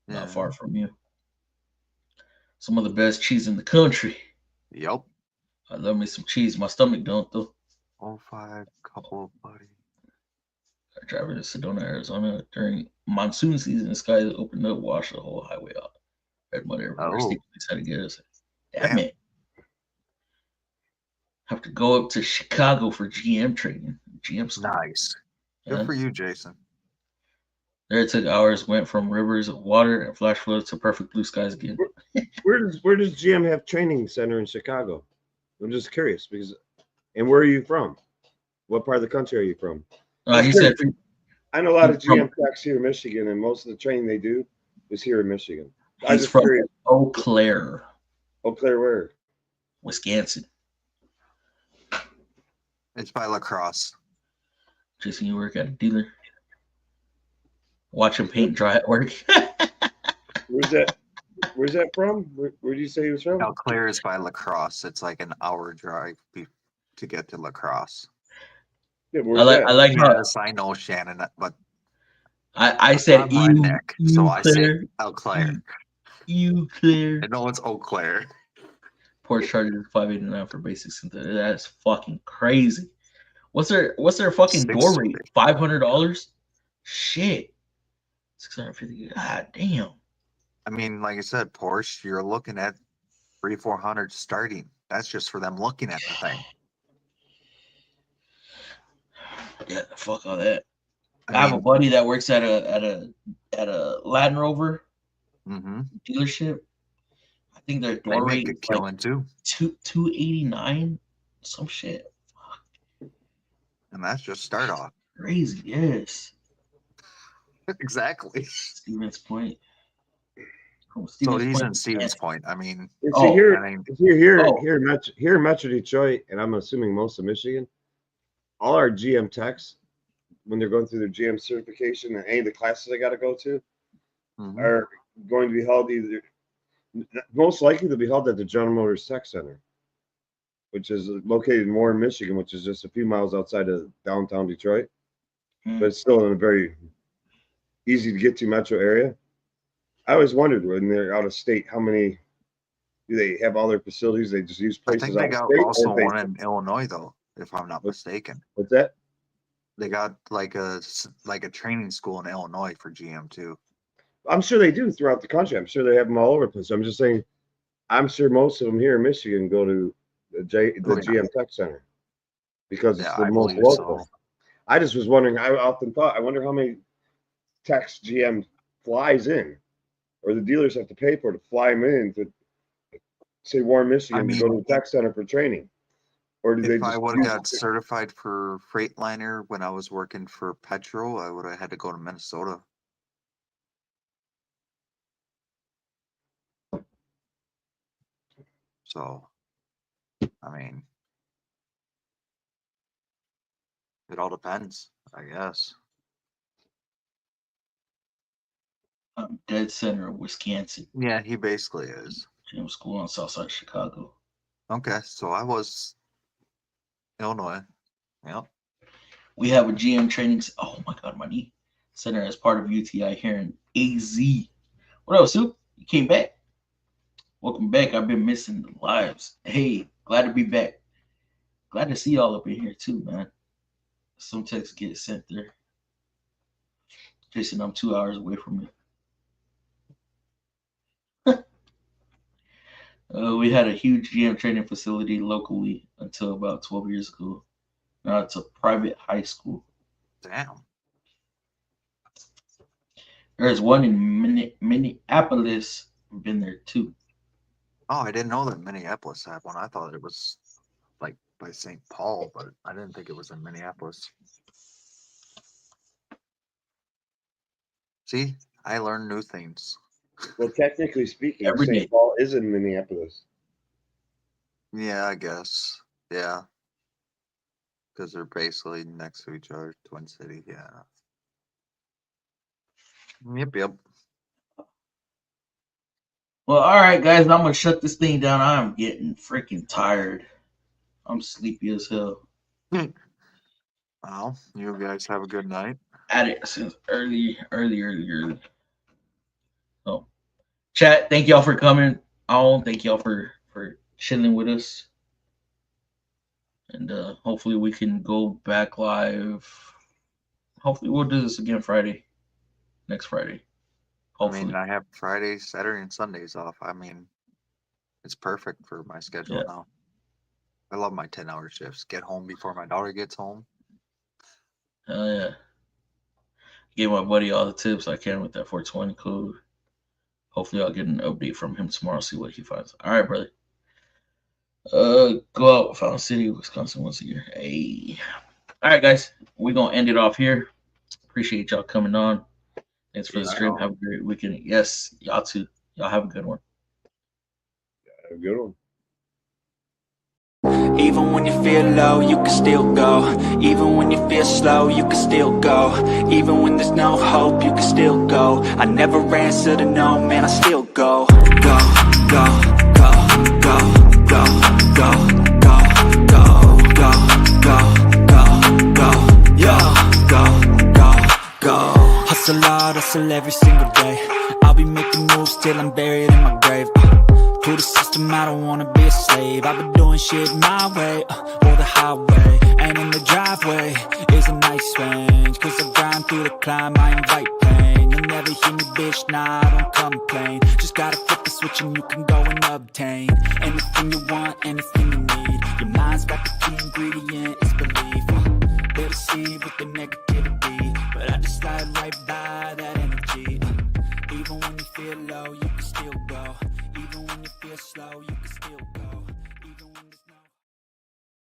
Yeah. Not far from you. Some of the best cheese in the country. Yep. I love me some cheese. My stomach don't though. 05 couple buddy. Driving to Sedona, Arizona during monsoon season. The sky opened up, washed the whole highway out. Red mud everywhere. Steve had to get us. Damn it. Have to go up to Chicago for GM training. GM stuff. Nice. Good for you, Jason. There it took hours, went from rivers of water and flash floods to perfect blue skies again. Where does GM have training center in Chicago? I'm just curious because. And where are you from? What part of the country are you from? He said I know a lot of he's from- GM techs here in Michigan, and most of the training they do is here in Michigan. I'm he's just from curious. Eau Claire, Eau Claire, where? Wisconsin. It's by lacrosse. Jason, you work at a dealer. Watch him paint dry at work. Where's that? Where's that from? Where do you say he was from? Eau Claire is by lacrosse. It's like an hour drive to get to lacrosse. Yeah, I like how Yes, I know, Shannon, but I said I'm redneck, so I say Eau Claire. Eau Claire. I know it's Eau Claire. Porsche charges $589 for basics. That's fucking crazy. What's their fucking door rate? $500? Shit. 650. God damn. I mean, like I said, Porsche, you're looking at 300-400 starting. That's just for them looking at the thing. Yeah, fuck all that. I have a buddy that works at a Land Rover dealership. I think their door rate is killing too. $289, some shit. Fuck. And that's just start off. Crazy, yes. Exactly. Stevens Point. So he's in Stevens Point. I mean, here in Metro Detroit, and I'm assuming most of Michigan, all our GM techs, when they're going through their GM certification and any of the classes they got to go to, are going to be held either, most likely they'll be held at the General Motors Tech Center, which is located in Warren, Michigan, which is just a few miles outside of downtown Detroit, but it's still in a very easy to get to metro area. I always wondered when they're out of state, how many do they have all their facilities? They just use places. I think they got also one in Illinois, though, if I'm not mistaken. What's that? They got like a training school in Illinois for GM too. I'm sure they do throughout the country. I'm sure they have them all over the place. I'm just saying, I'm sure most of them here in Michigan go to the GM Tech Center because it's the most local. So. I just was wondering. I often thought, I wonder how many techs GM flies in, or the dealers have to pay for to fly them in to say Warren, Michigan, to go to the Tech Center for training. Or do they just? If I would have got certified for Freightliner when I was working for Petro, I would have had to go to Minnesota. So, I mean, it all depends, I guess. Dead center of Wisconsin. Yeah, he basically is. GM school on south side of Chicago. Okay, so I was Illinois. Yep. We have a GM training. Oh my God, my knee center as part of UTI here in AZ. What up, Soup? You came back. Welcome back. I've been missing the lives. Hey, glad to be back. Glad to see y'all up in here too, man. Some texts get sent there. Jason, I'm 2 hours away from you. We had a huge GM training facility locally until about 12 years ago. Now it's a private high school. Damn. There's one in Minneapolis. I've been there too. Oh, I didn't know that Minneapolis had one. I thought it was like by St. Paul, but I didn't think it was in Minneapolis. See, I learn new things. Well, technically speaking, Every day. St. Paul is in Minneapolis. Yeah, I guess. Yeah. Because they're basically next to each other, Twin City. Yeah. Yep. Well, all right, guys, I'm going to shut this thing down. I'm getting freaking tired. I'm sleepy as hell. Well, you guys have a good night. At it since early. So, chat, thank y'all for coming on. Thank y'all for chilling with us. And hopefully we can go back live. Hopefully we'll do this again next Friday. Hopefully. I mean, I have Fridays, Saturday, and Sundays off. I mean, it's perfect for my schedule now. I love my 10-hour shifts. Get home before my daughter gets home. Hell yeah. Gave my buddy all the tips I can with that 420 code. Hopefully I'll get an update from him tomorrow, see what he finds. All right, brother. Go out, Fountain City, Wisconsin once a year. Hey. All right, guys, we're gonna end it off here. Appreciate y'all coming on. Thanks for the stream. Have a great weekend. Yes, y'all too. Y'all have a good one. Have a good one. Even when you feel low, you can still go. Even when you feel slow, you can still go. Even when there's no hope, you can still go. I never answer to no, man, I still go. Go, go, go, go, go, go, go, go, go, go, go, go, yo, go, go, go. Hustle hard, hustle every single day. I'll be making moves till I'm buried in my grave. To the system, I don't wanna be a slave. I've been doing shit my way, or the highway. And in the driveway is a nice range. Cause I grind through the climb, I invite pain. You'll never hear me, bitch, nah, I don't complain. Just gotta flip the switch and you can go and obtain anything you want, anything you need. Your mind's got the key ingredient, it's belief. They deceive with the negativity, but I just slide right by